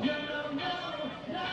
No, no, no, no.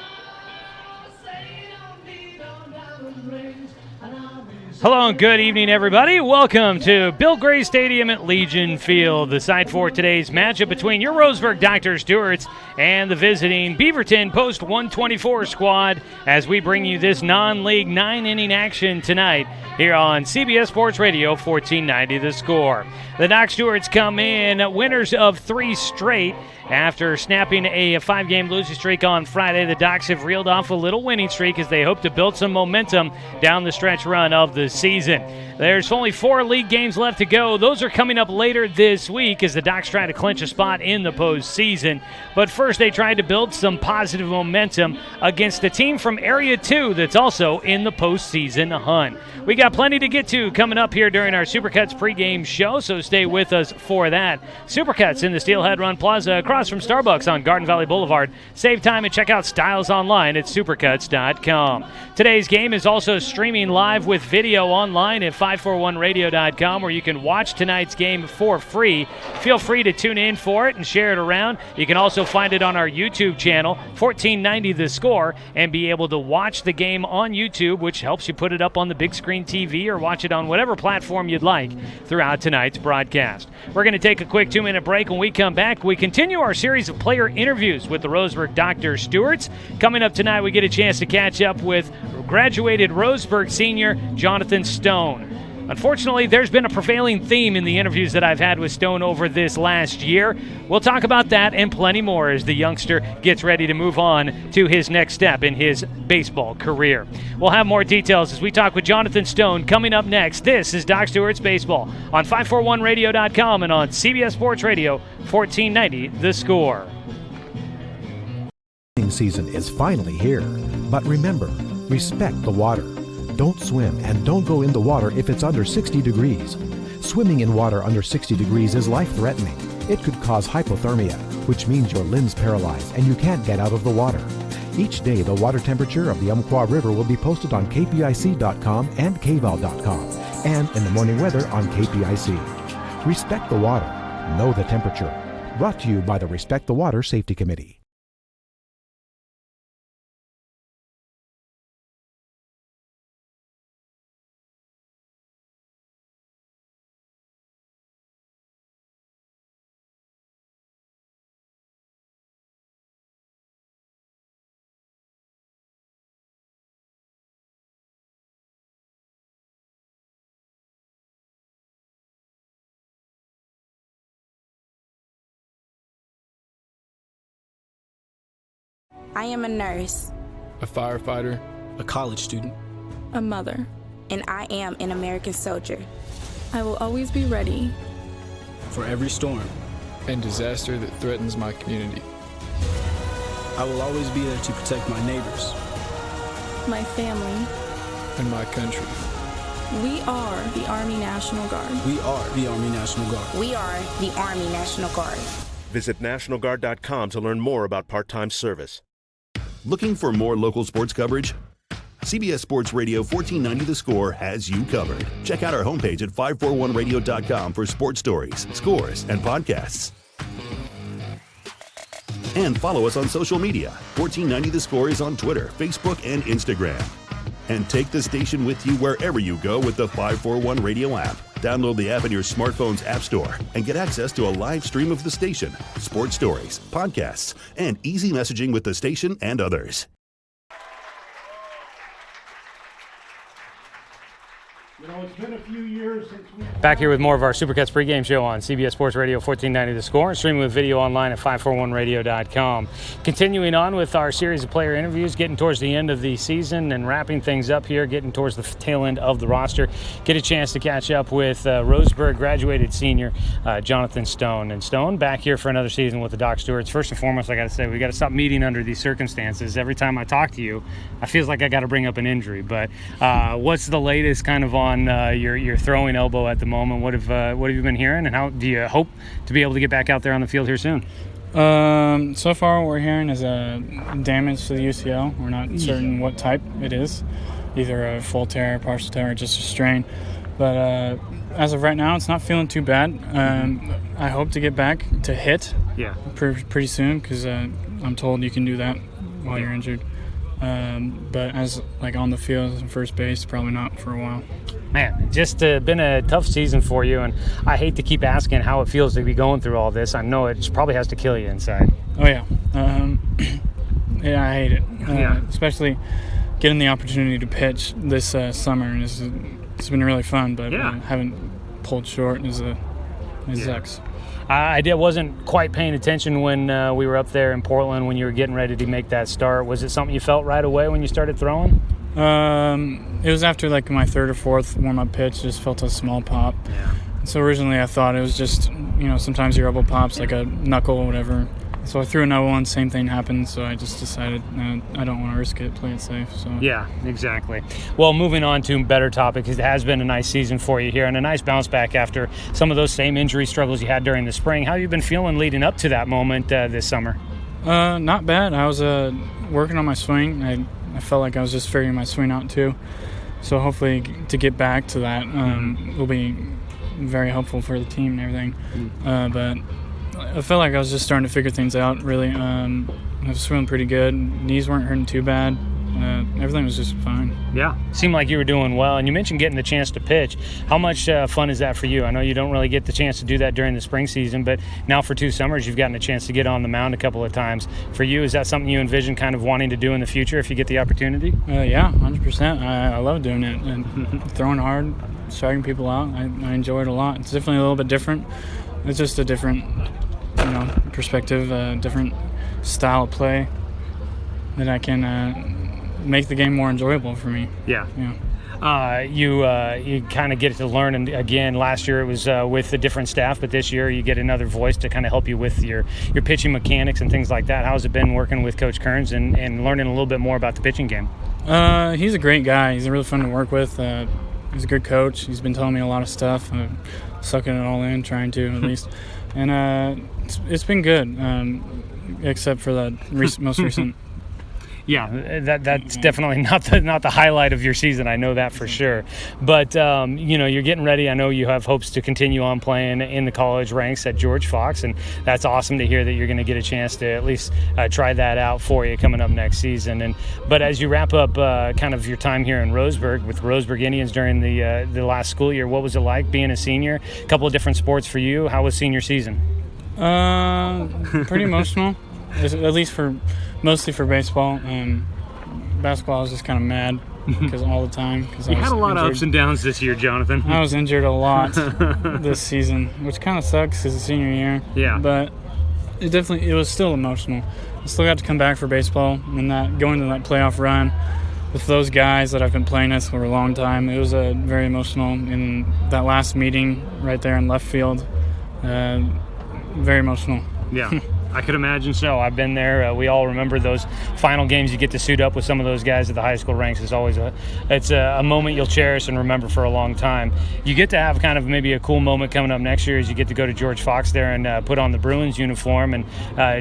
Say you don't need no diamond rings, and I'll be Hello and good evening, everybody. Welcome to Bill Gray Stadium at Legion Field, the site for today's matchup between your Roseburg Dr. Stewarts and the visiting Beaverton Post 124 squad as we bring you this non-league 9-inning action tonight here on CBS Sports Radio 1490 The Score. The Doc Stewarts come in winners of 3 straight. After snapping a 5-game losing streak on Friday, the Docs have reeled off a little winning streak as they hope to build some momentum down the stretch run of the season. There's only 4 league games left to go. Those are coming up later this week as the Docs try to clinch a spot in the postseason. But first, they tried to build some positive momentum against a team from Area 2 that's also in the postseason hunt. We got plenty to get to coming up here during our Supercuts pregame show, so stay with us for that. Supercuts in the Steelhead Run Plaza across from Starbucks on Garden Valley Boulevard. Save time and check out styles online at supercuts.com. Today's game is also streaming live with video online at 541radio.com, where you can watch tonight's game for free. Feel free to tune in for it and share it around. You can also find it on our YouTube channel, 1490 The Score, and be able to watch the game on YouTube, which helps you put it up on the big screen TV or watch it on whatever platform you'd like throughout tonight's broadcast. We're going to take a quick 2-minute break. When we come back, we continue our series of player interviews with the Roseburg Dr. Stewarts. Coming up tonight, we get a chance to catch up with graduated Roseburg senior Jonathan Stone. Unfortunately, there's been a prevailing theme in the interviews that I've had with Stone over this last year. We'll talk about that and plenty more as the youngster gets ready to move on to his next step in his baseball career. We'll have more details as we talk with Jonathan Stone coming up next. This is Doc Stewart's Baseball on 541radio.com and on CBS Sports Radio 1490 The Score. Season is finally here, but remember, respect the water. Don't swim and don't go in the water if it's under 60 degrees. Swimming in water under 60 degrees is life-threatening. It could cause hypothermia, which means your limbs paralyzed and you can't get out of the water. Each day, the water temperature of the Umpqua River will be posted on kpic.com and kval.com, and in the morning weather on KPIC. Respect the water. Know the temperature. Brought to you by the Respect the Water Safety Committee. I am a nurse, a firefighter, a college student, a mother, and I am an American soldier. I will always be ready for every storm and disaster that threatens my community. I will always be there to protect my neighbors, my family, and my country. We are the Army National Guard. We are the Army National Guard. We are the Army National Guard. Visit nationalguard.com to learn more about part-time service. Looking for more local sports coverage? CBS Sports Radio 1490 The Score has you covered. Check out our homepage at 541radio.com for sports stories, scores, and podcasts. And follow us on social media. 1490 The Score is on Twitter, Facebook, and Instagram. And take the station with you wherever you go with the 541 Radio app. Download the app in your smartphone's app store and get access to a live stream of the station, sports stories, podcasts, and easy messaging with the station and others. You know, it's been a few years since we... Back here with more of our Supercuts pregame show on CBS Sports Radio 1490 The Score, and streaming with video online at 541radio.com. Continuing on with our series of player interviews, getting towards the end of the season and wrapping things up here, getting towards the tail end of the roster. Get a chance to catch up with Roseburg graduated senior Jonathan Stone. And Stone, back here for another season with the Doc Stewarts. First and foremost, I got to say, we got to stop meeting under these circumstances. Every time I talk to you, I feel like I got to bring up an injury. But what's the latest kind of on your throwing elbow at the moment? What have you been hearing, and how do you hope to be able to get back out there on the field here soon? So far what we're hearing is a damage to the UCL. We're not certain what type it is, either a full tear, partial tear, or just a strain. But as of right now, it's not feeling too bad. I hope to get back to hit pretty soon because I'm told you can do that while you're injured. But as like on the field as first base, probably not for a while. Man, just been a tough season for you, and I hate to keep asking how it feels to be going through all this. I know it probably has to kill you inside. Oh, yeah. Yeah, I hate it. Especially getting the opportunity to pitch this summer, and it's been really fun, but haven't pulled short it sucks. I wasn't quite paying attention when we were up there in Portland when you were getting ready to make that start. Was it something you felt right away when you started throwing? It was after like my third or fourth warm-up pitch. Just felt a small pop. Yeah. So originally I thought it was just, sometimes your elbow pops like a knuckle or whatever. So I threw another one, same thing happened, so I just decided I don't want to risk it, play it safe. So yeah, exactly. Well, moving on to a better topic, it has been a nice season for you here and a nice bounce back after some of those same injury struggles you had during the spring. How have you been feeling leading up to that moment this summer? Not bad. I was working on my swing. I felt like I was just figuring my swing out too. So hopefully to get back to that will be very helpful for the team and everything. But I felt like I was just starting to figure things out, really. I was feeling pretty good. Knees weren't hurting too bad. Everything was just fine. Yeah, seemed like you were doing well. And you mentioned getting the chance to pitch. How much fun is that for you? I know you don't really get the chance to do that during the spring season, but now for 2 summers, you've gotten a chance to get on the mound a couple of times. For you, is that something you envision kind of wanting to do in the future if you get the opportunity? Yeah, 100%. I love doing it. And throwing hard, striking people out, I enjoy it a lot. It's definitely a little bit different. It's just a different perspective, different style of play that I can make the game more enjoyable for me. Yeah. You kind of get to learn, and again, last year it was with a different staff, but this year you get another voice to kind of help you with your pitching mechanics and things like that. How's it been working with Coach Kearns and learning a little bit more about the pitching game? He's a great guy. He's really fun to work with. He's a good coach. He's been telling me a lot of stuff. Sucking it all in, trying to at least. And it's been good, except for the most recent. Yeah, that's definitely not the highlight of your season. I know that for sure. But you're getting ready. I know you have hopes to continue on playing in the college ranks at George Fox, and that's awesome to hear that you're going to get a chance to at least try that out for you coming up next season. But as you wrap up kind of your time here in Roseburg with Roseburg Indians during the last school year, what was it like being a senior? A couple of different sports for you. How was senior season? Pretty emotional, at least mostly for baseball. Basketball I was just kind of mad because all the time. You had a lot of ups and downs this year, Jonathan. I was injured a lot this season, which kind of sucks because it's senior year. Yeah. But it was still emotional. I still got to come back for baseball, and going to that playoff run with those guys that I've been playing with for a long time. It was very emotional. In that last meeting right there in left field, very emotional. Yeah. I could imagine so. I've been there. We all remember those final games you get to suit up with some of those guys at the high school ranks. It's always a moment you'll cherish and remember for a long time. You get to have kind of maybe a cool moment coming up next year as you get to go to George Fox there and put on the Bruins uniform and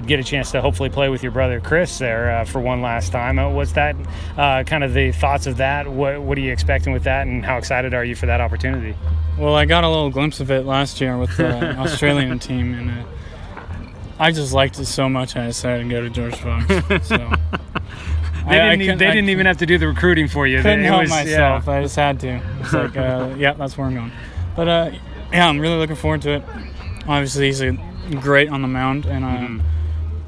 get a chance to hopefully play with your brother Chris there for one last time. What's that kind of the thoughts of that? What are you expecting with that, and how excited are you for that opportunity? Well, I got a little glimpse of it last year with the Australian team, and I just liked it so much I decided to go to George Fox. So they didn't even have to do the recruiting for you. Couldn't help myself. Yeah. I just had to. It's like, that's where I'm going. But I'm really looking forward to it. Obviously, he's great on the mound, and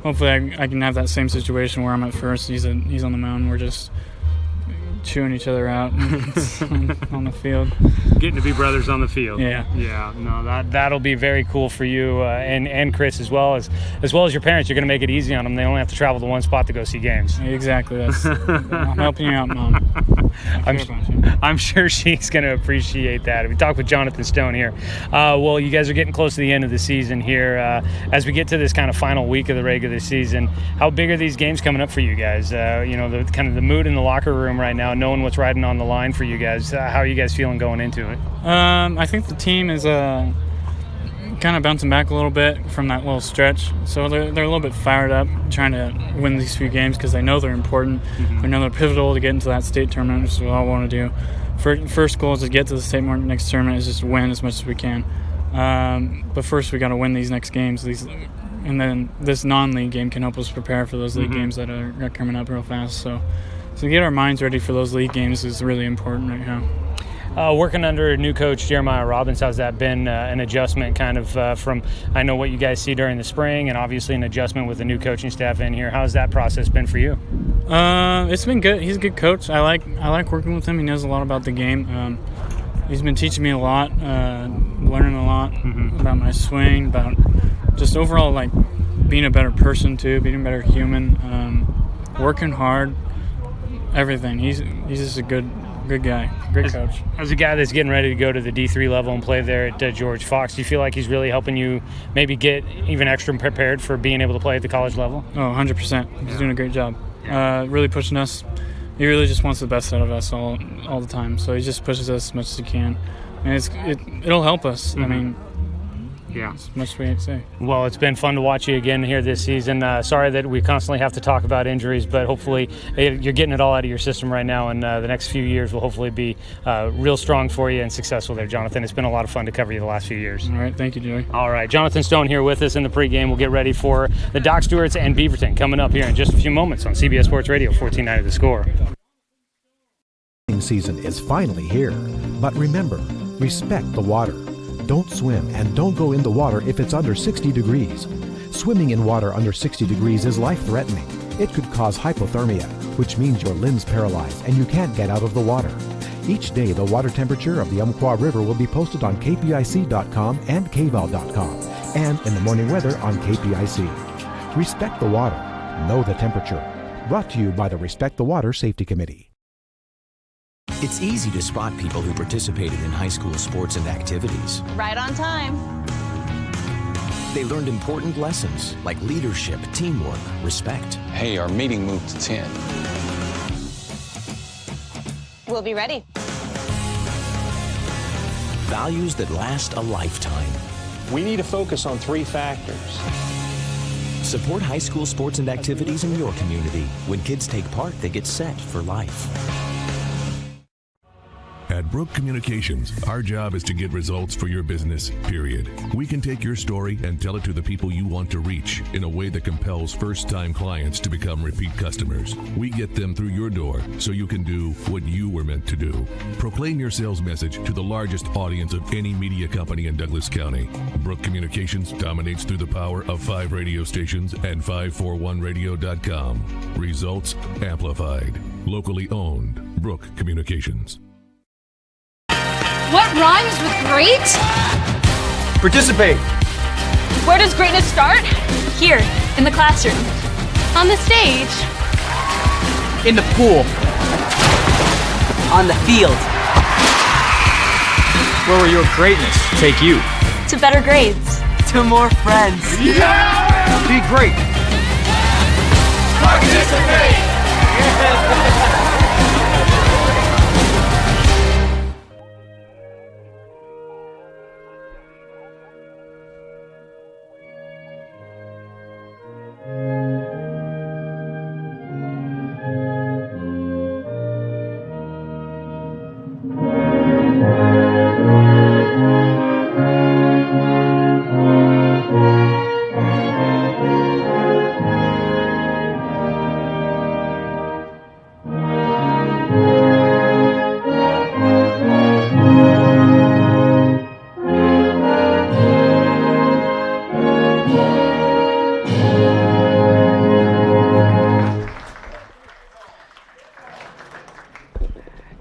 hopefully I can have that same situation where I'm at first. He's on the mound. We're just chewing each other out on the field. Getting to be brothers on the field. Yeah. Yeah. No, that'll be very cool for you and Chris as well as your parents. You're going to make it easy on them. They only have to travel to one spot to go see games. Exactly. I'm helping you out, Mom. I'm sure she's going to appreciate that. We talked with Jonathan Stone here. Well, you guys are getting close to the end of the season here. As we get to this kind of final week of the regular season, how big are these games coming up for you guys? The kind of the mood in the locker room right now, knowing what's riding on the line for you guys. How are you guys feeling going into it? I think the team is kind of bouncing back a little bit from that little stretch. So they're a little bit fired up trying to win these few games because they know they're important. They know they're pivotal to get into that state tournament, which is what I want to do. First goal is to get to the state next tournament is just win as much as we can. But first we got to win these next games. And then this non-league game can help us prepare for those league games that are coming up real fast. So to get our minds ready for those league games is really important right now. Working under new coach Jeremiah Robbins, how's that been an adjustment kind of from, I know what you guys see during the spring and obviously an adjustment with the new coaching staff in here. How's that process been for you? It's been good. He's a good coach. I like working with him. He knows a lot about the game. He's been teaching me a lot, learning a lot about my swing, about just overall like being a better person too, being a better human, working hard, everything. He's just a good guy, great coach. As a guy that's getting ready to go to the D3 level and play there at George Fox, do you feel like he's really helping you maybe get even extra prepared for being able to play at the college level? Oh, 100%. He's doing a great job. Really pushing us. He really just wants the best out of us all the time. So he just pushes us as much as he can, and it'll help us. I mean, as much as we can say. Well, it's been fun to watch you again here this season. Sorry that we constantly have to talk about injuries, but hopefully you're getting it all out of your system right now, and the next few years will hopefully be real strong for you and successful there, Jonathan. It's been a lot of fun to cover you the last few years. All right, thank you, Joey. All right, Jonathan Stone here with us in the pregame. We'll get ready for the Doc Stewarts and Beaverton coming up here in just a few moments on CBS Sports Radio 1490 The Score. Season is finally here, but remember, respect the water. Don't swim and don't go in the water if it's under 60 degrees. Swimming in water under 60 degrees is life-threatening. It could cause hypothermia, which means your limbs paralyzed and you can't get out of the water. Each day, the water temperature of the Umpqua River will be posted on kpic.com and kval.com, and in the morning weather on KPIC. Respect the water. Know the temperature. Brought to you by the Respect the Water Safety Committee. It's easy to spot people who participated in high school sports and activities. Right on time. They learned important lessons like leadership, teamwork, respect. Hey, our meeting moved to 10. We'll be ready. Values that last a lifetime. We need to focus on 3 factors. Support high school sports and activities in your community. When kids take part, they get set for life. At Brook Communications, our job is to get results for your business, period. We can take your story and tell it to the people you want to reach in a way that compels first-time clients to become repeat customers. We get them through your door so you can do what you were meant to do. Proclaim your sales message to the largest audience of any media company in Douglas County. Brook Communications dominates through the power of 5 radio stations and 541radio.com. Results amplified. Locally owned. Brook Communications. What rhymes with great? Participate. Where does greatness start? Here, in the classroom. On the stage. In the pool. On the field. Where will your greatness take you? To better grades. To more friends. Yeah! Be great. Participate!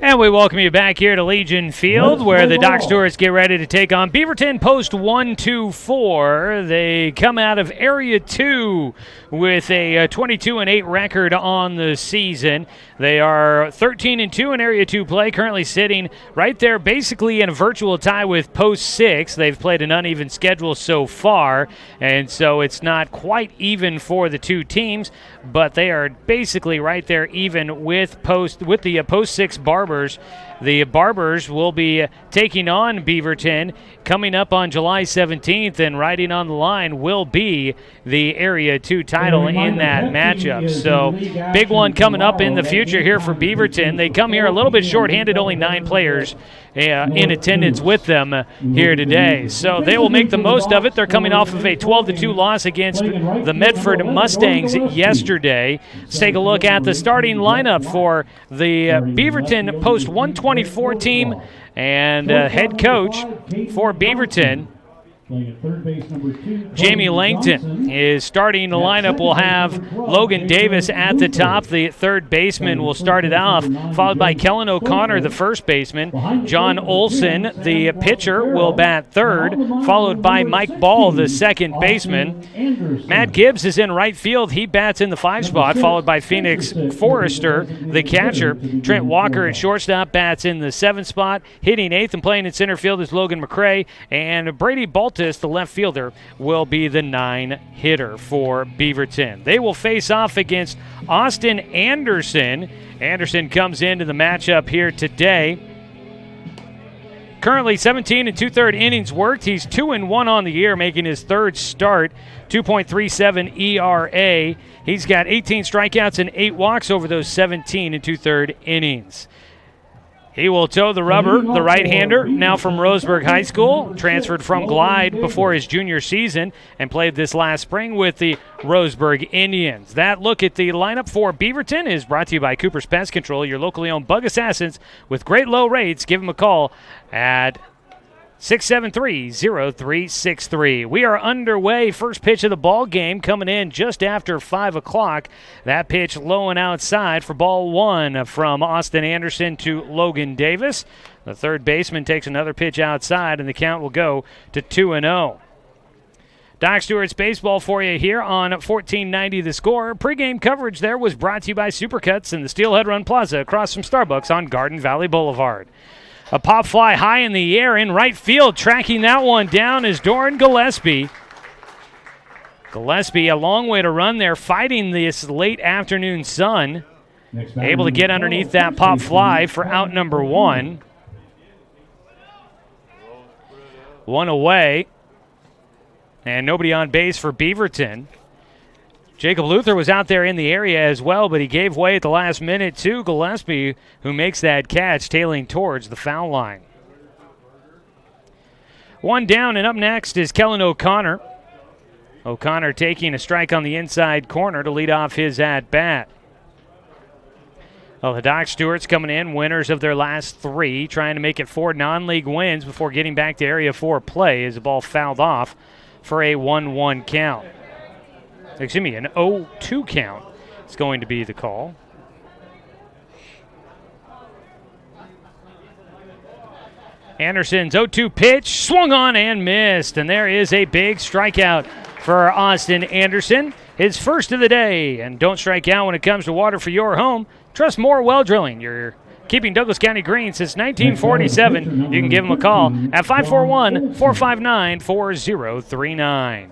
And we welcome you back here to Legion Field, where the Doc Stewarts get ready to take on Beaverton Post 1-2-4. They come out of Area 2 with a 22-8 record on the season. They are 13-2 in Area 2 play, currently sitting right there basically in a virtual tie with Post 6. They've played an uneven schedule so far, and so it's not quite even for the two teams, but they are basically right there even with the Post 6 Barbers The Barbers will be taking on Beaverton coming up on July 17th, and riding on the line will be the Area 2 title in that matchup. So big one coming up in the future here for Beaverton. They come here a little bit short-handed, only 9 players in attendance with them here today. So they will make the most of it. They're coming off of a 12-2 loss against the Medford Mustangs yesterday. Let's take a look at the starting lineup for the Beaverton Post 124 team, and head coach for Beaverton, Jamie Langton, is starting the lineup. We'll have Logan Davis at the top. The third baseman will start it off, followed by Kellen O'Connor, the first baseman. John Olson, the pitcher, will bat third, followed by Mike Ball, the second baseman. Matt Gibbs is in right field. He bats in the 5 spot, followed by Phoenix Forrester, the catcher. Trent Walker at shortstop bats in the 7 spot. Hitting 8th and playing in center field is Logan McCray, and Brady Baltus, the left fielder, will be the 9 hitter for Beaverton. They will face off against Austin Anderson. Anderson comes into the matchup here today. Currently 17 2/3 innings worked. He's 2-1 on the year, making his third start. 2.37 ERA. He's got 18 strikeouts and 8 walks over those 17 2/3 innings. He will toe the rubber, the right-hander, now from Roseburg High School, transferred from Glide before his junior season, and played this last spring with the Roseburg Indians. That look at the lineup for Beaverton is brought to you by Cooper's Pest Control, your locally owned bug assassins with great low rates. Give them a call at 673-0363. We are underway. First pitch of the ball game coming in just after 5 o'clock. That pitch low and outside for ball 1 from Austin Anderson to Logan Davis. The third baseman takes another pitch outside, and the count will go to 2-0. Doc Stewart's baseball for you here on 1490 The Score. Pre-game coverage there was brought to you by Supercuts and the Steelhead Run Plaza across from Starbucks on Garden Valley Boulevard. A pop fly high in the air in right field. Tracking that one down is Doran Gillespie. Gillespie, a long way to run there, fighting this late afternoon sun. Able to get underneath that pop fly for out number 1. 1 away. And nobody on base for Beaverton. Jacob Luther was out there in the area as well, but he gave way at the last minute to Gillespie, who makes that catch, tailing towards the foul line. 1 down, and up next is Kellen O'Connor. O'Connor taking a strike on the inside corner to lead off his at-bat. Well, the Doc Stewarts coming in, winners of their last 3, trying to make it 4 non-league wins before getting back to Area 4 play as the ball fouled off for a 1-1 count. Excuse me, an 0-2 count is going to be the call. Anderson's 0-2 pitch, swung on and missed, and there is a big strikeout for Austin Anderson. His first of the day, and don't strike out when it comes to water for your home. Trust Moore Well Drilling. You're keeping Douglas County green since 1947. You can give them a call at 541-459-4039.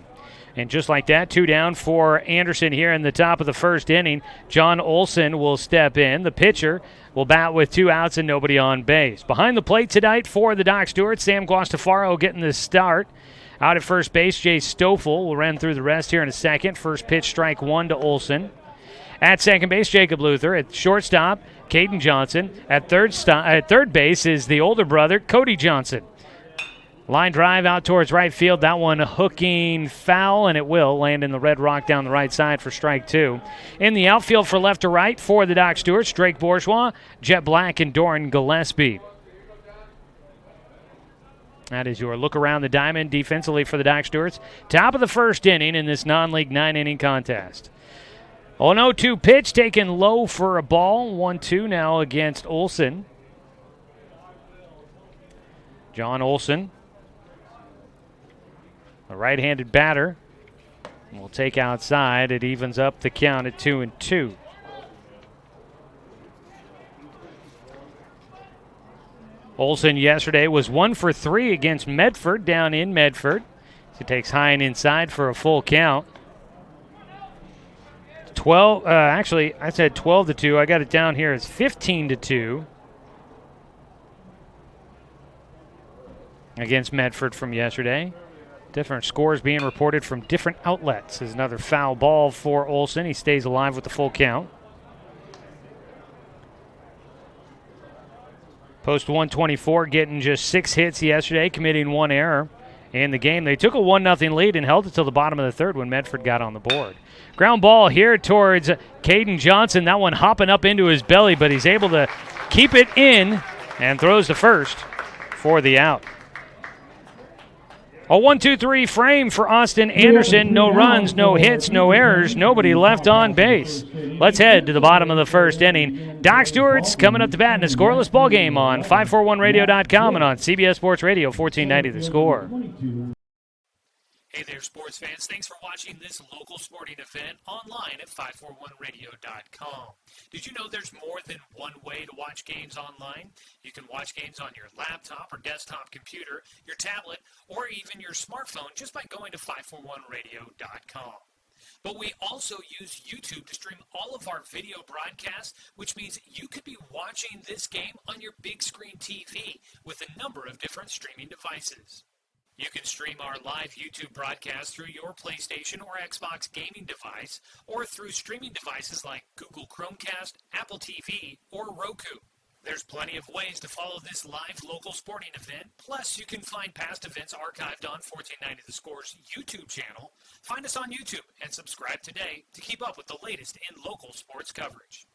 And just like that, 2 down for Anderson here in the top of the first inning. John Olson will step in. The pitcher will bat with 2 outs and nobody on base. Behind the plate tonight for the Doc Stewarts, Sam Guastafaro getting the start. Out at first base, Jay Stoffel will run through the rest here in a second. First pitch, strike 1 to Olson. At second base, Jacob Luther. At shortstop, Caden Johnson. At third base is the older brother, Cody Johnson. Line drive out towards right field. That one hooking foul, and it will land in the red rock down the right side for strike 2. In the outfield for left to right for the Doc Stewarts, Drake Bourgeois, Jet Black, and Doran Gillespie. That is your look around the diamond defensively for the Doc Stewarts. Top of the first inning in this non-league 9-inning contest. 0-2 pitch taken low for a ball. 1-2 now against Olson. John Olson, a right-handed batter, will take outside. It evens up the count at 2-2. Olson yesterday was 1 for 3 against Medford down in Medford. He takes high and inside for a full count. 12, actually, I said 12-2. I got it down here as 15-2. against Medford from yesterday. Different scores being reported from different outlets. Is another foul ball for Olsen. He stays alive with the full count. Post 124 getting just 6 hits yesterday, committing 1 error in the game. They took a 1-0 lead and held it till the bottom of the third when Medford got on the board. Ground ball here towards Caden Johnson. That one hopping up into his belly, but he's able to keep it in and throws the first for the out. A 1-2-3 frame for Austin Anderson. No runs, no hits, no errors, nobody left on base. Let's head to the bottom of the first inning. Doc Stewart's coming up to bat in a scoreless ball game on 541radio.com and on CBS Sports Radio 1490 The Score. Hey there, sports fans. Thanks for watching this local sporting event online at 541radio.com. Did you know there's more than one way to watch games online? You can watch games on your laptop or desktop computer, your tablet, or even your smartphone just by going to 541radio.com. But we also use YouTube to stream all of our video broadcasts, which means you could be watching this game on your big screen TV with a number of different streaming devices. You can stream our live YouTube broadcast through your PlayStation or Xbox gaming device or through streaming devices like Google Chromecast, Apple TV, or Roku. There's plenty of ways to follow this live local sporting event. Plus, you can find past events archived on 1490 The Score's YouTube channel. Find us on YouTube and subscribe today to keep up with the latest in local sports coverage.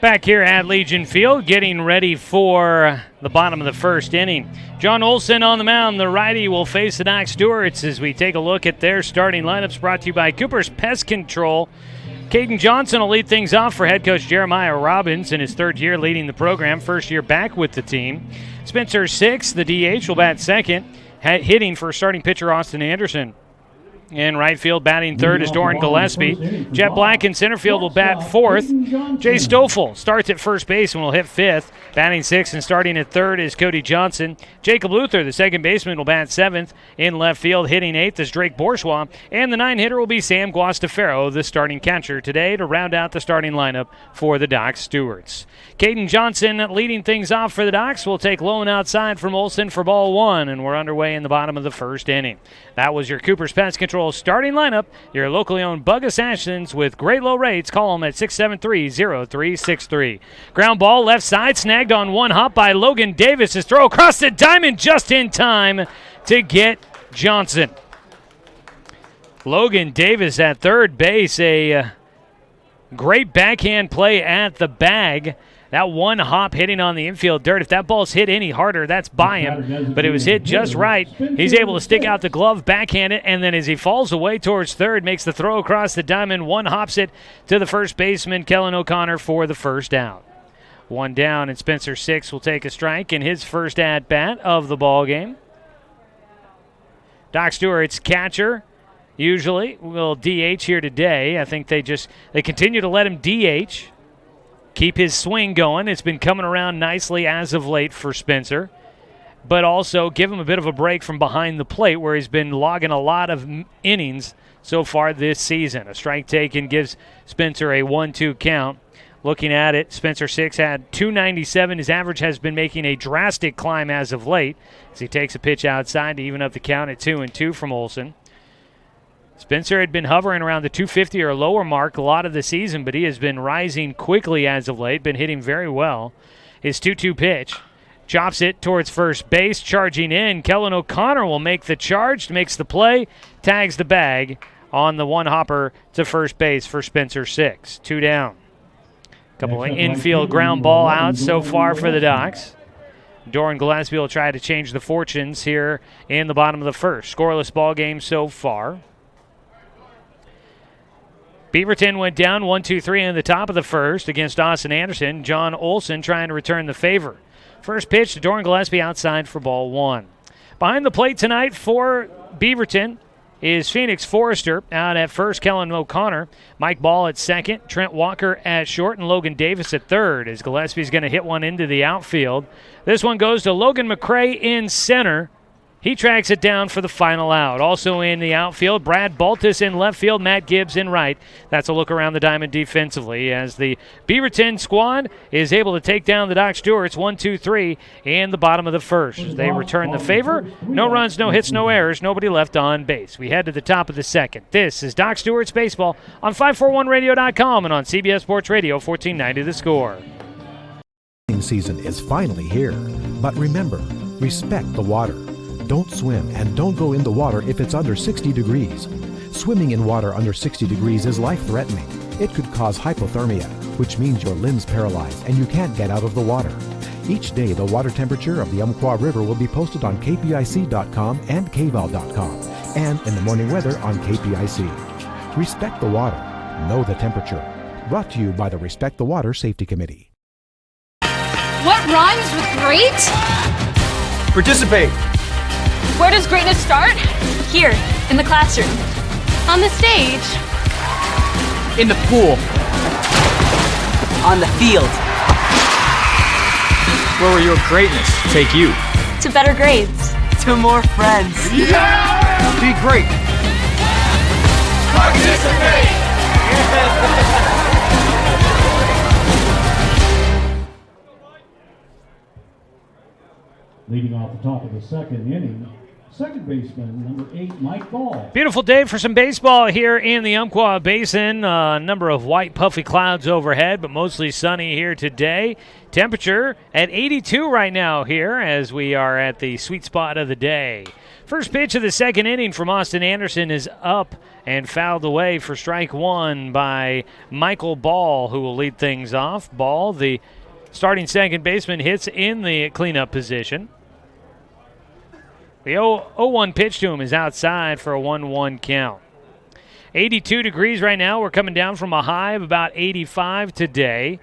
Back here at Legion Field, getting ready for the bottom of the first inning. John Olsen on the mound. The righty will face the Doc Stewarts as we take a look at their starting lineups, brought to you by Cooper's Pest Control. Caden Johnson will lead things off for head coach Jeremiah Robbins in his third year leading the program, first year back with the team. Spencer Six, the DH, will bat second, hitting for starting pitcher Austin Anderson. In right field, batting third is Doran Gillespie. Jet Black in center field will bat fourth. Jay Stoffel starts at first base and will hit fifth. Batting sixth and starting at third is Cody Johnson. Jacob Luther, the second baseman, will bat seventh. In left field, hitting eighth is Drake Bourgeois. And the 9-hitter will be Sam Guastafaro, the starting catcher today, to round out the starting lineup for the Doc Stewarts. Caden Johnson leading things off for the Docs. Will take low and outside from Olsen for ball one, and we're underway in the bottom of the first inning. That was your Cooper's Pest Control starting lineup. Your locally owned bug assassins with great low rates. Call them at 673-0363. Ground ball left side, snagged on one hop by Logan Davis. His throw across the diamond just in time to get Johnson. Logan Davis at third base, a great backhand play at the bag. That one hop hitting on the infield dirt. If that ball's hit any harder, that's by him. But it was hit just right. He's able to stick out the glove, backhand it, and then as he falls away towards third, makes the throw across the diamond. One hops it to the first baseman, Kellen O'Connor, for the first out. One down, and Spencer Six will take a strike in his first at-bat of the ball game. Doc Stewart's catcher usually will DH here today. I think they continue to let him DH. Keep his swing going. It's been coming around nicely as of late for Spencer. But also give him a bit of a break from behind the plate where he's been logging a lot of innings so far this season. A strike taken gives Spencer a 1-2 count. Looking at it, Spencer Six had 297. His average has been making a drastic climb as of late as he takes a pitch outside to even up the count at 2-2 from Olsen. Spencer had been hovering around the 250 or lower mark a lot of the season, but he has been rising quickly as of late, been hitting very well. His 2-2 pitch chops it towards first base, charging in. Kellen O'Connor will make the charge, makes the play, tags the bag on the one hopper to first base for Spencer Six. 2 down. Couple of infield ground ball outs so far for the Docs. Doran Gillespie will try to change the fortunes here in the bottom of the first. Scoreless ball game so far. Beaverton went down 1-2-3 in the top of the first against Austin Anderson. John Olsen trying to return the favor. First pitch to Doran Gillespie outside for ball one. Behind the plate tonight for Beaverton is Phoenix Forrester. Out at first, Kellen O'Connor. Mike Ball at second. Trent Walker at short, and Logan Davis at third, as Gillespie's going to hit one into the outfield. This one goes to Logan McCray in center. He tracks it down for the final out. Also in the outfield, Brad Baltus in left field, Matt Gibbs in right. That's a look around the diamond defensively as the Beaverton squad is able to take down the Doc Stewarts 1-2-3 in the bottom of the first. As they return the favor, no runs, no hits, no errors, nobody left on base. We head to the top of the second. This is Doc Stewart's Baseball on 541radio.com and on CBS Sports Radio 1490 The Score. Season is finally here, but remember, respect the water. Don't swim and don't go in the water if it's under 60 degrees. Swimming in water under 60 degrees is life-threatening. It could cause hypothermia, which means your limbs paralyzed and you can't get out of the water. Each day, the water temperature of the Umpqua River will be posted on kpic.com and kval.com, and in the morning weather on KPIC. Respect the water. Know the temperature. Brought to you by the Respect the Water Safety Committee. What rhymes with great? Participate. Where does greatness start? Here, in the classroom. On the stage. In the pool. On the field. Where will your greatness take you? To better grades. To more friends. Yeah! Be great. Participate! Leading off the top of the second inning, second baseman, number 8, Mike Ball. Beautiful day for some baseball here in the Umpqua Basin. A number of white puffy clouds overhead, but mostly sunny here today. Temperature at 82 right now here as we are at the sweet spot of the day. First pitch of the second inning from Austin Anderson is up and fouled away for strike one by Michael Ball, who will lead things off. Ball, the starting second baseman, hits in the cleanup position. The 0-1 pitch to him is outside for a 1-1 count. 82 degrees right now. We're coming down from a high of about 85 today.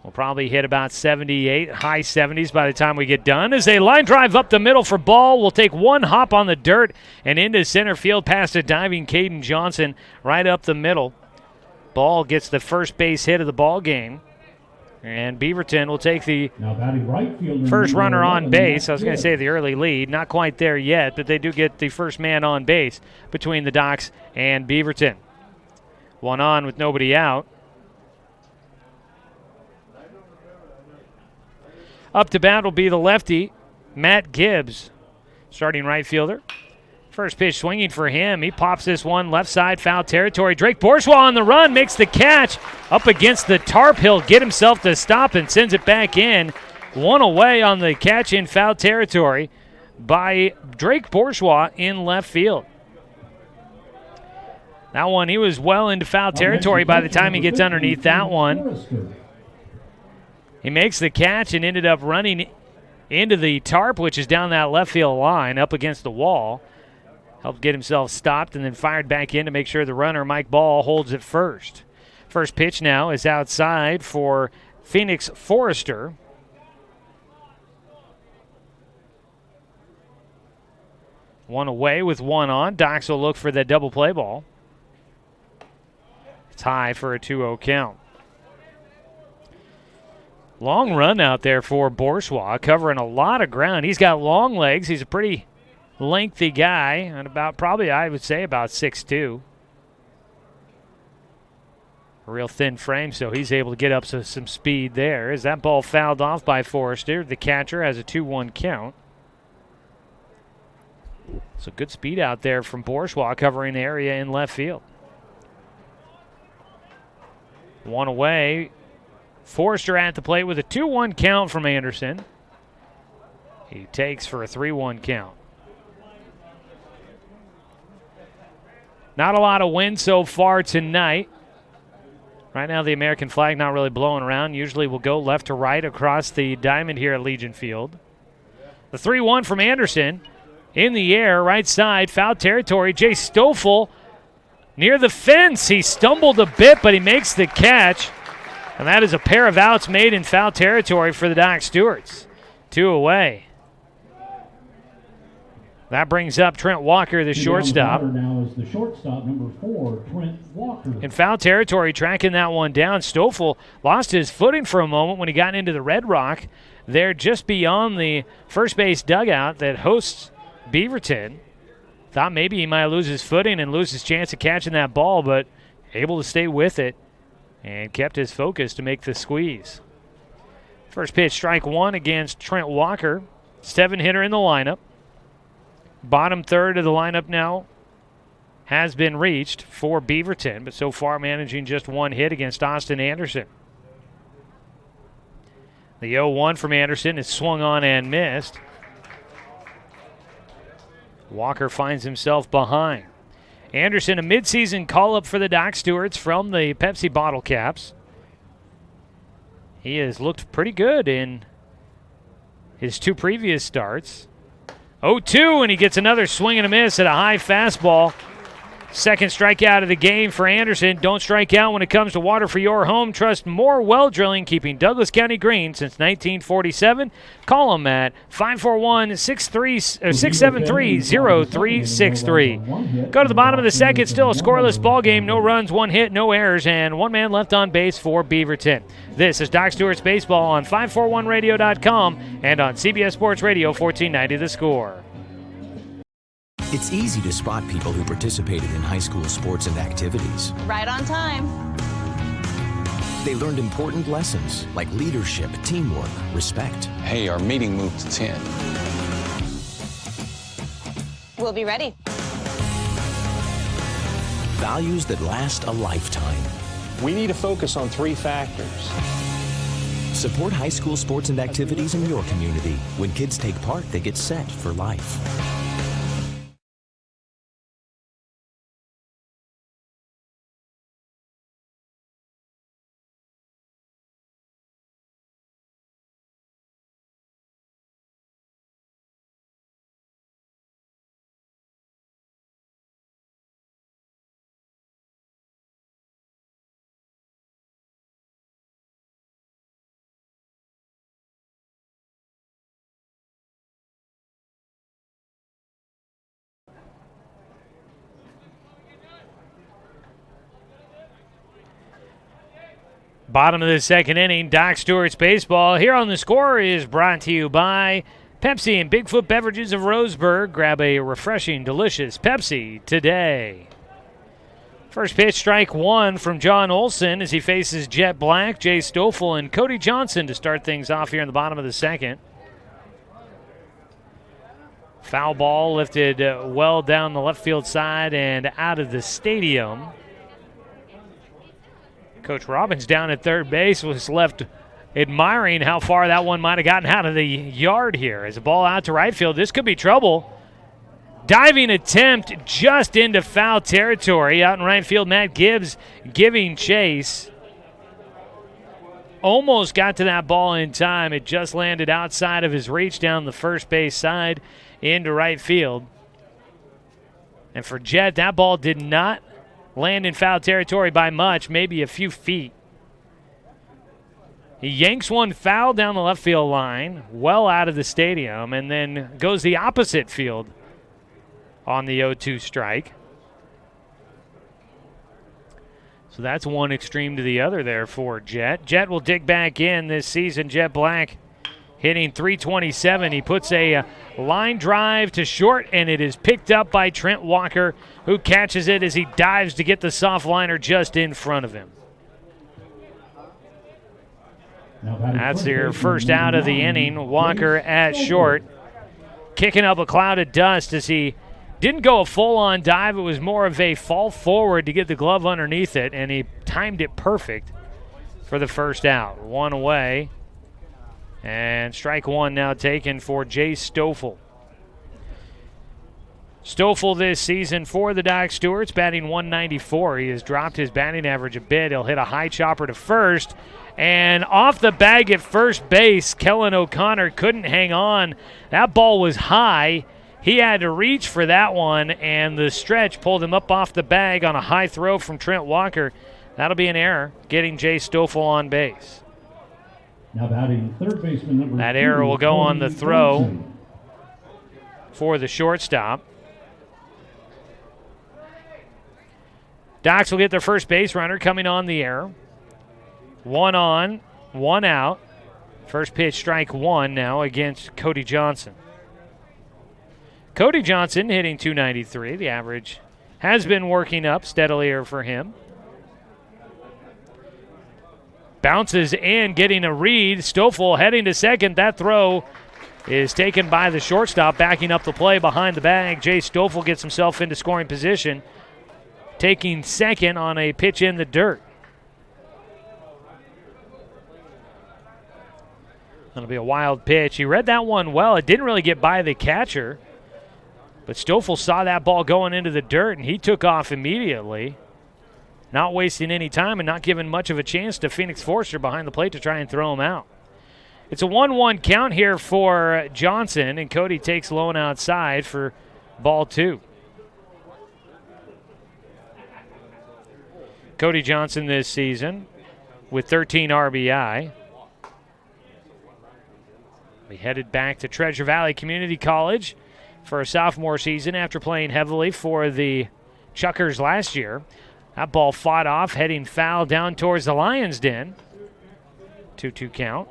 We'll probably hit about 78, high 70s by the time we get done. As a line drive up the middle for Ball, will take one hop on the dirt and into center field past a diving Caden Johnson right up the middle. Ball gets the first base hit of the ball game. And Beaverton will take the first runner on base. I was going to say the early lead. Not quite there yet, but they do get the first man on base between the Docs and Beaverton. One on with nobody out. Up to bat will be the lefty, Matt Gibbs, starting right fielder. First pitch swinging for him. He pops this one left side, foul territory. Drake Bourgeois on the run, makes the catch up against the tarp. He'll get himself to stop and sends it back in. One away on the catch in foul territory by Drake Bourgeois in left field. That one, he was well into foul territory by the time he gets underneath that one. He makes the catch and ended up running into the tarp, which is down that left field line up against the wall. Helped get himself stopped and then fired back in to make sure the runner, Mike Ball, holds it first. First pitch now is outside for Phoenix Forrester. One away with one on. Docs will look for the double play ball. It's high for a 2-0 count. Long run out there for Bourgeois, covering a lot of ground. He's got long legs. He's a pretty lengthy guy, and about probably, I would say, about 6'2". A real thin frame, so he's able to get up some speed there. As that ball fouled off by Forrester, the catcher has a 2-1 count. So good speed out there from Bourgeois covering the area in left field. One away. Forrester at the plate with a 2-1 count from Anderson. He takes for a 3-1 count. Not a lot of wind so far tonight. Right now the American flag not really blowing around. Usually we'll go left to right across the diamond here at Legion Field. The 3-1 from Anderson. In the air, right side, foul territory. Jay Stoffel near the fence. He stumbled a bit, but he makes the catch. And that is a pair of outs made in foul territory for the Doc Stewarts. 2 away. That brings up Trent Walker, the shortstop. Now is the shortstop, number 4, Trent Walker. In foul territory, tracking that one down. Stoffel lost his footing for a moment when he got into the Red Rock. There just beyond the first base dugout that hosts Beaverton. Thought maybe he might lose his footing and lose his chance of catching that ball, but able to stay with it and kept his focus to make the squeeze. First pitch, strike one against Trent Walker. 7-hitter in the lineup. Bottom third of the lineup now has been reached for Beaverton, but so far managing just one hit against Austin Anderson. The 0-1 from Anderson is swung on and missed. Walker finds himself behind. Anderson, a midseason call-up for the Doc Stewarts from the Pepsi bottle caps. He has looked pretty good in his 2 previous starts. 0-2, and he gets another swing and a miss at a high fastball. Second strikeout of the game for Anderson. Don't strike out when it comes to water for your home. Trust more well drilling, keeping Douglas County green since 1947. Call them at 541-673-0363. Go to the bottom of the second. Still a scoreless ball game. No runs, 1 hit, no errors, and 1 man left on base for Beaverton. This is Doc Stewart's Baseball on 541radio.com and on CBS Sports Radio 1490 The Score. It's easy to spot people who participated in high school sports and activities. Right on time. They learned important lessons like leadership, teamwork, respect. Hey, our meeting moved to 10. We'll be ready. Values that last a lifetime. We need to focus on 3 factors. Support high school sports and activities in your community. When kids take part, they get set for life. Bottom of the second inning, Doc Stewart's Baseball. Here on The Score is brought to you by Pepsi and Bigfoot Beverages of Roseburg. Grab a refreshing, delicious Pepsi today. First pitch, strike one from John Olson as he faces Jet Black, Jay Stoffel, and Cody Johnson to start things off here in the bottom of the second. Foul ball lifted well down the left field side and out of the stadium. Coach Robbins down at third base was left admiring how far that one might have gotten out of the yard here. As a ball out to right field, this could be trouble. Diving attempt just into foul territory. Out in right field, Matt Gibbs giving chase. Almost got to that ball in time. It just landed outside of his reach down the first base side into right field. And for Jet, that ball did not land in foul territory by much, maybe a few feet. He yanks one foul down the left field line, well out of the stadium, and then goes the opposite field on the 0-2 strike. So that's one extreme to the other there for Jet. Jet will dig back in this season. Jet Black hitting .327. He puts a line drive to short, and it is picked up by Trent Walker, who catches it as he dives to get the soft liner just in front of him. That's their first out of the inning. Walker at short, kicking up a cloud of dust as he didn't go a full-on dive. It was more of a fall forward to get the glove underneath it, and he timed it perfect for the first out. One away. And strike one now taken for Jay Stoffel. Stoffel this season for the Doc Stewarts, batting .194. He has dropped his batting average a bit. He'll hit a high chopper to first. And off the bag at first base, Kellen O'Connor couldn't hang on. That ball was high. He had to reach for that one, and the stretch pulled him up off the bag on a high throw from Trent Walker. That'll be an error, getting Jay Stoffel on base. Now batting third baseman number that error will go on the throw for the shortstop. Docs will get their first base runner coming on the air. 1 on, 1 out. First pitch, strike 1 now against Cody Johnson. Cody Johnson hitting .293. The average has been working up steadily here for him. Bounces in, getting a read. Stoffel heading to second. That throw is taken by the shortstop, backing up the play behind the bag. Jay Stoffel gets himself into scoring position, taking second on a pitch in the dirt. That'll be a wild pitch. He read that one well. It didn't really get by the catcher, but Stoffel saw that ball going into the dirt, and he took off immediately, not wasting any time and not giving much of a chance to Phoenix Forster behind the plate to try and throw him out. It's a 1-1 count here for Johnson, and Cody takes Lone outside for ball 2. Cody Johnson this season with 13 RBI. He headed back to Treasure Valley Community College for a sophomore season after playing heavily for the Chuckers last year. That ball fought off, heading foul down towards the Lions' Den. 2-2 count.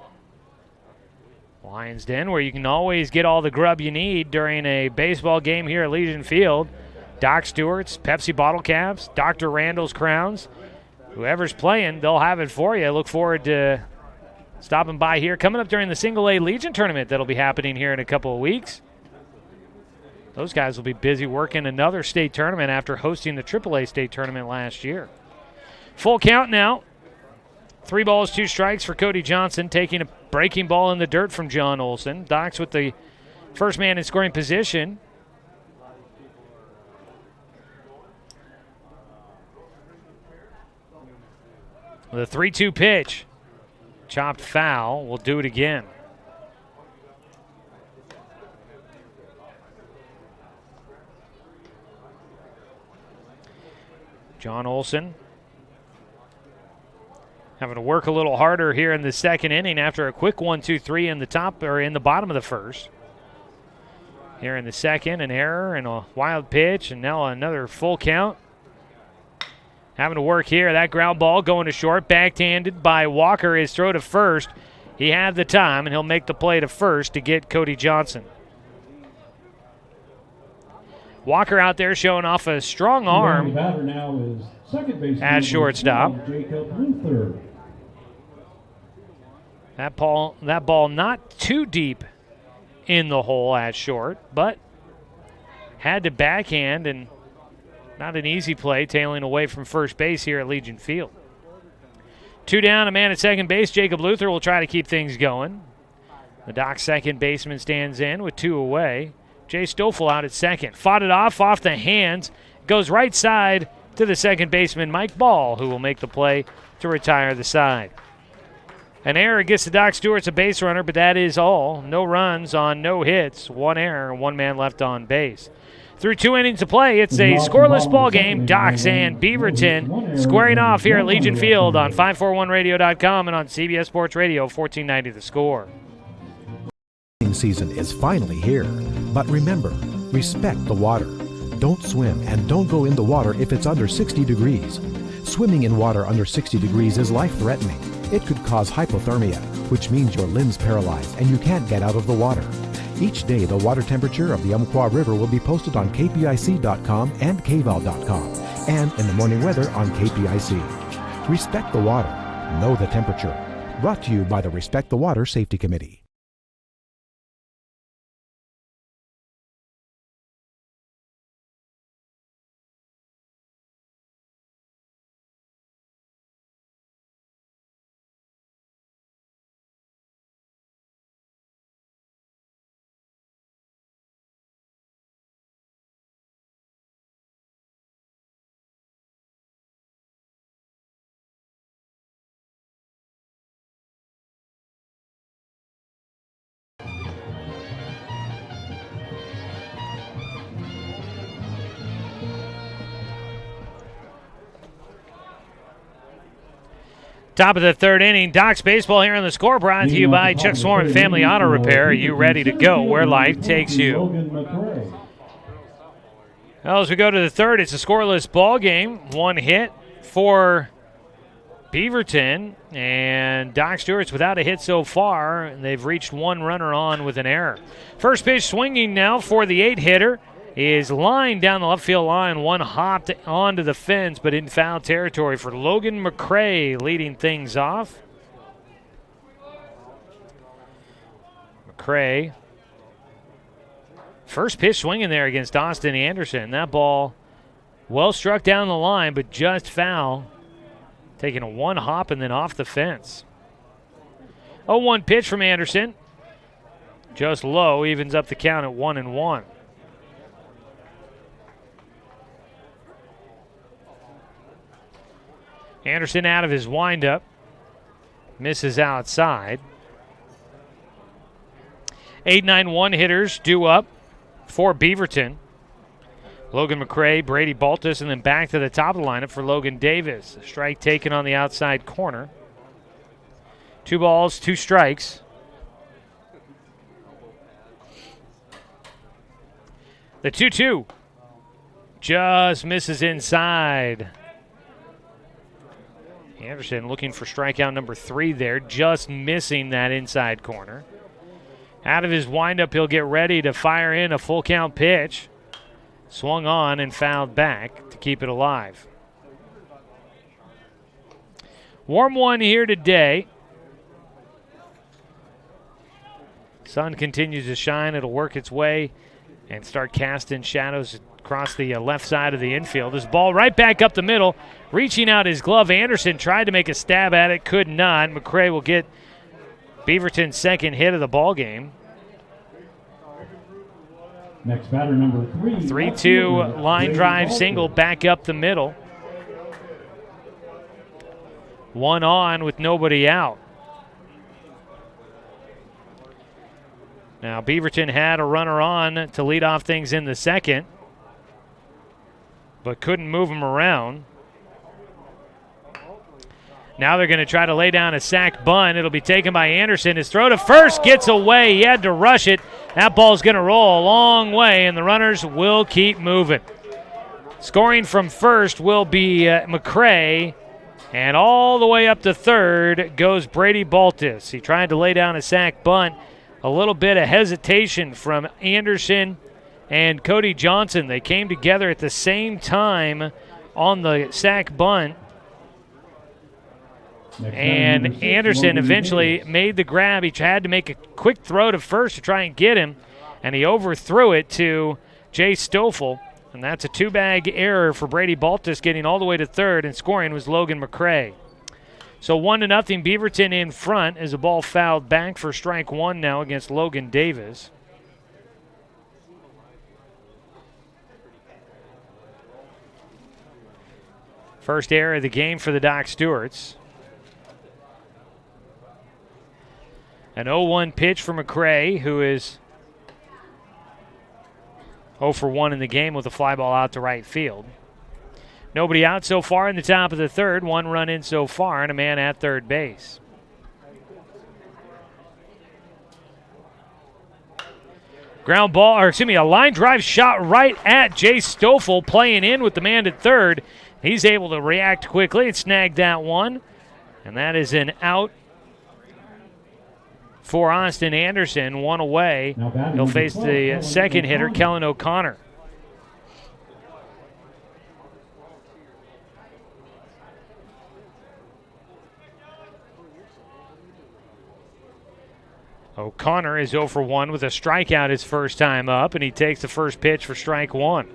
Lions' Den, where you can always get all the grub you need during a baseball game here at Legion Field. Doc Stewart's, Pepsi bottle caps, Dr. Randall's crowns. Whoever's playing, they'll have it for you. I look forward to stopping by here. Coming up during the Single A Legion tournament that'll be happening here in a couple of weeks. Those guys will be busy working another state tournament after hosting the AAA state tournament last year. Full count now. 3 balls, 2 strikes for Cody Johnson, taking a breaking ball in the dirt from John Olson. Docs with the first man in scoring position. The 3-2 pitch. Chopped foul. We'll do it again. John Olson having to work a little harder here in the second inning after a quick 1-2-3 in the top or in the bottom of the first. Here in the second, an error and a wild pitch, and now another full count. Having to work here. That ground ball going to short, backhanded by Walker. His throw to first. He had the time, and he'll make the play to first to get Cody Johnson. Walker out there showing off a strong arm The batter now is second baseman at shortstop. Jacob Luther. That ball not too deep in the hole at short, but had to backhand, and not an easy play, tailing away from first base here at Legion Field. 2 down, a man at second base. Jacob Luther will try to keep things going. The Doc second baseman stands in with 2 away. Jay Stoffel out at second. Fought it off the hands. Goes right side to the second baseman, Mike Ball, who will make the play to retire the side. An error gets the Doc Stewart's a base runner, but that is all. No runs on no hits. 1 error, 1 man left on base. Through 2 innings of play, it's a scoreless ball game. Docs and Beaverton squaring off here at Legion Field on 541radio.com and on CBS Sports Radio 1490 The Score. Season is finally here, but remember, respect the water. Don't swim and don't go in the water if it's under 60 degrees. Swimming in water under 60 degrees is life-threatening. It could cause hypothermia, which means your limbs paralyzed and you can't get out of the water. Each day, the water temperature of the Umpqua River will be posted on kpic.com and kval.com, and in the morning weather on KPIC. Respect the water. Know the temperature. Brought to you by the Respect the Water Safety Committee. Top of the third inning, Doc's Baseball here on the score, brought to you by Chuck Swarm Family Auto Repair. Are you ready to go where life takes you? Well, as we go to the third, it's a scoreless ball game. One hit for Beaverton, and Doc Stewart's without a hit so far, and they've reached one runner on with an error. First pitch swinging now for the 8-hitter is lined down the left field line. One hopped onto the fence, but in foul territory for Logan McCray, leading things off. McCray, first pitch swinging there against Austin Anderson. That ball well struck down the line, but just foul. Taking a one hop and then off the fence. 0-1 pitch from Anderson. Just low, evens up the count at 1-1. Anderson out of his windup. Misses outside. 8-9-1 hitters due up for Beaverton. Logan McCray, Brady Baltus, and then back to the top of the lineup for Logan Davis. Strike taken on the outside corner. 2 balls, 2 strikes. The 2-2 just misses inside. Anderson looking for strikeout number 3 there, just missing that inside corner. Out of his windup, he'll get ready to fire in a full count pitch. Swung on and fouled back to keep it alive. Warm one here today. Sun continues to shine. It'll work its way and start casting shadows across the left side of the infield. This ball right back up the middle. Reaching out his glove, Anderson tried to make a stab at it, could not. McCray will get Beaverton's second hit of the ball game. Next batter, number 3. 3-2 line drive single back up the middle. One on with nobody out. Now Beaverton had a runner on to lead off things in the second, but couldn't move him around. Now they're going to try to lay down a sac bunt. It'll be taken by Anderson. His throw to first gets away. He had to rush it. That ball's going to roll a long way, and the runners will keep moving. Scoring from first will be McCray, and all the way up to third goes Brady Baltus. He tried to lay down a sac bunt. A little bit of hesitation from Anderson and Cody Johnson. They came together at the same time on the sac bunt. And Anderson eventually made the grab. He had to make a quick throw to first to try and get him, and he overthrew it to Jay Stoffel. And that's a 2-bag error for Brady Baltus, getting all the way to third, and scoring was Logan McCray. So 1-0 Beaverton in front as the ball fouled back for strike 1 now against Logan Davis. First error of the game for the Doc Stewarts. An 0-1 pitch for McCray, who is 0 for 1 in the game with a fly ball out to right field. Nobody out so far in the top of the third. 1 run in so far and a man at third base. Ground ball, or excuse me, a line drive shot right at Jay Stoffel, playing in with the man at third. He's able to react quickly and snag that one. And that is an out for Austin Anderson, 1 away. He'll face the second hitter, Kellen O'Connor. O'Connor is 0 for 1 with a strikeout his first time up, and he takes the first pitch for strike 1.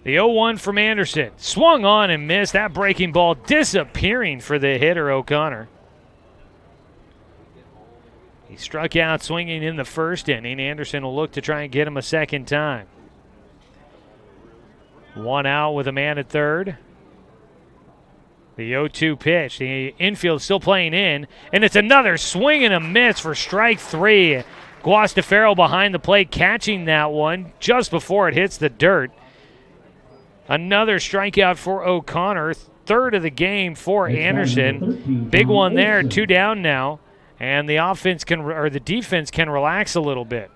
The 0-1 from Anderson. Swung on and missed. That breaking ball disappearing for the hitter, O'Connor. He struck out swinging in the first inning. Anderson will look to try and get him a second time. 1 out with a man at third. The 0-2 pitch. The infield still playing in, and it's another swing and a miss for strike 3. Guastafaro behind the plate catching that one just before it hits the dirt. Another strikeout for O'Connor, third of the game for Anderson. Big one there, 2 down now, and the defense can relax a little bit.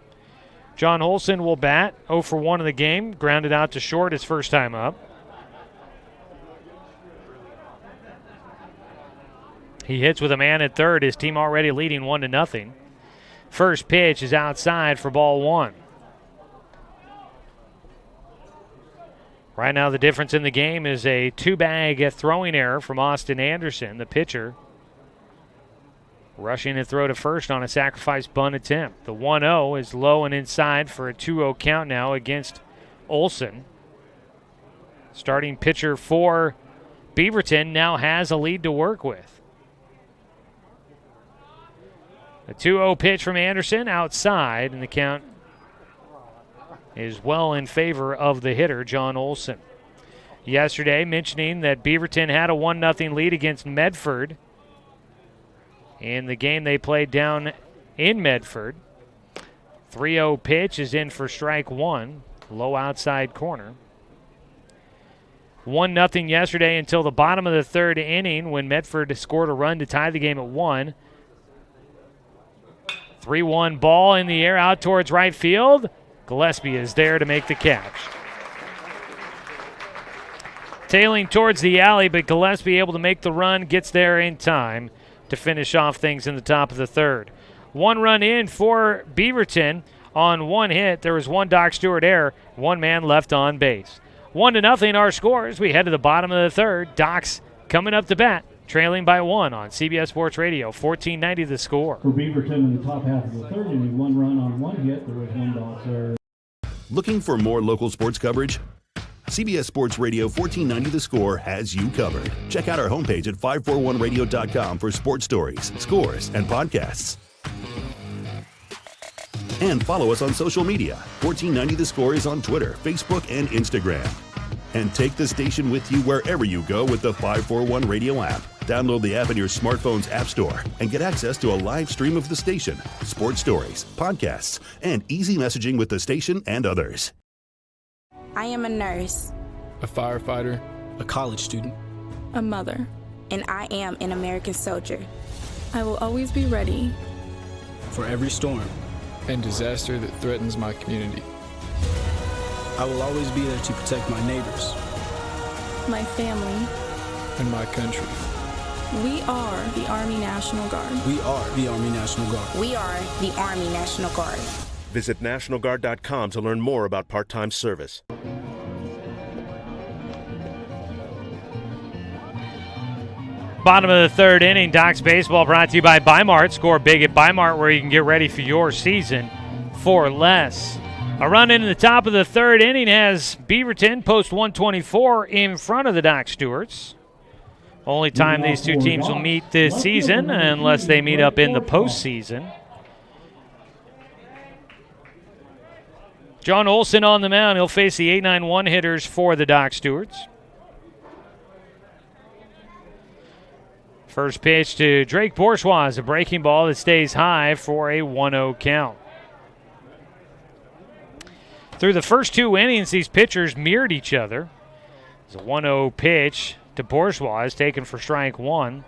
John Olson will bat 0 for 1 in the game, grounded out to short his first time up. He hits with a man at third, his team already leading 1-0. First pitch is outside for ball 1. Right now the difference in the game is a 2-bag throwing error from Austin Anderson, the pitcher. Rushing to throw to first on a sacrifice bunt attempt. The 1-0 is low and inside for a 2-0 count now against Olson. Starting pitcher for Beaverton now has a lead to work with. A 2-0 pitch from Anderson outside, and the count is well in favor of the hitter, John Olson. Yesterday, mentioning that Beaverton had a 1-0 lead against Medford in the game they played down in Medford. 3-0 pitch is in for strike 1, low outside corner. 1-0 yesterday until the bottom of the third inning when Medford scored a run to tie the game at 1. 3-1 ball in the air out towards right field. Gillespie is there to make the catch. Tailing towards the alley, but Gillespie able to make the run, gets there in time to finish off things in the top of the third. 1 run in for Beaverton on 1 hit. There was 1 Doc Stewart error, 1 man left on base. 1-0 our scores. We head to the bottom of the third. Doc's coming up to bat, trailing by 1 on CBS Sports Radio, 1490 the score. For Beaverton in the top half of the third inning, 1 run on 1 hit. There was 1 Doc error. Looking for more local sports coverage? CBS Sports Radio 1490 The Score has you covered. Check out our homepage at 541radio.com for sports stories, scores, and podcasts. And follow us on social media. 1490 The Score is on Twitter, Facebook, and Instagram. And take the station with you wherever you go with the 541 Radio app. Download the app in your smartphone's app store and get access to a live stream of the station, sports stories, podcasts, and easy messaging with the station and others. I am a nurse, A firefighter. A college student. A mother. and I am an American soldier. I will always be ready for every storm and disaster that threatens my community. I will always be there to protect my neighbors, my family, and my country. We are the Army National Guard. We are the Army National Guard. We are the Army National Guard. Visit nationalguard.com to learn more about part-time service. Bottom of the third inning, Doc's Baseball brought to you by Bimart. Score big at Bimart where you can get ready for your season for less. A run into the top of the third inning has Beaverton post 124 in front of the Doc Stewarts. Only time these two teams will meet this season unless they meet up in the postseason. John Olson on the mound. He'll face the 8-9-1 hitters for the Doc Stewarts. First pitch to Drake Bourgeois is a breaking ball that stays high for a 1-0 count. Through the first two innings, these pitchers mirrored each other. It's a 1-0 pitch to Bourgeois is taken for strike one.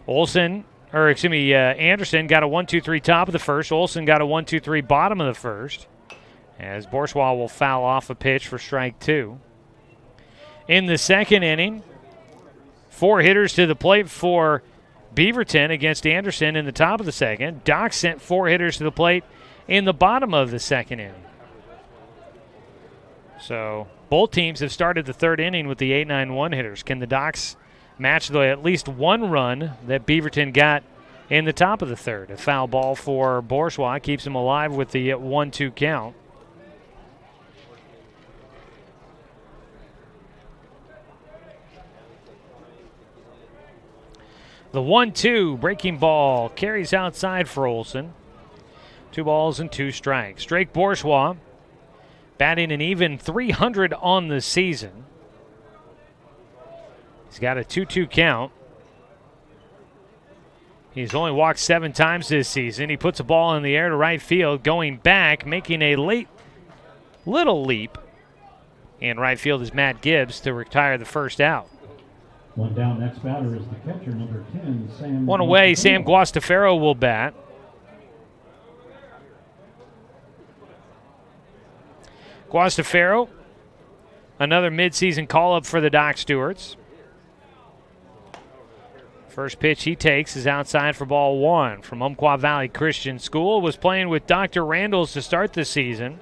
Anderson got a 1-2-3 top of the first. Olson got a 1-2-3 bottom of the first, as Bourgeois will foul off a pitch for strike two. In the second inning, 4 hitters to the plate for Beaverton against Anderson in the top of the second. Doc sent 4 hitters to the plate in the bottom of the second inning. So both teams have started the third inning with the 8-9-1 hitters. Can the Docs match the at least one run that Beaverton got in the top of the third? A foul ball for Bourgeois keeps him alive with the 1-2 count. The 1-2 breaking ball carries outside for Olson. 2 balls and 2 strikes. Drake Bourgeois batting an even 300 on the season. He's got a 2-2 count. He's only walked 7 times this season. He puts a ball in the air to right field, going back, making a little leap. In right field is Matt Gibbs to retire the first out. One down, next batter is the catcher, number 10, Sam. One away, Sam Guastafaro will bat. Guastafaro, another midseason call-up for the Doc Stewarts. First pitch he takes is outside for ball 1 from Umpqua Valley Christian School. Was playing with Dr. Randalls to start the season.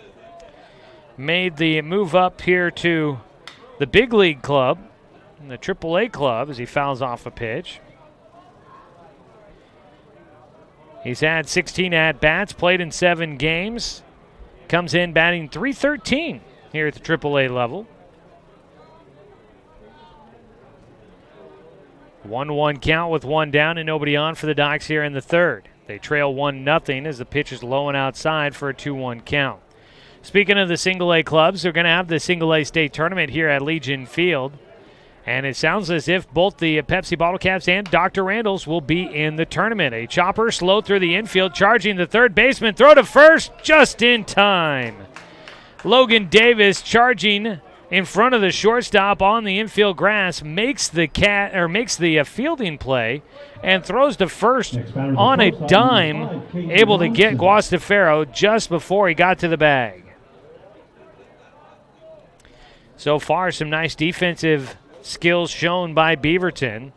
Made the move up here to the big league club, the AAA club, as he fouls off a pitch. He's had 16 at-bats, played in 7 games. Comes in batting .313 here at the AAA level. 1-1 count with 1 down and nobody on for the Docs here in the third. They trail 1-0 as the pitch is low and outside for a 2-1 count. Speaking of the single-A clubs, they're going to have the single-A state tournament here at Legion Field. And it sounds as if both the Pepsi Bottle Caps and Dr. Randalls will be in the tournament. A chopper slow through the infield, charging the third baseman. Throw to first just in time. Logan Davis charging in front of the shortstop on the infield grass, makes the fielding play and throws to first on a dime, able to get Guastafaro just before he got to the bag. So far, some nice defensive skills shown by Beaverton.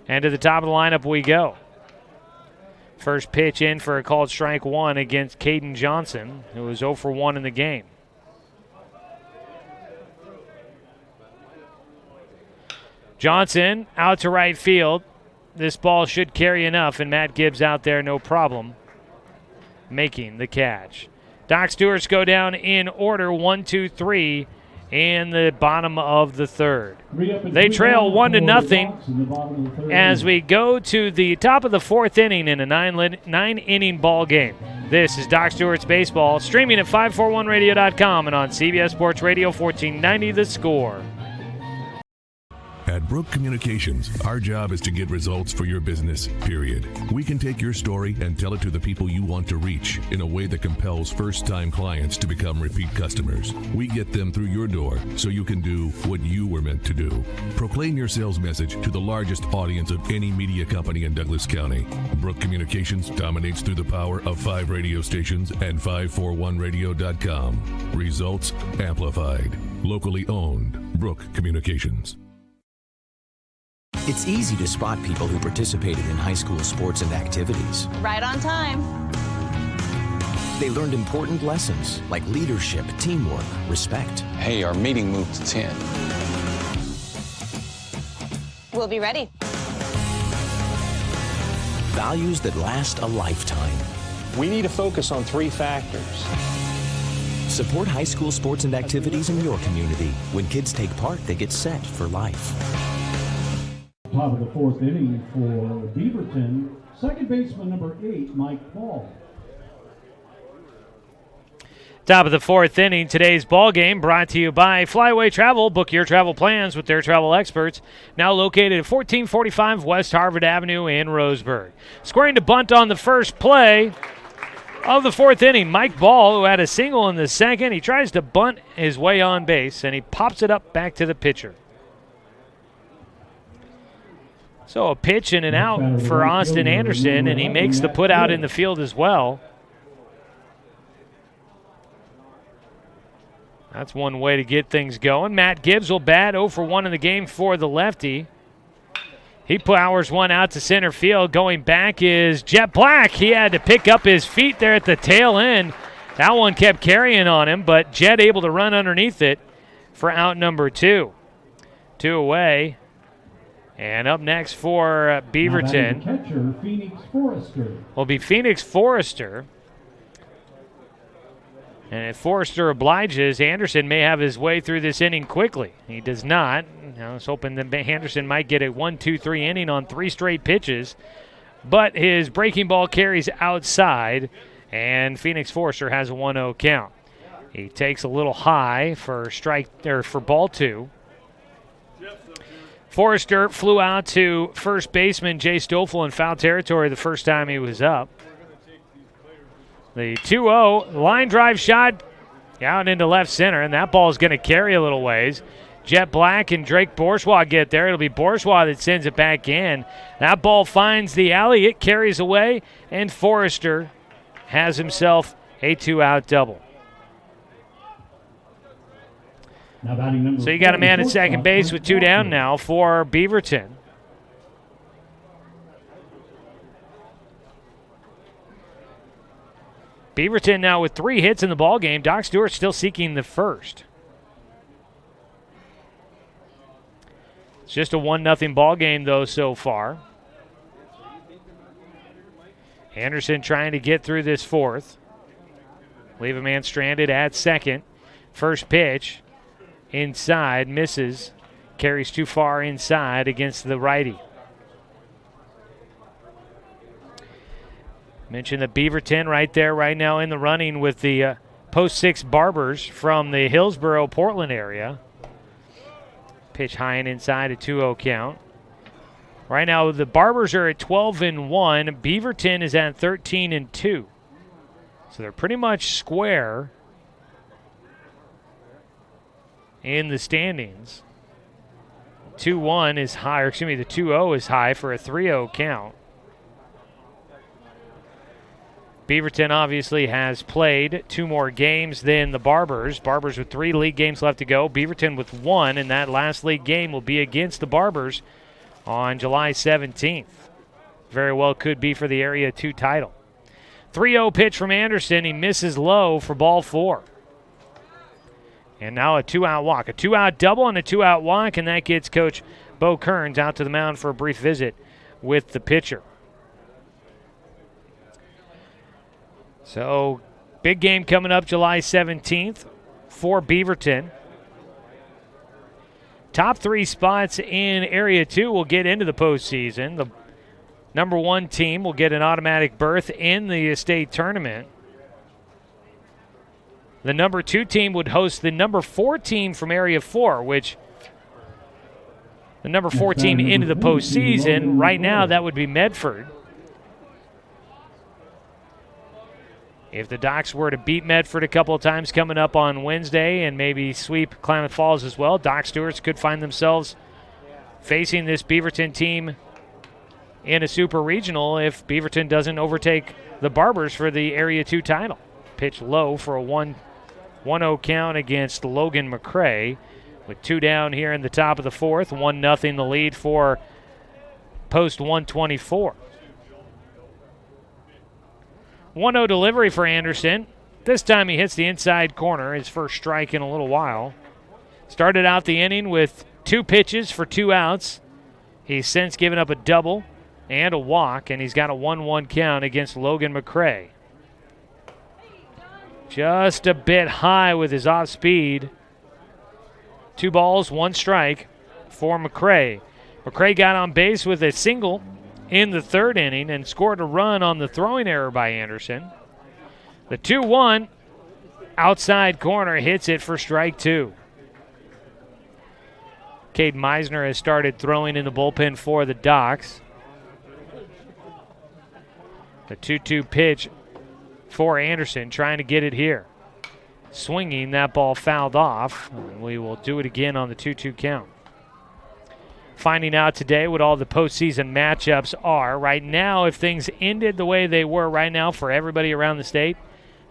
And to the top of the lineup we go. First pitch in for a called strike 1 against Caden Johnson, who was 0 for 1 in the game. Johnson out to right field. This ball should carry enough, and Matt Gibbs out there, no problem, making the catch. Doc Stewarts go down in order, 1, 2, 3, in the bottom of the third. They trail 1-0 as we go to the top of the 4th inning in a 9-inning ball game. This is Doc Stewart's Baseball, streaming at 541radio.com and on CBS Sports Radio 1490 The Score. At Brook Communications, our job is to get results for your business, period. We can take your story and tell it to the people you want to reach in a way that compels first-time clients to become repeat customers. We get them through your door so you can do what you were meant to do. Proclaim your sales message to the largest audience of any media company in Douglas County. Brook Communications dominates through the power of 5 radio stations and 541radio.com. Results amplified. Locally owned. Brook Communications. It's easy to spot people who participated in high school sports and activities. Right on time. They learned important lessons like leadership, teamwork, respect. Hey, our meeting moved to 10. We'll be ready. Values that last a lifetime. We need to focus on 3 factors. Support high school sports and activities in your community. When kids take part, they get set for life. Top of the 4th inning for Beaverton, second baseman number 8, Mike Ball. Top of the 4th inning, today's ball game brought to you by Flyaway Travel. Book your travel plans with their travel experts. Now located at 1445 West Harvard Avenue in Roseburg. Scoring to bunt on the first play of the 4th inning, Mike Ball, who had a single in the second. He tries to bunt his way on base, and he pops it up back to the pitcher. So a pitch and an out for Austin Anderson, and he makes the put out in the field as well. That's one way to get things going. Matt Gibbs will bat 0 for 1 in the game for the lefty. He powers one out to center field. Going back is Jet Black. He had to pick up his feet there at the tail end. That one kept carrying on him, but Jet able to run underneath it for out number 2. 2 away. And up next for Beaverton Catcher, Phoenix Forrester. will be Phoenix Forrester. And if Forrester obliges, Anderson may have his way through this inning quickly. He does not. I was hoping that Anderson might get a 1-2-3 inning on 3 straight pitches. But his breaking ball carries outside, and Phoenix Forrester has a 1-0 count. He takes a little high for ball 2. Forrester flew out to first baseman Jay Stoffel in foul territory the first time he was up. The 2-0 line drive shot out into left center, and that ball is going to carry a little ways. Jet Black and Drake Bourgeois get there. It'll be Bourgeois that sends it back in. That ball finds the alley. It carries away, and Forrester has himself a 2-out double. So you got a man at second base with 2 down now for Beaverton. Beaverton now with 3 hits in the ballgame. Doc Stewart still seeking the first. It's just a 1-0 ball game, though, so far. Anderson trying to get through this fourth. Leave a man stranded at second. First pitch inside, misses. Carries too far inside against the righty. Mentioned that Beaverton right there, right now in the running with the post 6 Barbers from the Hillsboro, Portland area. Pitch high and inside, a 2-0 count. Right now, the Barbers are at 12-1. Beaverton is at 13-2. So they're pretty much square in the standings. 2-1 is high, or excuse me, the 2-0 is high for a 3-0 count. Beaverton obviously has played 2 more games than the Barbers. Barbers with 3 league games left to go. Beaverton with 1, and that last league game will be against the Barbers on July 17th. Very well could be for the Area 2 title. 3-0 pitch from Anderson. He misses low for ball 4. And now a 2-out walk. A 2-out double and a 2-out walk, and that gets Coach Bo Kearns out to the mound for a brief visit with the pitcher. So, big game coming up July 17th for Beaverton. Top 3 spots in Area 2 will get into the postseason. The number 1 team will get an automatic berth in the state tournament. The number 2 team would host the number 4 team from Area 4, which the number 4 team into the postseason, right now that would be Medford. If the Docs were to beat Medford a couple of times coming up on Wednesday and maybe sweep Klamath Falls as well, Doc Stewarts could find themselves facing this Beaverton team in a super regional if Beaverton doesn't overtake the Barbers for the Area 2 title. Pitch low for a 1-0 count against Logan McCrae with 2 down here in the top of the 4th. 1-0 the lead for post 124. 1-0 delivery for Anderson. This time he hits the inside corner, his first strike in a little while. Started out the inning with 2 pitches for 2 outs. He's since given up a double and a walk, and he's got a 1-1 count against Logan McCrae. Just a bit high with his off speed. 2 balls, 1 strike for McCrae. McCrae got on base with a single in the 3rd inning and scored a run on the throwing error by Anderson. The 2-1 outside corner hits it for strike 2. Cade Meisner has started throwing in the bullpen for the Docs. The 2-2 pitch for Anderson, trying to get it here. Swinging, that ball fouled off. We will do it again on the 2-2 count. Finding out today what all the postseason matchups are. Right now, if things ended the way they were right now for everybody around the state,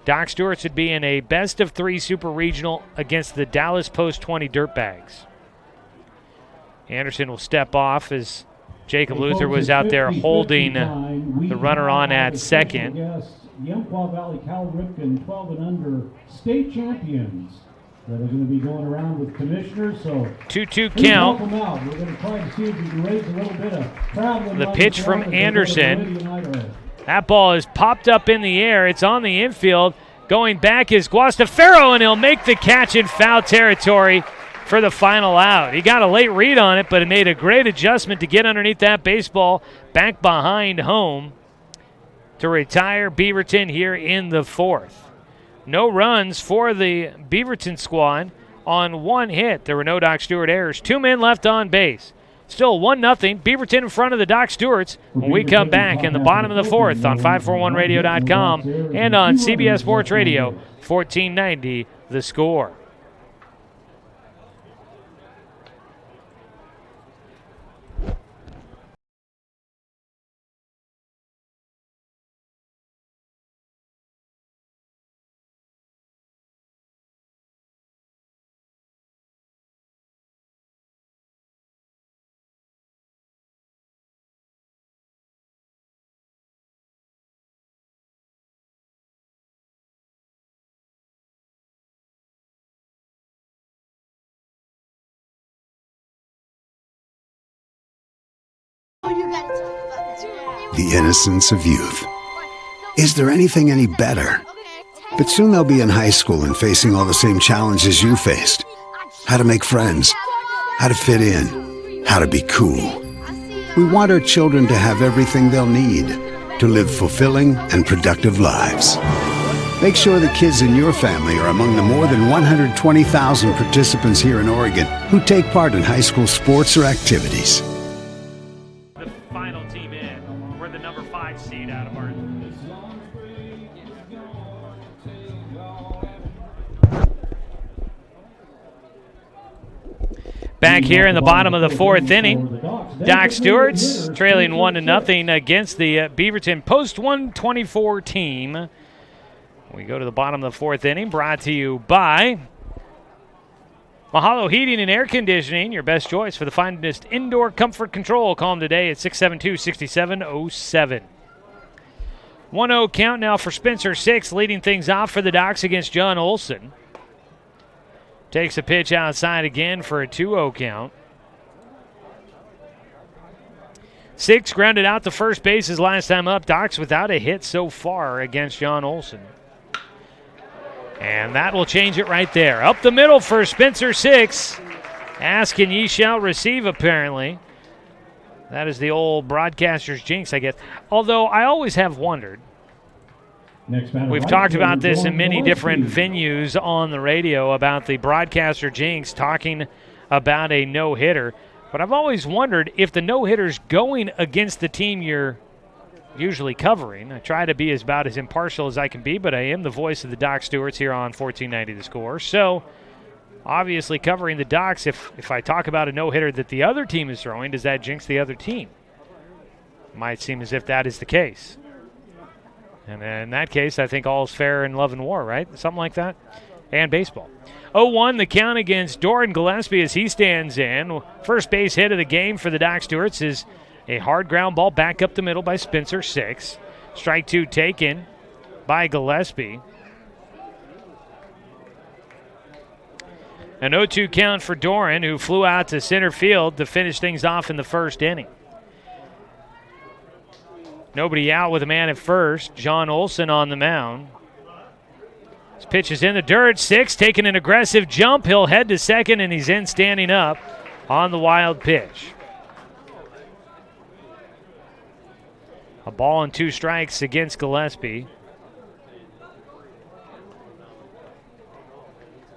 Doc Stewart's would be in a best-of-3 super regional against the Dallas Post 20 Dirtbags. Anderson will step off as Jacob Luther was out there holding the runner on at second. Umpqua Valley Cal Ripken 12 and under state champions that are going to be going around with commissioners. So 2-2 count. We're going to try to see if we can raise a little bit of traveling. The pitch from Anderson. That ball is popped up in the air. It's on the infield. Going back is Guastafaro, and he'll make the catch in foul territory for the final out. He got a late read on it, but it made a great adjustment to get underneath that baseball back behind home to retire Beaverton here in the 4th. No runs for the Beaverton squad on 1 hit. There were no Doc Stewart errors. 2 men left on base. Still 1-0. Beaverton in front of the Doc Stewarts when we come back in the bottom of the fourth on 541radio.com and on CBS Sports Radio, 1490 The Score. The innocence of youth. Is there anything any better? But soon they'll be in high school and facing all the same challenges you faced. How to make friends, how to fit in, how to be cool. We want our children to have everything they'll need to live fulfilling and productive lives. Make sure the kids in your family are among the more than 120,000 participants here in Oregon who take part in high school sports or activities. The final team in. We're the number 5 seed out of our. Back here in the bottom of the fourth inning, Doc Stewart's trailing 1-0 against the Beaverton Post 124 team. We go to the bottom of the fourth inning, brought to you by Mahalo Heating and Air Conditioning, your best choice for the finest indoor comfort control. Call them today at 672-6707. 1-0 count now for Spencer Six, leading things off for the Docs against John Olson. Takes a pitch outside again for a 2-0 count. Six grounded out to first base his last time up. Docs without a hit so far against John Olson. And that will change it right there. Up the middle for Spencer Six. Ask and ye shall receive, apparently. That is the old broadcaster's jinx, I guess. Although I always have wondered. We've talked about this in many different venues on the radio about the broadcaster jinx talking about a no-hitter. But I've always wondered if the no-hitter's going against the team you're usually covering. I try to be about as impartial as I can be, but I am the voice of the Doc Stewarts here on 1490 The Score. So, obviously covering the Docs, if I talk about a no-hitter that the other team is throwing, does that jinx the other team? Might seem as if that is the case. And in that case, I think all's fair in love and war, right? Something like that. And baseball. 0-1 the count against Doran Gillespie as he stands in. First base hit of the game for the Doc Stewarts is a hard ground ball back up the middle by Spencer Six. Strike two taken by Gillespie. An 0-2 count for Doran, who flew out to center field to finish things off in the first inning. Nobody out with a man at first. John Olson on the mound. His pitch is in the dirt. Six taking an aggressive jump. He'll head to second, and he's in standing up on the wild pitch. A ball and 2 strikes against Gillespie.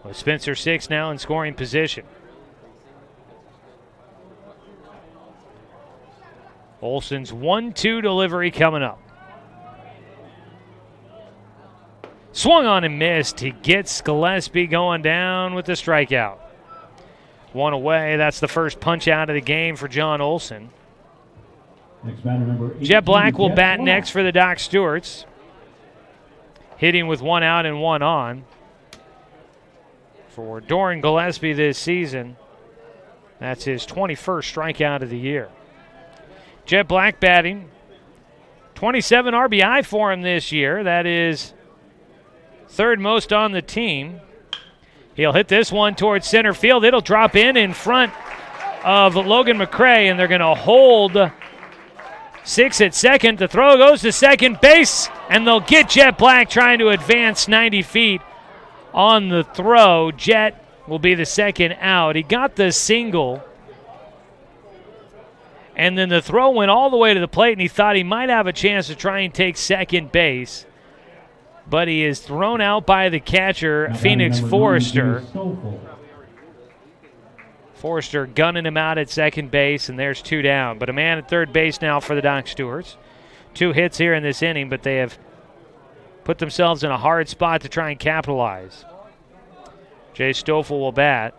With Spencer Six now in scoring position. Olson's 1-2 delivery coming up. Swung on and missed. He gets Gillespie going down with the strikeout. One away. That's the first punch out of the game for John Olson. Jet Black will bat next for the Doc Stewarts. Hitting with 1 out and 1 on. For Doran Gillespie this season, that's his 21st strikeout of the year. Jet Black batting. 27 RBI for him this year. That is third most on the team. He'll hit this one towards center field. It'll drop in front of Logan McCray, and they're going to hold Six at second. The throw goes to second base, and they'll get Jet Black trying to advance 90 feet on the throw. Jet will be the second out. He got the single, and then the throw went all the way to the plate, and he thought he might have a chance to try and take second base. But he is thrown out by the catcher, Phoenix Forrester. Forrester gunning him out at second base, and there's 2 down. But a man at third base now for the Doc Stewarts. 2 hits here in this inning, but they have put themselves in a hard spot to try and capitalize. Jay Stoffel will bat.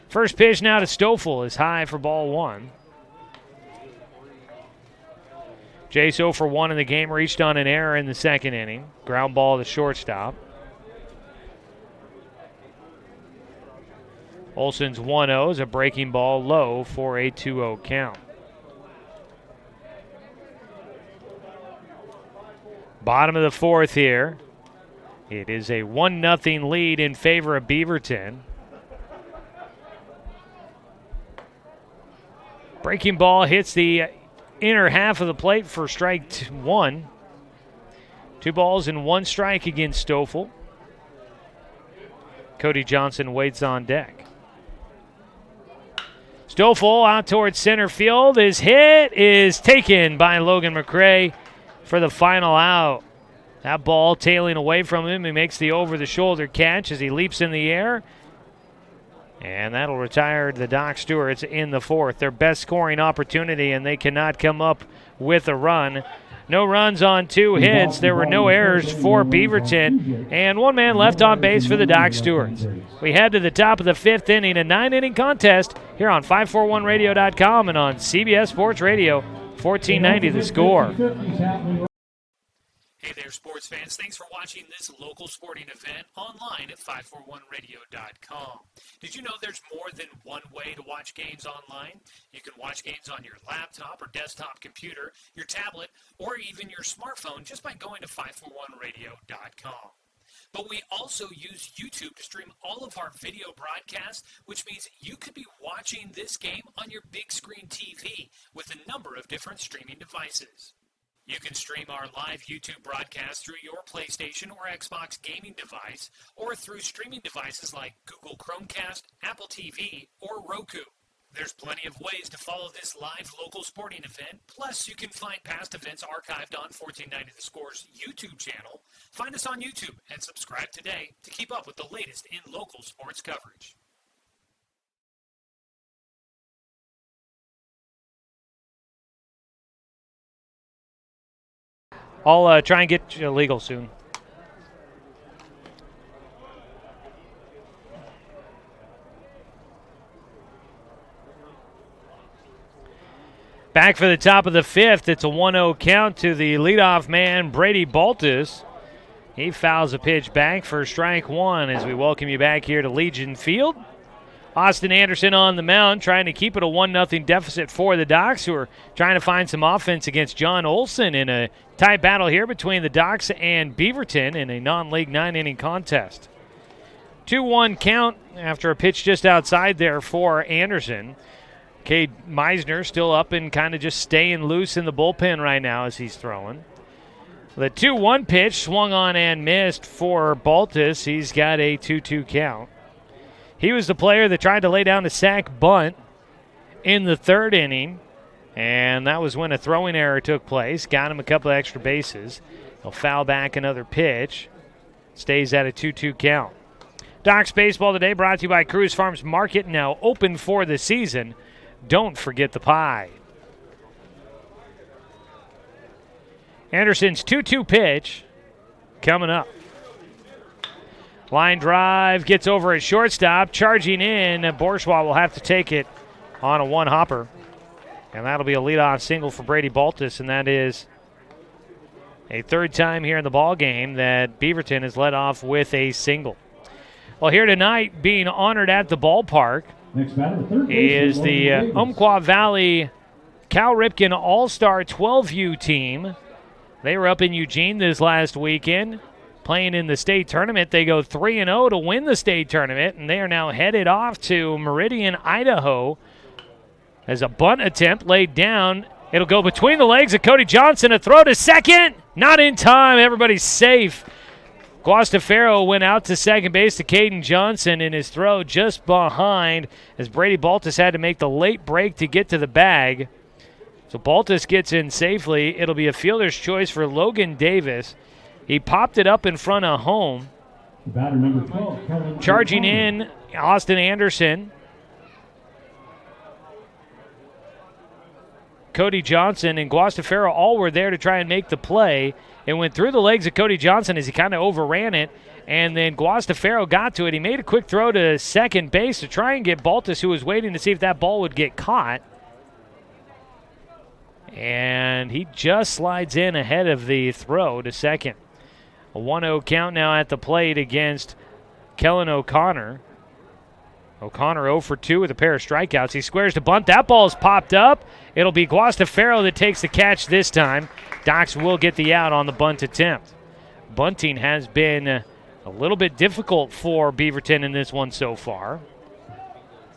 First pitch now to Stoffel is high for ball 1. Jay 0 for 1 in the game, reached on an error in the second inning. Ground ball to shortstop. Olson's 1-0 is a breaking ball low for a 2-0 count. Bottom of the 4th here. It is a 1-0 lead in favor of Beaverton. Breaking ball hits the inner half of the plate for strike 1. 2 balls and 1 strike against Stoffel. Cody Johnson waits on deck. Stoffel out towards center field. His hit is taken by Logan McRae for the final out. That ball tailing away from him. He makes the over-the-shoulder catch as he leaps in the air. And that'll retire the Doc Stewarts in the 4th. Their best scoring opportunity, and they cannot come up with a run. No runs on 2 hits. There were no errors for Beaverton. And 1 man left on base for the Doc Stewarts. We head to the top of the 5th inning, a 9-inning contest here on 541radio.com and on CBS Sports Radio, 1490 The Score. Hey there, sports fans. Thanks for watching this local sporting event online at 541radio.com. Did you know there's more than one way to watch games online? You can watch games on your laptop or desktop computer, your tablet, or even your smartphone just by going to 541radio.com. But we also use YouTube to stream all of our video broadcasts, which means you could be watching this game on your big screen TV with a number of different streaming devices. You can stream our live YouTube broadcast through your PlayStation or Xbox gaming device or through streaming devices like Google Chromecast, Apple TV, or Roku. There's plenty of ways to follow this live local sporting event. Plus, you can find past events archived on 1490 The Score's YouTube channel. Find us on YouTube and subscribe today to keep up with the latest in local sports coverage. I'll try and get you legal soon. Back for the top of the 5th. It's a 1-0 count to the leadoff man, Brady Baltus. He fouls a pitch back for strike 1 as we welcome you back here to Legion Field. Austin Anderson on the mound trying to keep it a 1-0 deficit for the Docs, who are trying to find some offense against John Olson in a tight battle here between the Docs and Beaverton in a non-league 9-inning contest. 2-1 count after a pitch just outside there for Anderson. Cade Meisner still up and kind of just staying loose in the bullpen right now as he's throwing. The 2-1 pitch swung on and missed for Baltus. He's got a 2-2 count. He was the player that tried to lay down a sac bunt in the 3rd inning, and that was when a throwing error took place. Got him a couple of extra bases. He'll foul back another pitch. Stays at a 2-2 count. Docs Baseball today brought to you by Cruz Farms Market, now open for the season. Don't forget the pie. Anderson's 2-2 pitch coming up. Line drive gets over at shortstop. Charging in, Bourgeois will have to take it on a one-hopper. And that'll be a leadoff single for Brady Baltus, and that is a 3rd time here in the ball game that Beaverton has led off with a single. Well, here tonight, being honored at the ballpark is the Umpqua Valley Cal Ripken All-Star 12U team. They were up in Eugene this last weekend, playing in the state tournament. They go 3-0 to win the state tournament, and they are now headed off to Meridian, Idaho, as a bunt attempt laid down. It'll go between the legs of Cody Johnson. A throw to second. Not in time. Everybody's safe. Guastafaro went out to second base to Caden Johnson in his throw just behind as Brady Baltus had to make the late break to get to the bag. So Baltus gets in safely. It'll be a fielder's choice for Logan Davis. He popped it up in front of home. Batter number 12, Kellen Charging O'Connor. in, Austin Anderson. Cody Johnson and Guastafaro all were there to try and make the play. It went through the legs of Cody Johnson as he kind of overran it, and then Guastafaro got to it. He made a quick throw to second base to try and get Baltus, who was waiting to see if that ball would get caught. And he just slides in ahead of the throw to second. A 1-0 count now at the plate against Kellen O'Connor. O'Connor 0 for 2 with a pair of strikeouts. He squares to bunt. That ball's popped up. It'll be Guastafaro that takes the catch this time. Docs will get the out on the bunt attempt. Bunting has been a little bit difficult for Beaverton in this one so far.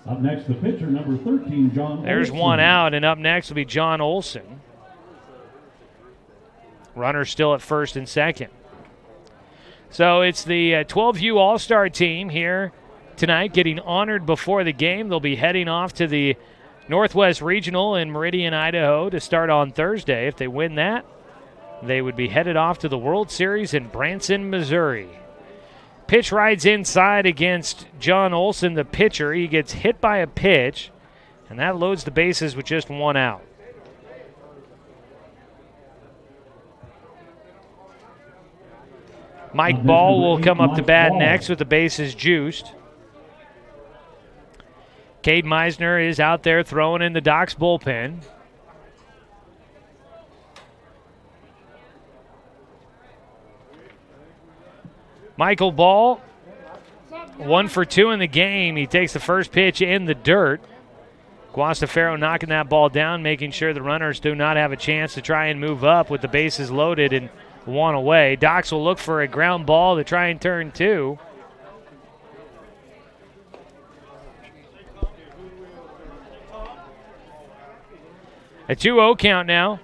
Up next, the pitcher, number 13, John There's Olson. one out, and up next will be John Olson. Runner still at first and second. So it's the 12U All-Star team here tonight getting honored before the game. They'll be heading off to the Northwest Regional in Meridian, Idaho to start on Thursday. If they win that, they would be headed off to the World Series in Branson, Missouri. Pitch rides inside against John Olson, the pitcher. He gets hit by a pitch, and that loads the bases with just one out. Mike Ball will come up to bat next with the bases juiced. Cade Meisner is out there throwing in the Docs bullpen. Michael Ball, 1 for 2 in the game. He takes the first pitch in the dirt. Guastafaro knocking that ball down, making sure the runners do not have a chance to try and move up with the bases loaded and one away. Docs will look for a ground ball to try and turn 2. A 2-0 count now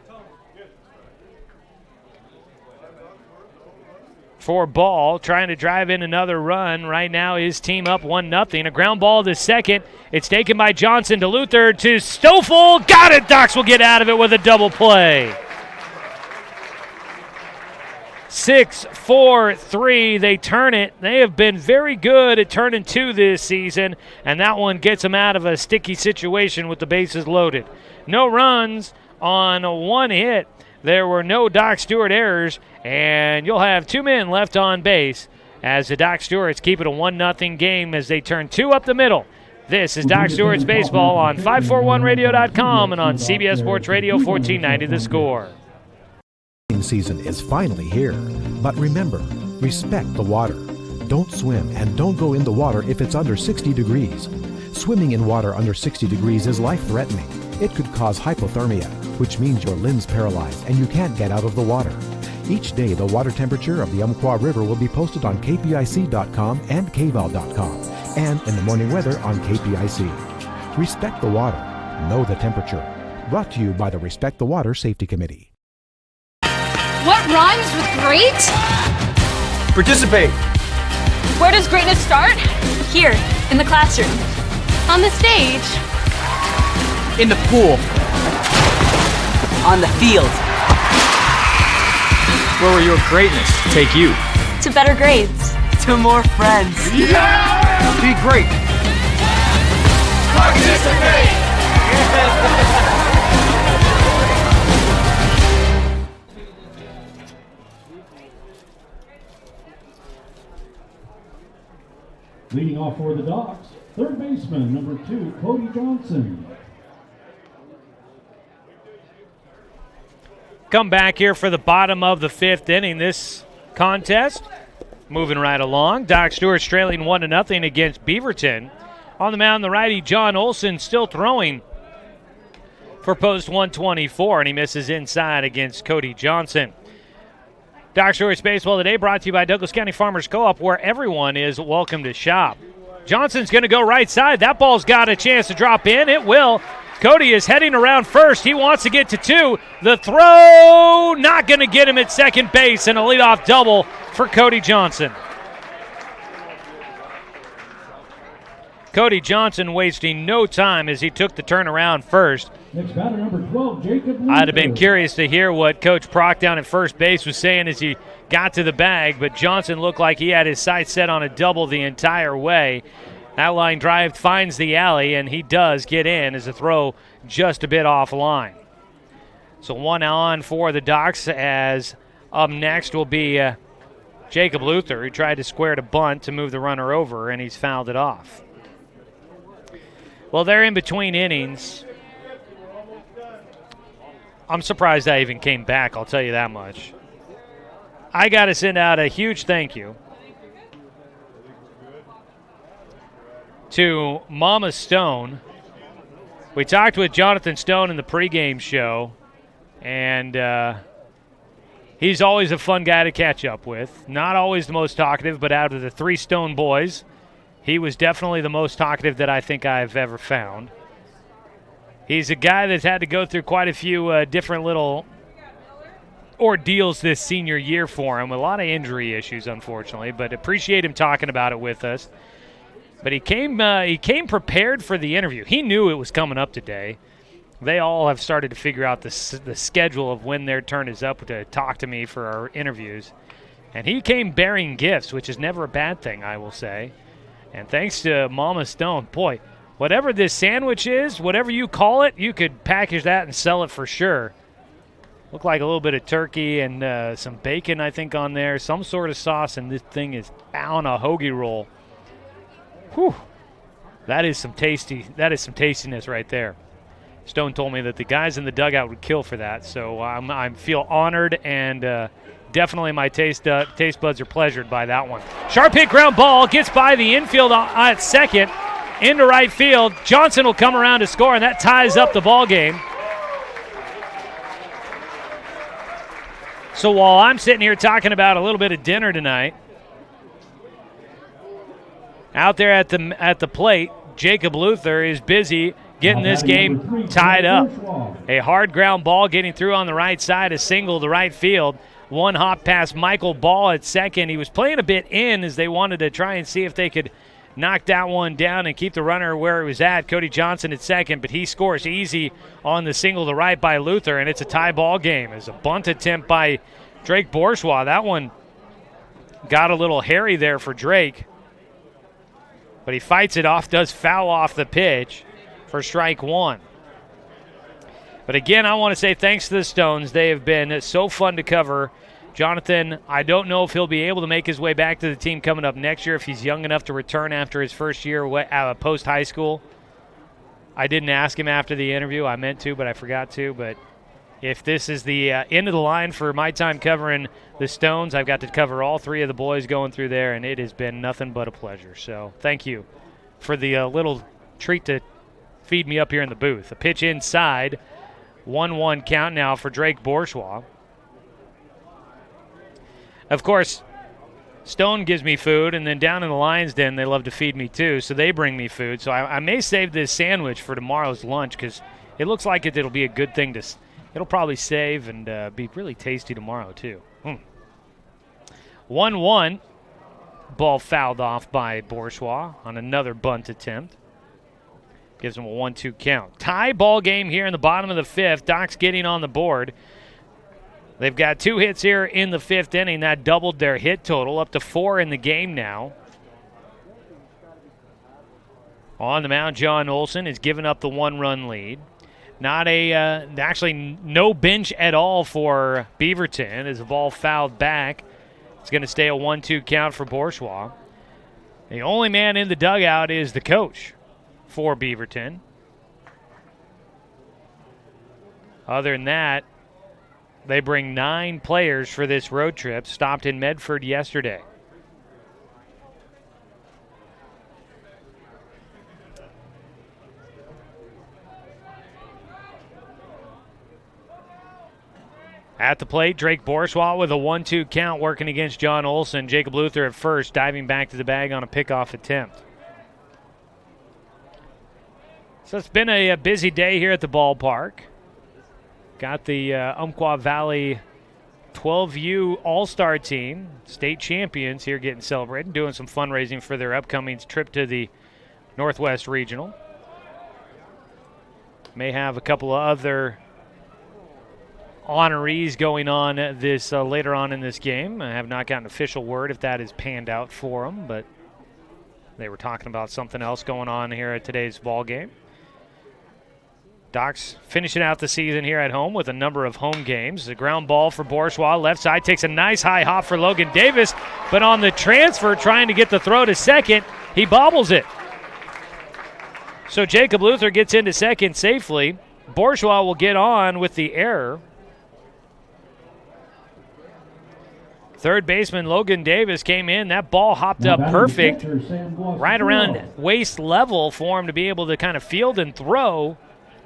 for Ball, trying to drive in another run. Right now his team up 1-0. A ground ball to second. It's taken by Johnson to Luther to Stoffel. Got it! Docs will get out of it with a double play. 6-4-3. They turn it. They have been very good at turning 2 this season, and that one gets them out of a sticky situation with the bases loaded. No runs on 1 hit. There were no Doc Stewart errors, and you'll have 2 men left on base as the Doc Stewarts keep it a 1-0 game as they turn 2 up the middle. This is Doc Stewart's Baseball on 541radio.com and on CBS Sports Radio 1490 The Score. Season is finally here, but remember, respect the water. Don't swim and don't go in the water if it's under 60 degrees. Swimming in water under 60 degrees is life-threatening. It could cause hypothermia, which means your limbs paralyzed and you can't get out of the water. Each day, the water temperature of the Umpqua River will be posted on kpic.com and kval.com, and in the morning weather on KPIC. Respect the water. Know the temperature. Brought to you by the Respect the Water Safety Committee. What rhymes with great? Participate. Where does greatness start? Here, in the classroom. On the stage. In the pool. On the field. Where will your greatness take you? To better grades. To more friends. Yeah! Be great. Participate! Leading off for the Docs, third baseman, number 2, Cody Johnson. Come back here for the bottom of the 5th inning. This contest moving right along. Doc Stewart trailing 1-0 against Beaverton. On the mound, the righty John Olson still throwing for post 124, and he misses inside against Cody Johnson. Doc Stewart's Baseball today brought to you by Douglas County Farmers Co-op, where everyone is welcome to shop. Johnson's going to go right side. That ball's got a chance to drop in. It will. Cody is heading around first. He wants to get to 2. The throw, not going to get him at second base, and a leadoff double for Cody Johnson. Cody Johnson wasting no time as he took the turnaround first. Next batter, number 12, Jacob Luther. I'd have been curious to hear what Coach Prock down at first base was saying as he got to the bag, but Johnson looked like he had his sights set on a double the entire way. That line drive finds the alley, and he does get in as a throw just a bit offline. So 1 on for the Ducks, as up next will be Jacob Luther, who tried to square to bunt to move the runner over, and he's fouled it off. Well, they're in between innings. I'm surprised I even came back, I'll tell you that much. I got to send out a huge thank you to Mama Stone. We talked with Jonathan Stone in the pregame show, and he's always a fun guy to catch up with. Not always the most talkative, but out of the 3 Stone boys, he was definitely the most talkative that I think I've ever found. He's a guy that's had to go through quite a few different little ordeals this senior year for him. A lot of injury issues, unfortunately, but appreciate him talking about it with us. But he came prepared for the interview. He knew it was coming up today. They all have started to figure out the schedule of when their turn is up to talk to me for our interviews. And he came bearing gifts, which is never a bad thing, I will say. And thanks to Mama Stone, boy, whatever this sandwich is, whatever you call it, you could package that and sell it for sure. Looked like a little bit of turkey and some bacon, I think, on there. Some sort of sauce, and this thing is on a hoagie roll. Whew. That is some tastiness right there. Stone told me that the guys in the dugout would kill for that, so I feel honored, and definitely my taste buds are pleasured by that one. Sharp hit ground ball, gets by the infield at second, into right field. Johnson will come around to score, and that ties up the ball game. So while I'm sitting here talking about a little bit of dinner tonight, out there at the plate, Jacob Luther is busy getting this game tied up. A hard ground ball getting through on the right side, a single to right field. One hop past Michael Ball at second. He was playing a bit in as they wanted to try and see if they could knock that one down and keep the runner where it was at. Cody Johnson at second, but he scores easy on the single to right by Luther, and it's a tie ball game. It's a bunt attempt by Drake Bourgeois. That one got a little hairy there for Drake, but he fights it off, does foul off the pitch for strike one. But again, I want to say thanks to the Stones. They have been so fun to cover. Jonathan, I don't know if he'll be able to make his way back to the team coming up next year if he's young enough to return after his first year post-high school. I didn't ask him after the interview. I meant to, but I forgot to. But if this is the end of the line for my time covering the Stones, I've got to cover all 3 of the boys going through there, and it has been nothing but a pleasure. So thank you for the little treat to feed me up here in the booth. A pitch inside, 1-1 count now for Drake Bourgeois. Of course, Stone gives me food, and then down in the Lions Den, they love to feed me too, so they bring me food. So I may save this sandwich for tomorrow's lunch because it looks like it'll be a good thing to. It'll probably save and be really tasty tomorrow too. 1-1. Ball fouled off by Bourgeois on another bunt attempt. Gives him a 1-2 count. Tie ball game here in the bottom of the 5th. Doc's getting on the board. They've got 2 hits here in the 5th inning. That doubled their hit total up to 4 in the game now. On the mound, John Olson is giving up the 1-run lead. Actually no bench at all for Beaverton as the ball fouled back. It's going to stay a 1-2 count for Bourgeois. The only man in the dugout is the coach for Beaverton. Other than that, they bring 9 players for this road trip, stopped in Medford yesterday. At the plate, Drake Bourgeois with a 1-2 count working against John Olson. Jacob Luther at first, diving back to the bag on a pickoff attempt. So it's been a busy day here at the ballpark. Got the Umpqua Valley 12U All-Star team, state champions here getting celebrated, doing some fundraising for their upcoming trip to the Northwest Regional. May have a couple of other honorees going on this later on in this game. I have not gotten official word if that is panned out for them, but they were talking about something else going on here at today's ball game. Docs finishing out the season here at home with a number of home games. The ground ball for Bourgeois. Left side takes a nice high hop for Logan Davis, but on the transfer trying to get the throw to second, he bobbles it. So Jacob Luther gets into second safely. Bourgeois will get on with the error. Third baseman Logan Davis came in. That ball hopped up perfect, right around waist level for him to be able to kind of field and throw.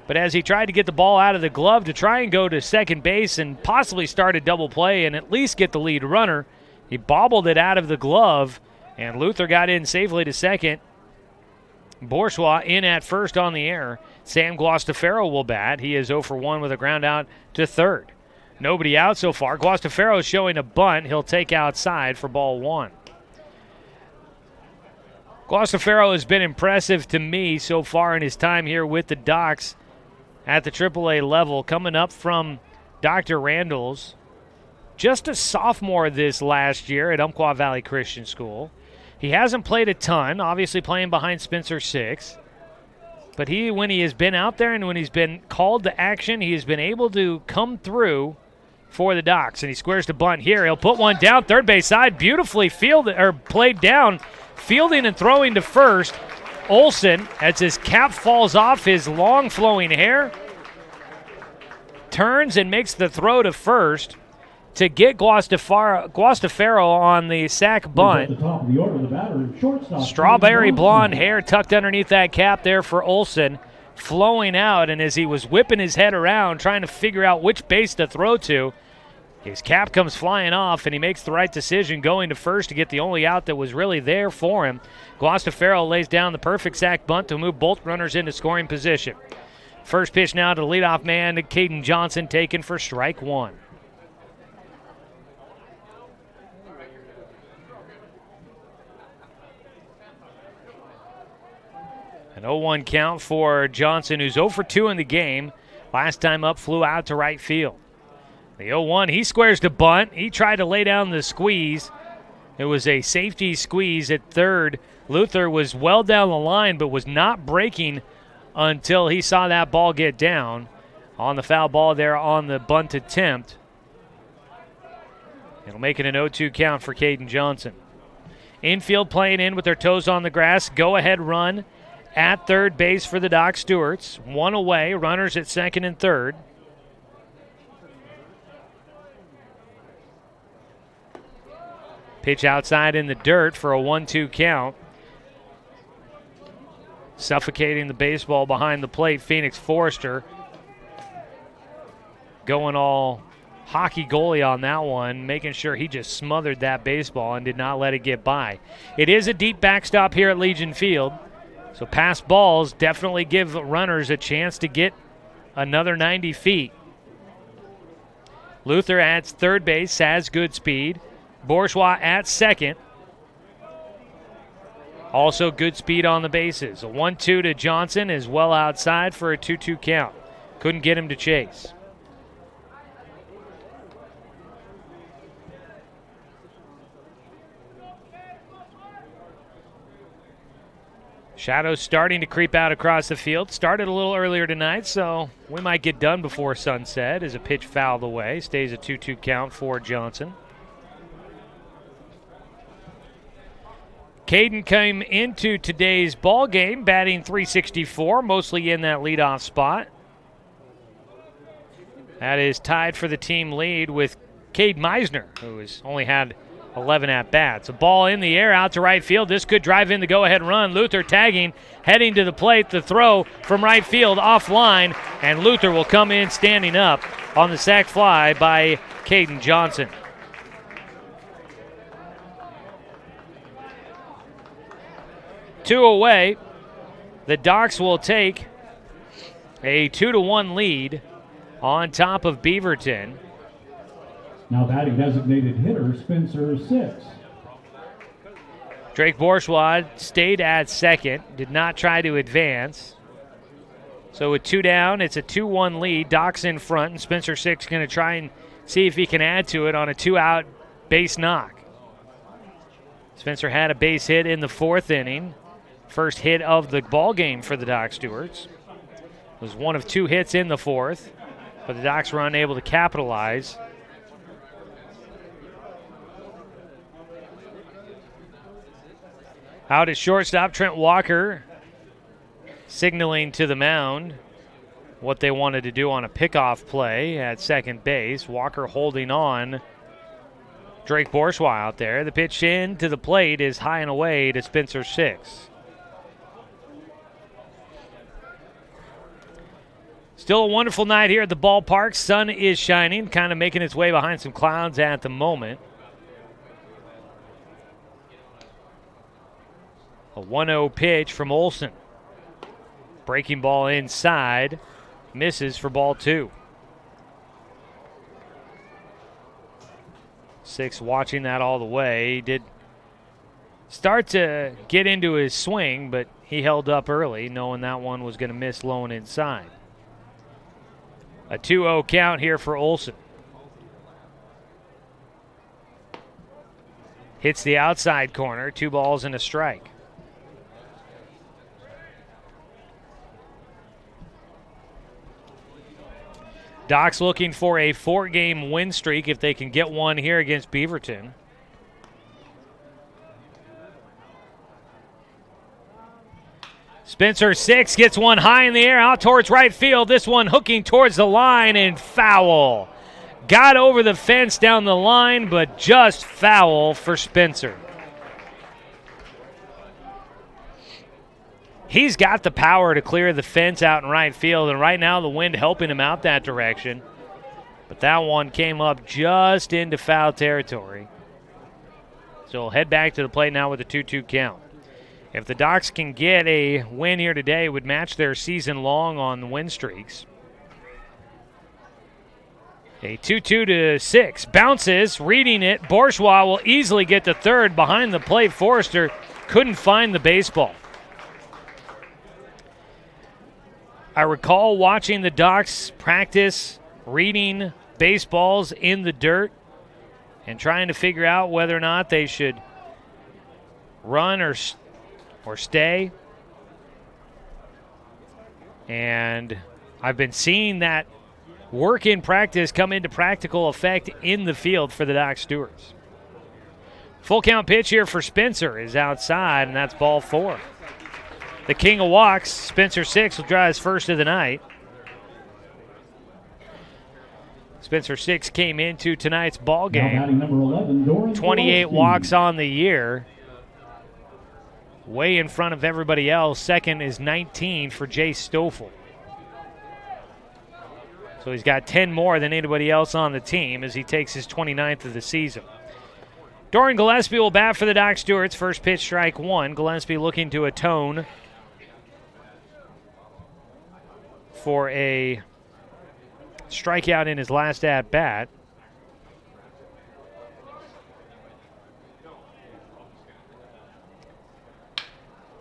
But as he tried to get the ball out of the glove to try and go to second base and possibly start a double play and at least get the lead runner, he bobbled it out of the glove, and Luther got in safely to second. Bourgeois in at first on the air. Sam Guastafaro will bat. He is 0 for 1 with a ground out to third. Nobody out so far. Guastafaro is showing a bunt. He'll take outside for ball one. Guastafaro has been impressive to me so far in his time here with the Docs at the AAA level, coming up from Dr. Randall's. Just a sophomore this last year at Umpqua Valley Christian School. He hasn't played a ton, obviously playing behind Spencer Six. But when he has been out there and when he's been called to action, he has been able to come through for the Docs. And he squares to bunt here. He'll put one down third base side, beautifully played down, fielding and throwing to first. Olson, as his cap falls off his long flowing hair, turns and makes the throw to first to get Guastafaro on the sac bunt. Strawberry blonde hair tucked underneath that cap there for Olson, flowing out, and as he was whipping his head around trying to figure out which base to throw to, his cap comes flying off, and he makes the right decision going to first to get the only out that was really there for him. Guastafaro lays down the perfect sac bunt to move both runners into scoring position. First pitch now to the leadoff man, Caden Johnson, taken for strike one. An 0-1 count for Johnson, who's 0 for 2 in the game. Last time up, flew out to right field. The 0-1, he squares to bunt. He tried to lay down the squeeze. It was a safety squeeze at third. Luther was well down the line, but was not breaking until he saw that ball get down on the foul ball there on the bunt attempt. It'll make it an 0-2 count for Caden Johnson. Infield playing in with their toes on the grass. Go-ahead run at third base for the Doc Stewarts. One away, runners at second and third. Pitch outside in the dirt for a 1-2 count. Suffocating the baseball behind the plate, Phoenix Forrester. Going all hockey goalie on that one, making sure he just smothered that baseball and did not let it get by. It is a deep backstop here at Legion Field, so pass balls definitely give runners a chance to get another 90 feet. Luther at third base, has good speed. Bourgeois at second. Also good speed on the bases. A 1-2 to Johnson is well outside for a 2-2 count. Couldn't get him to chase. Shadows starting to creep out across the field. Started a little earlier tonight, so we might get done before sunset as a pitch fouled away. Stays a 2-2 count for Johnson. Caden came into today's ball game batting .364, mostly in that leadoff spot. That is tied for the team lead with Cade Meisner, who has only had 11 at-bats. A ball in the air out to right field. This could drive in the go-ahead run. Luther tagging, heading to the plate. The throw from right field offline, and Luther will come in standing up on the sac fly by Caden Johnson. Two away. The Docs will take a 2-1 lead on top of Beaverton. Now batting designated hitter Spencer Six. Drake Bourgeois stayed at second, did not try to advance. So with 2 down, it's a 2-1 lead. Doc's in front, and Spencer Six going to try and see if he can add to it on a 2-out base knock. Spencer had a base hit in the 4th inning. First hit of the ball game for the Doc Stewarts. It was one of 2 hits in the 4th, but the Docs were unable to capitalize. Out at shortstop, Trent Walker signaling to the mound what they wanted to do on a pickoff play at second base. Walker holding on. Drake Bourgeois out there. The pitch in to the plate is high and away to Spencer Six. Still a wonderful night here at the ballpark. Sun is shining, kind of making its way behind some clouds at the moment. A 1-0 pitch from Olsen. Breaking ball inside. Misses for ball 2. Six watching that all the way. He did start to get into his swing, but he held up early, knowing that one was going to miss low and inside. A 2-0 count here for Olsen. Hits the outside corner. 2 balls and a strike. Doc's looking for a 4-game win streak if they can get one here against Beaverton. Spencer Six gets one high in the air out towards right field. This one hooking towards the line and foul. Got over the fence down the line, but just foul for Spencer. He's got the power to clear the fence out in right field, and right now the wind helping him out that direction. But that one came up just into foul territory. So he'll head back to the plate now with a 2-2 count. If the Docs can get a win here today, it would match their season long on the win streaks. A 2-2-6. Bounces, reading it. Bourgeois will easily get to third. Behind the plate, Forrester couldn't find the baseball. I recall watching the Docs practice reading baseballs in the dirt and trying to figure out whether or not they should run or stay. And I've been seeing that work in practice come into practical effect in the field for the Doc Stewarts. Full count pitch here for Spencer is outside, and that's ball 4. The king of walks, Spencer Six, will draw his first of the night. Spencer Six came into tonight's ball game. Number 11, 28 walks on the year. Way in front of everybody else. Second is 19 for Jay Stoffel. So he's got 10 more than anybody else on the team as he takes his 29th of the season. Dorian Gillespie will bat for the Doc Stewarts. First pitch, strike 1. Gillespie looking to atone for a strikeout in his last at-bat.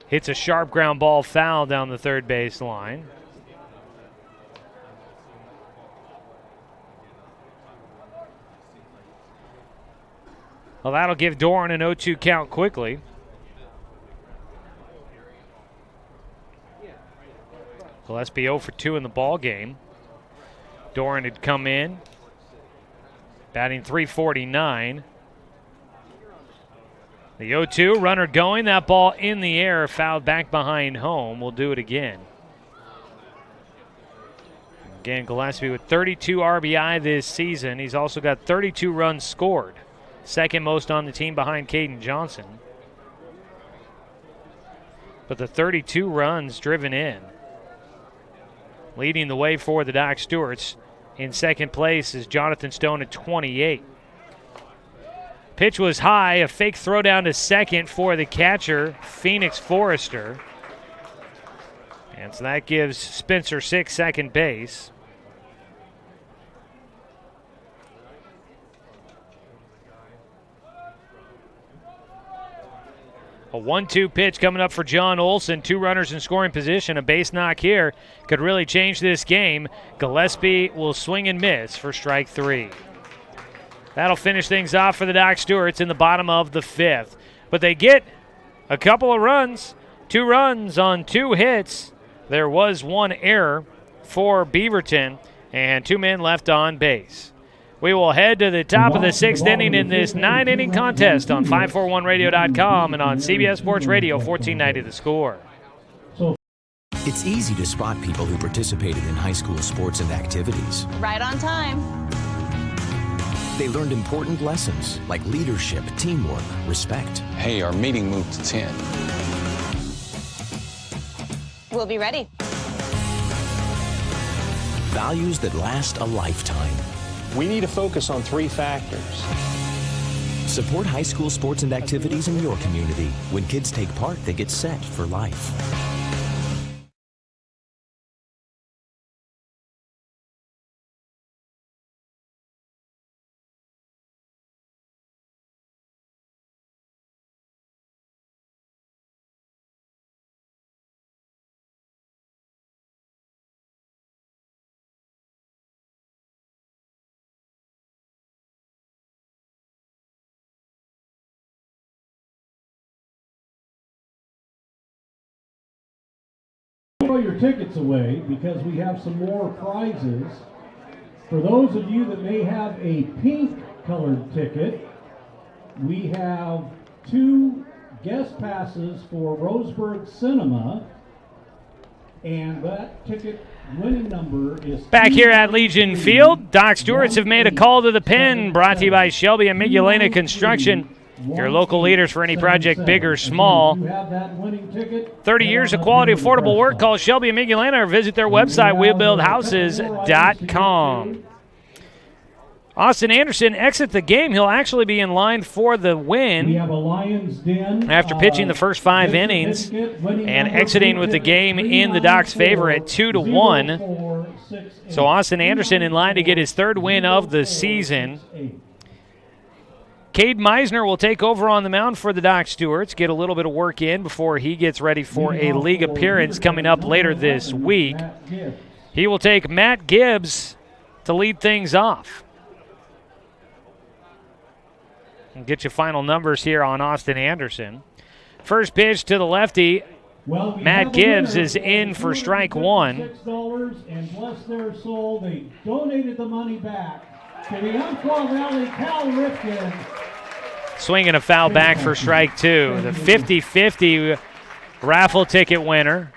Hits a sharp ground ball foul down the third base line. Well, that'll give Doran an 0-2 count quickly. Gillespie 0 for 2 in the ball game. Doran had come in, batting .349. The 0-2, runner going. That ball in the air, fouled back behind home. We'll do it again. Again, Gillespie with 32 RBI this season. He's also got 32 runs scored. Second most on the team behind Caden Johnson. But the 32 runs driven in. Leading the way for the Doc Stewarts. In second place is Jonathan Stone at 28. Pitch was high, a fake throw down to second for the catcher, Phoenix Forrester. And so that gives Spencer Six second base. A 1-2 pitch coming up for John Olson. 2 runners in scoring position. A base knock here could really change this game. Gillespie will swing and miss for strike 3. That'll finish things off for the Doc Stewarts in the bottom of the 5th. But they get a couple of runs. 2 runs on 2 hits. There was 1 error for Beaverton and 2 men left on base. We will head to the top of the 6th inning in this 9-inning contest on 541radio.com and on CBS Sports Radio 1490 The Score. It's easy to spot people who participated in high school sports and activities. Right on time. They learned important lessons like leadership, teamwork, respect. Hey, our meeting moved to 10. We'll be ready. Values that last a lifetime. We need to focus on 3 factors. Support high school sports and activities in your community. When kids take part, they get set for life. Throw your tickets away because we have some more prizes. For those of you that may have a pink colored ticket, we have 2 guest passes for Roseburg Cinema, and that ticket winning number is back here at Legion Field. Doc Stewarts have made a call to the pen, brought to you by Shelby and Migulena Construction. Your local leaders for any project, big or small. 30 years of quality, affordable work. Call Shelby and Migulena or visit their website, webuildhouses.com. Austin Anderson exits the game. He'll actually be in line for the win after pitching the first 5 innings and exiting with the game in the Doc's favor at 2-1. So Austin Anderson in line to get his 3rd win of the season. Cade Meisner will take over on the mound for the Doc Stewarts, get a little bit of work in before he gets ready for a league appearance coming up later this week. He will take Matt Gibbs to lead things off. And get you final numbers here on Austin Anderson. First pitch to the lefty. Matt Gibbs is in for strike 1. $6, and bless their soul, they donated the money back to the Umpqua Valley Cal Ripken. Swinging a foul back for strike 2. The 50-50 raffle ticket winner,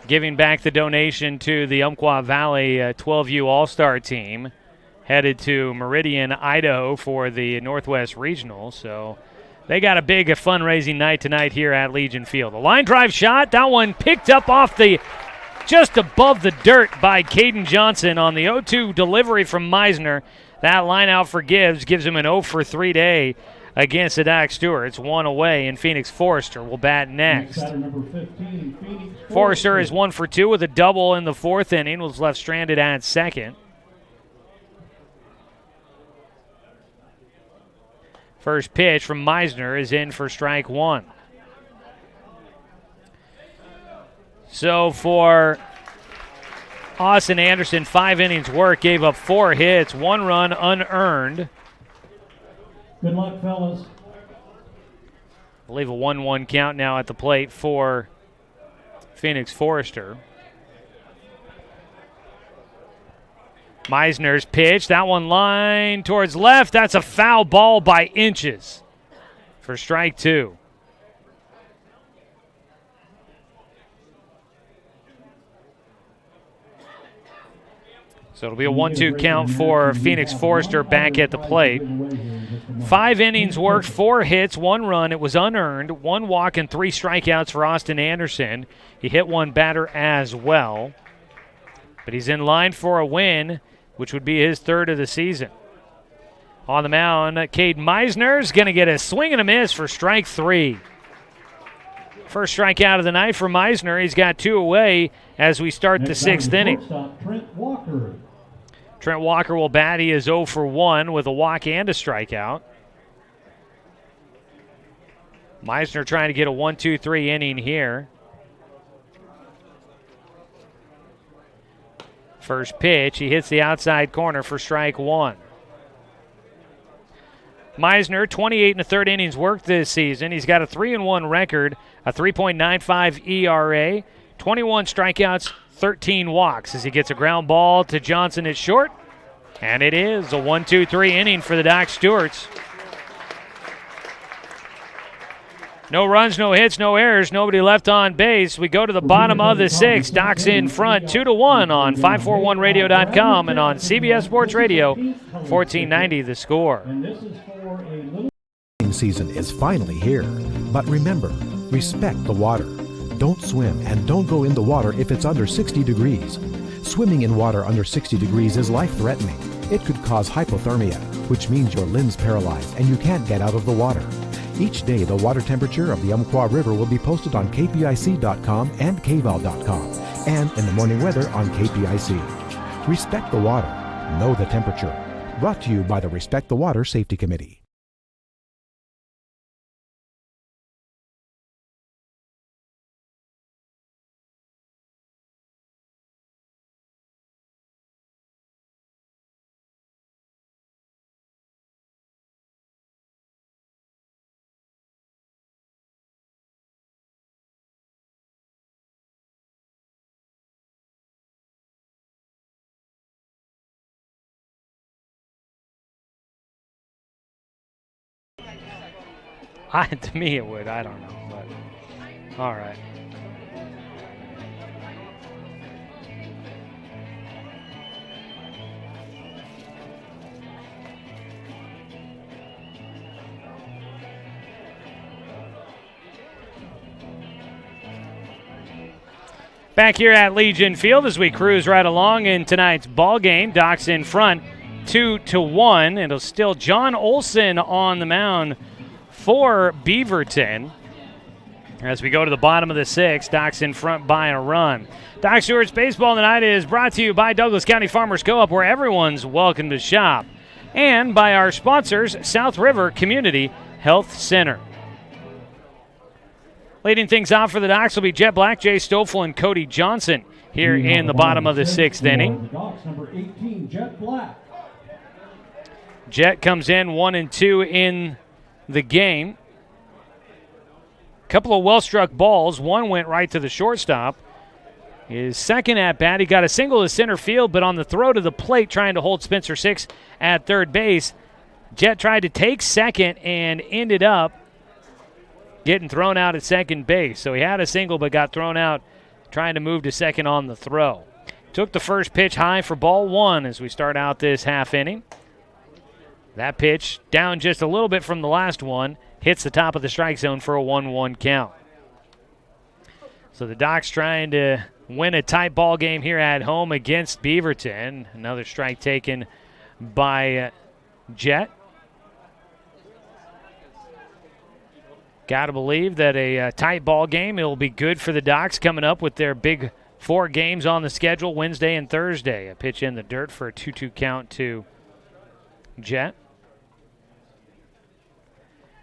giving back the donation to the Umpqua Valley 12U All-Star team, headed to Meridian, Idaho for the Northwest Regional. So they got a big fundraising night tonight here at Legion Field. A line drive shot, that one picked up off the just above the dirt by Caden Johnson on the 0-2 delivery from Meisner. That line out for Gibbs gives him an 0-for-3 day against the Doc Stewarts. 1 away, and Phoenix Forrester will bat next. Forrester is 1 for 2 with a double in the 4th inning, was left stranded at second. First pitch from Meisner is in for strike 1. So for Austin Anderson, 5 innings work, gave up 4 hits, 1 run unearned. Good luck, fellas. I believe a 1-1 count now at the plate for Phoenix Forrester. Meisner's pitch, that one line towards left. That's a foul ball by inches for strike 2. So it'll be a 1-2 count for Phoenix Forrester back at the plate. 5 innings worked, 4 hits, 1 run. It was unearned. 1 walk and 3 strikeouts for Austin Anderson. He hit 1 batter as well. But he's in line for a win, which would be his 3rd of the season. On the mound, Cade Meisner is going to get a swing and a miss for strike 3. First strikeout of the night for Meisner. He's got 2 away as we start the 6th inning. Trent Walker will bat. He is 0 for 1 with a walk and a strikeout. Meisner trying to get a 1-2-3 inning here. First pitch, he hits the outside corner for strike one. Meisner, 28 and a third innings worked this season. He's got a 3-1 record, a 3.95 ERA, 21 strikeouts, 13 walks as he gets a ground ball to Johnson at short. And it is a 1-2-3 inning for the Doc Stewarts. No runs, no hits, no errors, nobody left on base. We go to the bottom of the sixth. Doc's in front, 2-1 on 541radio.com and on CBS Sports Radio, 1490 The Score. Season is finally here, but remember, respect the water. Don't swim and don't go in the water if it's under 60 degrees. Swimming in water under 60 degrees is life-threatening. It could cause hypothermia, which means your limbs paralyzed and you can't get out of the water. Each day, the water temperature of the Umpqua River will be posted on kpic.com and kval.com, and in the morning weather on KPIC. Respect the water. Know the temperature. Brought to you by the Respect the Water Safety Committee. To me it would. I don't know. But all right. Back here at Legion Field as we cruise right along in tonight's ball game. Doc's in front 2-1. It'll still John Olson on the mound for Beaverton. As we go to the bottom of the sixth, Doc's in front by a run. Doc Stewart's Baseball tonight is brought to you by Douglas County Farmers Co-op, where everyone's welcome to shop, and by our sponsors, South River Community Health Center. Leading things off for the Docs will be Jet Black, Jay Stoffel, and Cody Johnson here in the bottom of the sixth inning. The Docs, number 18, Jet Black. Jet comes in 1-2 in the game. Couple of well-struck balls. One went right to the shortstop. His second at-bat, he got a single to center field, but on the throw to the plate trying to hold Spencer Six at third base, Jet tried to take second and ended up getting thrown out at second base. So he had a single but got thrown out trying to move to second on the throw. Took the first pitch high for ball one as we start out this half inning. That pitch, down just a little bit from the last one, hits the top of the strike zone for a 1-1 count. So the Docs trying to win a tight ball game here at home against Beaverton. Another strike taken by Jet. Got to believe that a tight ball game, it will be good for the Docs coming up with their big 4 games on the schedule Wednesday and Thursday. A pitch in the dirt for a 2-2 count to Jet.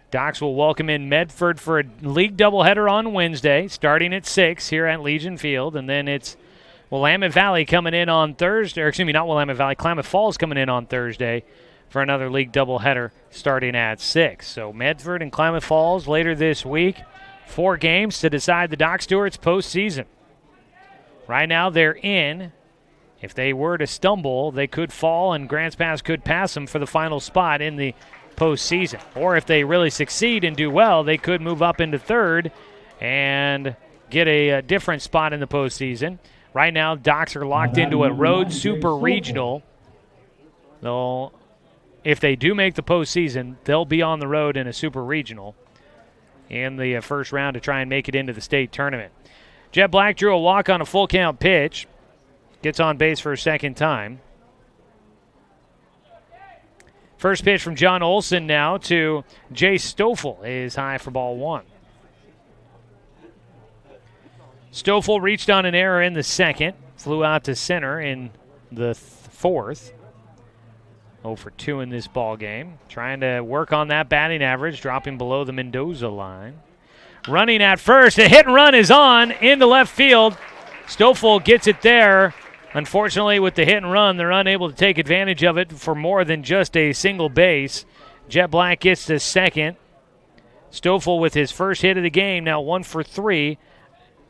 Docs will welcome in Medford for a league doubleheader on Wednesday, starting at 6 here at Legion Field. And then it's Willamette Valley coming in on Thursday. Or excuse me, not Willamette Valley. Klamath Falls coming in on Thursday for another league doubleheader starting at 6. So Medford and Klamath Falls later this week. 4 games to decide the Doc Stewart's postseason. Right now they're in. If they were to stumble, they could fall, and Grants Pass could pass them for the final spot in the postseason. Or if they really succeed and do well, they could move up into third and get a different spot in the postseason. Right now, Docs are locked into a road super regional. If they do make the postseason, they'll be on the road in a super regional in the first round to try and make it into the state tournament. Jet Black drew a walk on a full count pitch. Gets on base for a second time. First pitch from John Olson now to Jay Stoffel is high for ball one. Stoffel reached on an error in the second. Flew out to center in the fourth. 0 for 2 in this ball game. Trying to work on that batting average, dropping below the Mendoza line. running at first. A hit and run is on into left field. Stoffel gets it there. Unfortunately, with the hit and run, they're unable to take advantage of it for more than just a single base. Jet Black gets to second. Stoffel with his first hit of the game, now 1 for 3,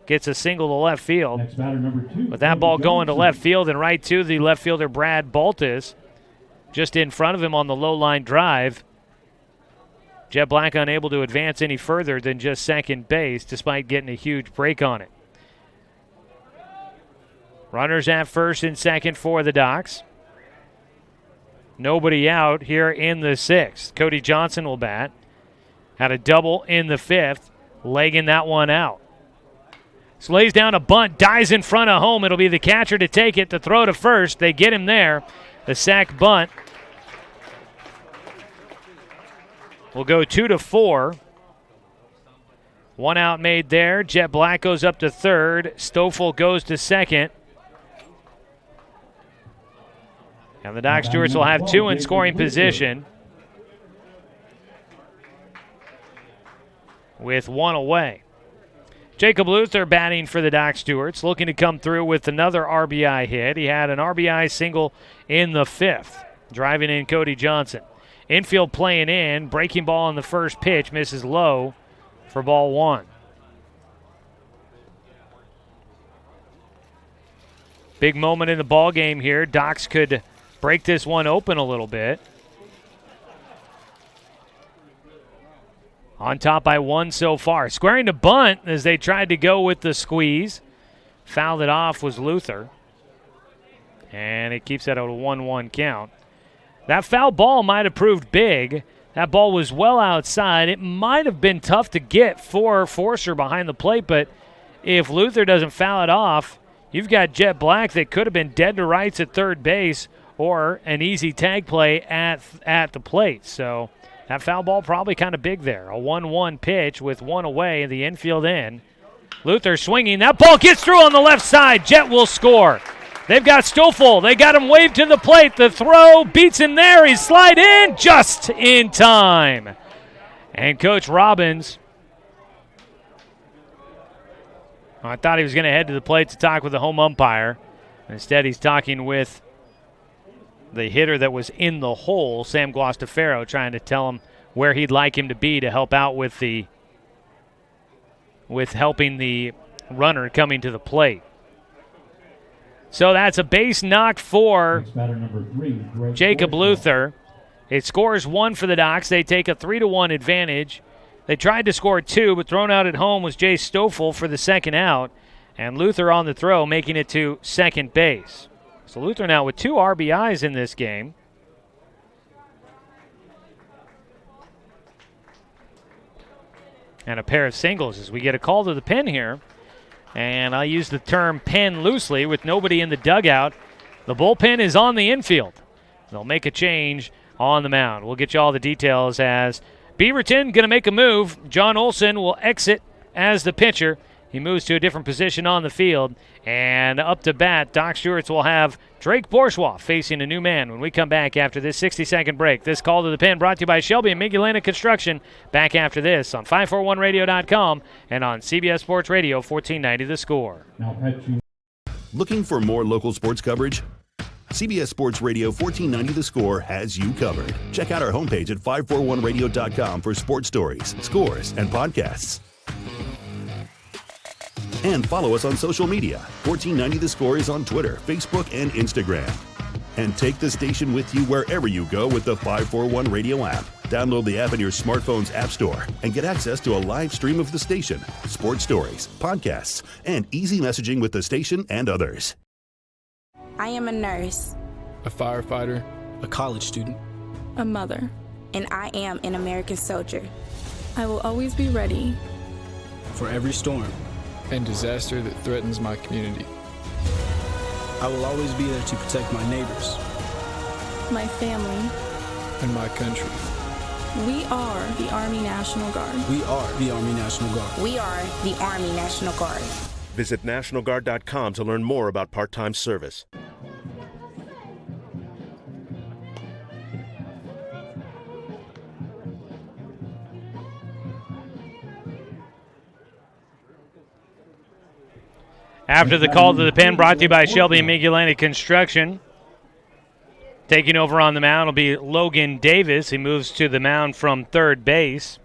gets a single to left field. Next batter, number 2. With that ball going to left field and right to the left fielder Brad Baltus, just in front of him on the low line drive. Jet Black unable to advance any further than just second base despite getting a huge break on it. Runners at first and second for the Docs. Nobody out here in the 6th. Cody Johnson will bat. Had a double in the 5th, legging that one out. So lays down a bunt, dies in front of home. It'll be the catcher to take it, to throw to first. They get him there. The sac bunt will go 2-4. 1 out made there. Jet Black goes up to third. Stoffel goes to second. And the Doc Stewarts will have 2 in scoring position with 1 away. Jacob Luther batting for the Doc Stewarts, looking to come through with another RBI hit. He had an RBI single in the 5th, driving in Cody Johnson. Infield playing in, breaking ball on the first pitch, misses low for ball 1. Big moment in the ball game here. Docs could break this one open a little bit. On top by 1 so far. Squaring to bunt as they tried to go with the squeeze. Fouled it off was Luther. And it keeps that at a 1-1 count. That foul ball might have proved big. That ball was well outside. It might have been tough to get for Forcer behind the plate, but if Luther doesn't foul it off, you've got Jet Black that could have been dead to rights at third base or an easy tag play at the plate. So that foul ball probably kind of big there. A 1-1 pitch with 1 away in the infield in. Luther swinging. That ball gets through on the left side. Jet will score. They've got Stoffel. They got him waved to the plate. The throw beats him there. He slide in just in time. And Coach Robbins, I thought he was going to head to the plate to talk with the home umpire. Instead, he's talking with the hitter that was in the hole, Sam Guastafaro, trying to tell him where he'd like him to be to help out with helping the runner coming to the plate. So that's a base knock for Jacob Luther. It scores 1 for the Docs. They take a 3-1 advantage. They tried to score 2, but thrown out at home was Jay Stoffel for the second out, and Luther on the throw, making it to second base. So Luther now with 2 RBIs in this game. And a pair of singles as we get a call to the pen here. And I use the term pen loosely with nobody in the dugout. The bullpen is on the infield. They'll make a change on the mound. We'll get you all the details as Beaverton going to make a move. John Olson will exit as the pitcher. He moves to a different position on the field. And up to bat, Doc Stewarts will have Drake Bourgeois facing a new man when we come back after this 60-second break. This call to the pen brought to you by Shelby and Migulana Construction. Back after this on 541radio.com and on CBS Sports Radio 1490 The Score. Looking for more local sports coverage? CBS Sports Radio 1490 The Score has you covered. Check out our homepage at 541radio.com for sports stories, scores, and podcasts. And follow us on social media. 1490 The Score is on Twitter, Facebook, and Instagram. And take the station with you wherever you go with the 541 Radio app. Download the app in your smartphone's app store and get access to a live stream of the station, sports stories, podcasts, and easy messaging with the station and others. I am a nurse, a firefighter, a college student, a mother, and I am an American soldier. I will always be ready for every storm and disaster that threatens my community. I will always be there to protect my neighbors, my family, and my country. We are the Army National Guard. We are the Army National Guard. We are the Army National Guard. Visit nationalguard.com to learn more about part-time service. After the call to the pen, brought to you by Shelby and Migulani Construction. Taking over on the mound will be Logan Davis. He moves to the mound from third base.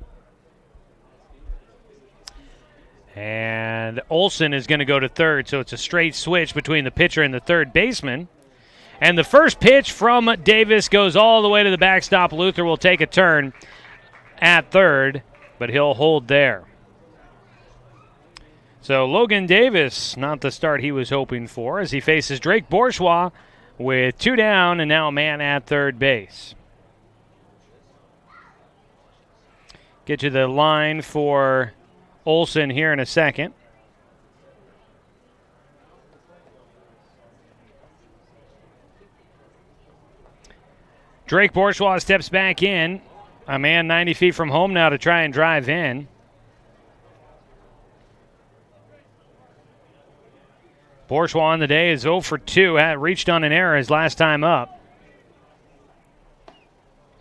And Olson is going to go to third, so it's a straight switch between the pitcher and the third baseman. And the first pitch from Davis goes all the way to the backstop. Luther will take a turn at third, but he'll hold there. So Logan Davis, not the start he was hoping for, as he faces Drake Bourgeois with 2 down and now a man at third base. Get you the line for Olson here in a second. Drake Bourgeois steps back in. A man 90 feet from home now to try and drive in. Bourgeois on the day is 0 for 2. Had reached on an error his last time up.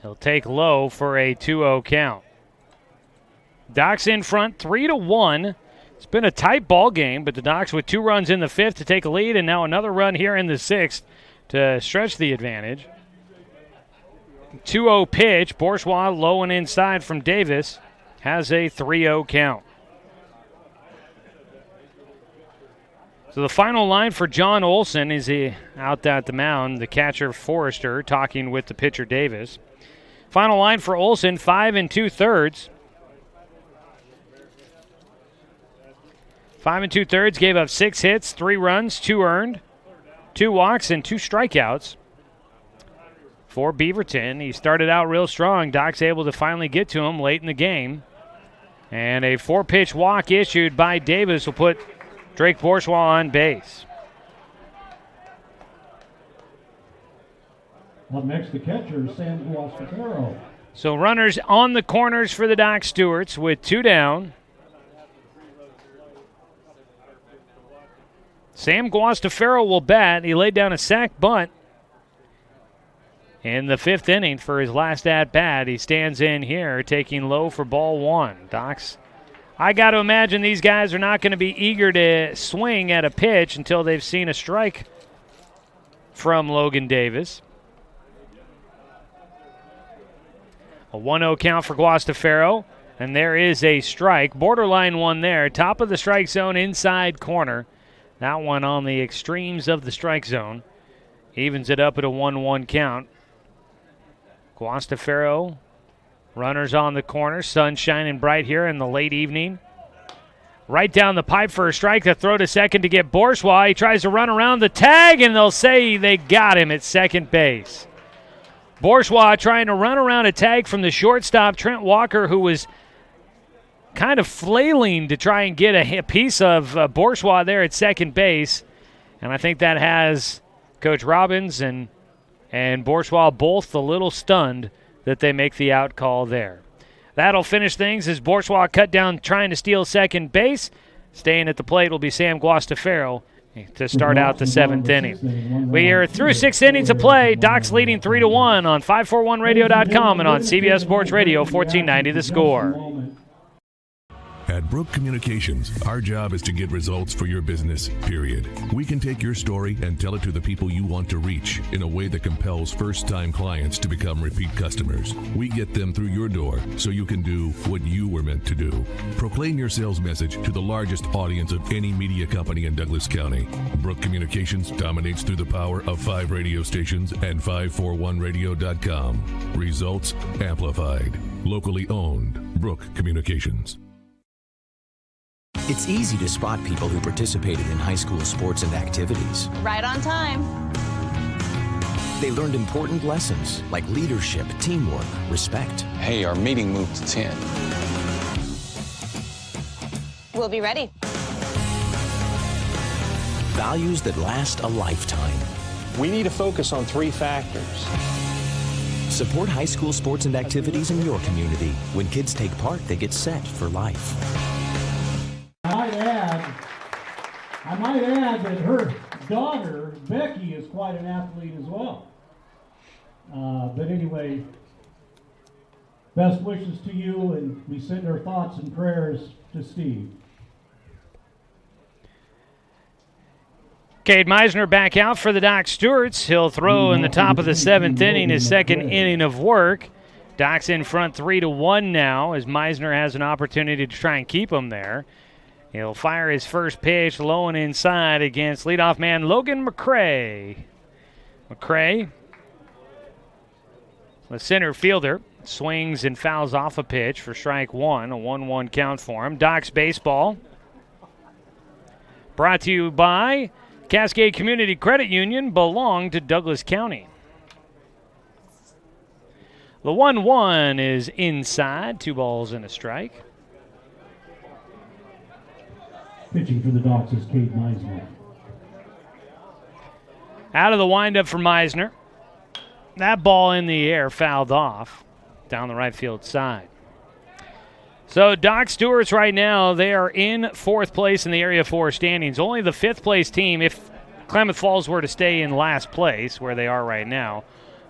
He'll take low for a 2-0 count. Docs in front, 3-1. It's been a tight ball game, but the Docs with 2 runs in the 5th to take a lead, and now another run here in the 6th to stretch the advantage. 2-0 pitch. Bourgeois low and inside from Davis. Has a 3-0 count. So the final line for John Olson is he out at the mound, the catcher Forrester talking with the pitcher Davis. Final line for Olson, 5 2/3. 5 2/3, gave up 6 hits, 3 runs, 2 earned, 2 walks, and 2 strikeouts. For Beaverton, he started out real strong. Doc's able to finally get to him late in the game. And a 4-pitch walk issued by Davis will put Drake Bourgeois on base. Up next, the catcher, Sam Guastafaro. So runners on the corners for the Doc Stewarts with 2 down. Sam Guastafaro will bat. He laid down a sac bunt in the 5th inning for his last at-bat. He stands in here taking low for ball 1. Docs, I got to imagine these guys are not going to be eager to swing at a pitch until they've seen a strike from Logan Davis. A 1-0 count for Guastafaro, and there is a strike. Borderline one there. Top of the strike zone, inside corner. That one on the extremes of the strike zone. Evens it up at a 1-1 count. Guastafaro, runners on the corner. Sun shining bright here in the late evening. Right down the pipe for a strike. The throw to second to get Bourgeois. He tries to run around the tag, and they'll say they got him at second base. Bourgeois trying to run around a tag from the shortstop, Trent Walker, who was kind of flailing to try and get a piece of Bourgeois there at second base. And I think that has Coach Robbins and Bourgeois both a little stunned that they make the out call there. That'll finish things as Bourgeois cut down trying to steal second base. Staying at the plate will be Sam Guastafaro to start out the 7th inning. We are through 6 innings of play. Docs leading 3-1 on 541radio.com and on CBS Sports Radio 1490 The Score. At Brook Communications, our job is to get results for your business, period. We can take your story and tell it to the people you want to reach in a way that compels first-time clients to become repeat customers. We get them through your door so you can do what you were meant to do. Proclaim your sales message to the largest audience of any media company in Douglas County. Brook Communications dominates through the power of 5 radio stations and 541radio.com. Results amplified. Locally owned. Brook Communications. It's easy to spot people who participated in high school sports and activities. Right on time. They learned important lessons like leadership, teamwork, respect. Hey, our meeting moved to 10. We'll be ready. Values that last a lifetime. We need to focus on 3 factors. Support high school sports and activities in your community. When kids take part, they get set for life. I might add that her daughter, Becky, is quite an athlete as well. But anyway, best wishes to you, and we send our thoughts and prayers to Steve. Cade Meisner back out for the Doc Stewarts. He'll throw in the top of the 7th inning, his second inning of work. Doc's in front 3-1 now as Meisner has an opportunity to try and keep him there. He'll fire his first pitch low and inside against leadoff man Logan McCray. McCray, the center fielder, swings and fouls off a pitch for strike one, a 1-1 count for him. Doc's Baseball brought to you by Cascade Community Credit Union, belong to Douglas County. The 1-1 is inside, 2 balls and a strike. Pitching for the Docs is Cade Meisner. Out of the windup for Meisner. That ball in the air fouled off down the right field side. So Doc Stewart's right now, they are in 4th place in the Area 4 standings. Only the 5th place team, if Klamath Falls were to stay in last place, where they are right now,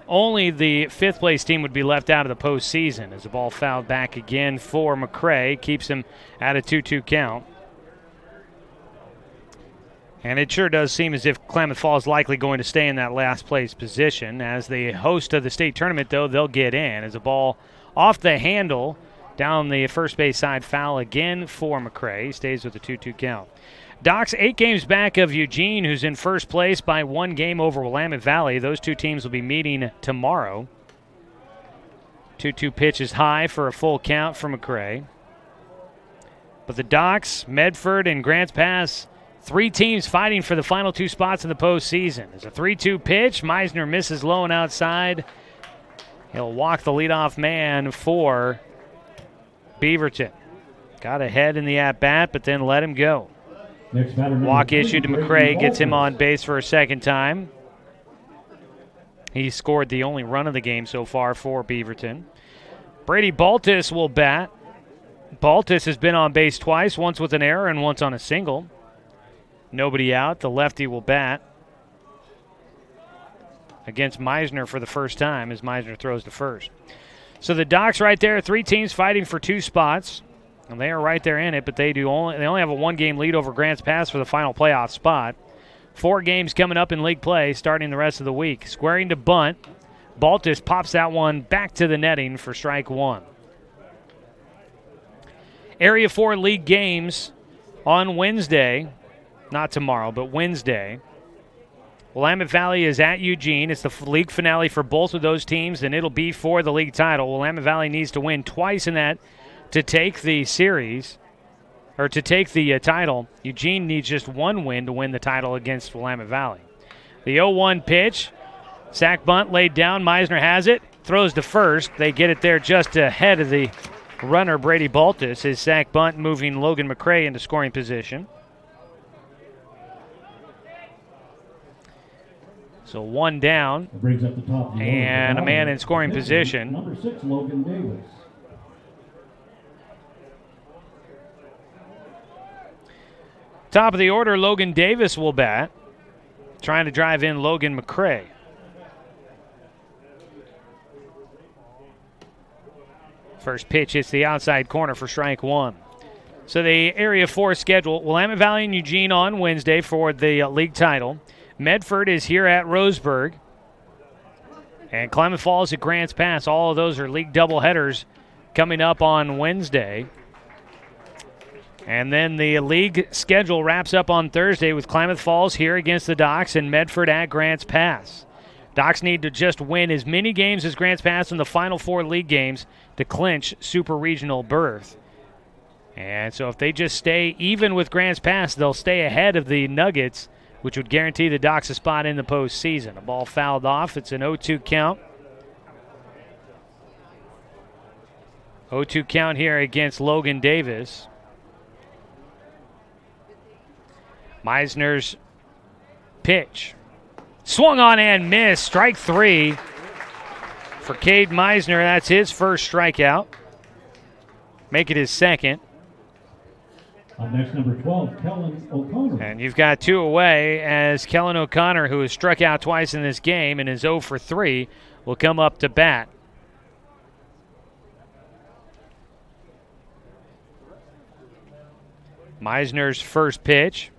only the 5th place team would be left out of the postseason as the ball fouled back again for McCray. Keeps him at a 2-2 count. And it sure does seem as if Klamath Falls is likely going to stay in that last place position. As the host of the state tournament, though, they'll get in. As a ball off the handle down the first base side, foul again for McCray. He stays with a 2-2 count. Doc's 8 games back of Eugene, who's in first place by 1 game over Willamette Valley. Those 2 teams will be meeting tomorrow. 2-2 pitch is high for a full count for McCray. But the Docs, Medford, and Grants Pass, 3 teams fighting for the final 2 spots in the postseason. It's a 3-2 pitch. Meisner misses low and outside. He'll walk the leadoff man for Beaverton. Got ahead in the at-bat, but then let him go. Walk issued to McCray, gets him on base for a second time. He scored the only run of the game so far for Beaverton. Brady Baltus will bat. Baltus has been on base twice, once with an error and once on a single. Nobody out. The lefty will bat against Meisner for the first time as Meisner throws to first. So the Docs right there, 3 teams fighting for 2 spots. And they are right there in it, but they only have a 1-game lead over Grants Pass for the final playoff spot. 4 games coming up in league play starting the rest of the week. Squaring to bunt. Baltus pops that one back to the netting for strike 1. Area 4 league games on Wednesday. Not tomorrow, but Wednesday. Willamette Valley is at Eugene. It's the league finale for both of those teams, and it'll be for the league title. Willamette Valley needs to win twice in that to take the series, or to take the title. Eugene needs just 1 win to win the title against Willamette Valley. The 0-1 pitch. Sack bunt laid down. Meisner has it. Throws to first. They get it there just ahead of the runner, Brady Baltus. His sack bunt moving Logan McCray into scoring position. So 1 down. Brings up the top of the and a man in scoring position. Number 6, Logan Davis. Top of the order, Logan Davis will bat. Trying to drive in Logan McCray. First pitch hits the outside corner for strike 1. So the Area 4 schedule, Willamette Valley and Eugene on Wednesday for the league title. Medford is here at Roseburg. And Klamath Falls at Grants Pass. All of those are league doubleheaders coming up on Wednesday. And then the league schedule wraps up on Thursday with Klamath Falls here against the Docs and Medford at Grants Pass. Docs need to just win as many games as Grants Pass in the final 4 league games to clinch super regional berth. And so if they just stay even with Grants Pass, they'll stay ahead of the Nuggets, which would guarantee the Docs a spot in the postseason. A ball fouled off. It's an 0-2 count. 0-2 count here against Logan Davis. Meisner's pitch. Swung on and missed. Strike 3 for Cade Meisner. That's his first strikeout. Make it his second. Up next, number 12, Kellen O'Connor. And you've got 2 away as Kellen O'Connor, who has struck out twice in this game and is 0 for 3, will come up to bat. Meisner's first pitch.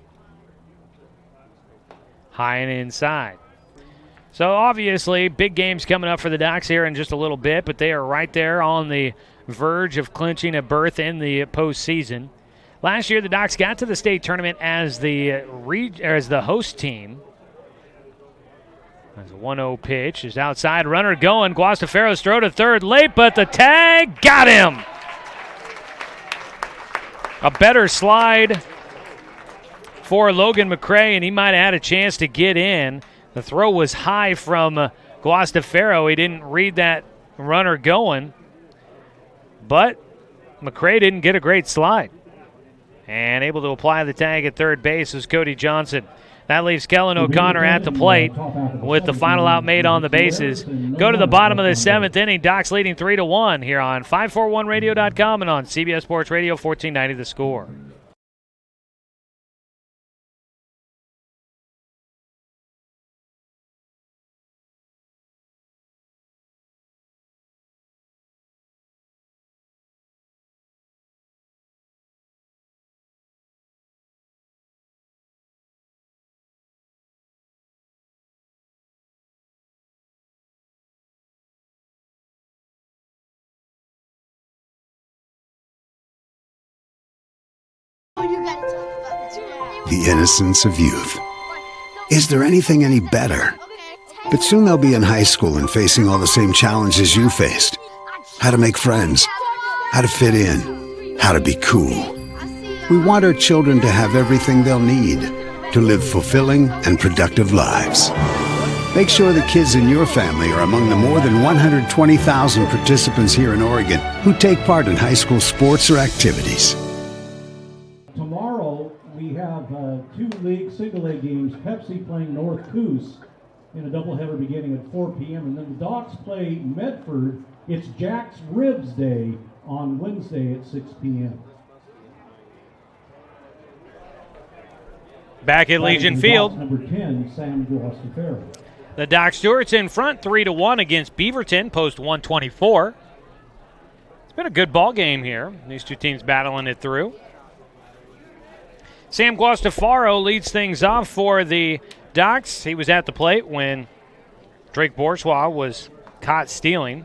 high and inside. So obviously, big games coming up for the Ducks here in just a little bit, but they are right there on the verge of clinching a berth in the postseason. Last year, the Ducks got to the state tournament as the host team. As a 1-0 pitch is outside, runner going. Guastaferro's throw to third late, but the tag got him. A better slide for Logan McCray, and he might have had a chance to get in. The throw was high from Guastaferro. He didn't read that runner going, but McCray didn't get a great slide. And able to apply the tag at third base was Cody Johnson. That leaves Kellen O'Connor at the plate with the final out made on the bases. Go to the bottom of the seventh inning. Docs leading 3-1 here on 541radio.com and on CBS Sports Radio 1490 The Score. The innocence of youth. Is there anything any better? But soon they'll be in high school and facing all the same challenges you faced. How to make friends, how to fit in, how to be cool. We want our children to have everything they'll need to live fulfilling and productive lives. Make sure the kids in your family are among the more than 120,000 participants here in Oregon who take part in high school sports or activities. Tomorrow we have two single A games. Pepsi playing North Coos in a doubleheader beginning at 4 p.m. And then the Docs play Medford. It's Jack's Ribs Day on Wednesday at 6 p.m. Back at Legion Field. Number 10, Sam Guastaferro. The Doc Stewart's in front 3-1 against Beaverton, post 124. It's been a good ball game here. These two teams battling it through. Sam Guastaferro leads things off for the Docs. He was at the plate when Drake Bourgeois was caught stealing.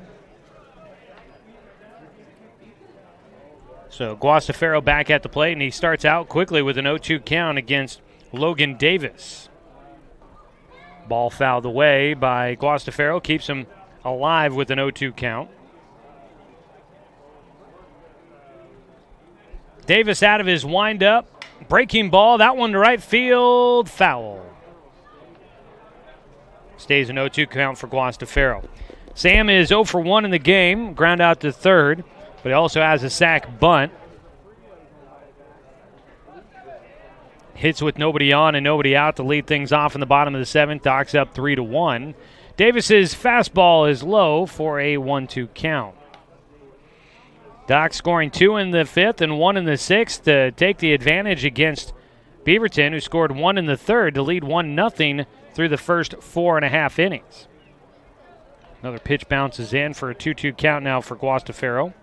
So Guastaferro back at the plate, and he starts out quickly with an 0-2 count against Logan Davis. Ball fouled away by Guastaferro, keeps him alive with an 0-2 count. Davis out of his windup. Breaking ball, that one to right field, foul. Stays an 0-2 count for Guastaferro. Sam is 0 for 1 in the game, ground out to third, but he also has a sac bunt. Hits with nobody on and nobody out to lead things off in the bottom of the seventh. Docs up 3-1. Davis's fastball is low for a 1-2 count. Docs scoring 2 in the fifth and 1 in the sixth to take the advantage against Beaverton, who scored 1 in the third to lead 1-0 through the first 4.5 innings. Another pitch bounces in for a 2-2 count now for Guastaferro.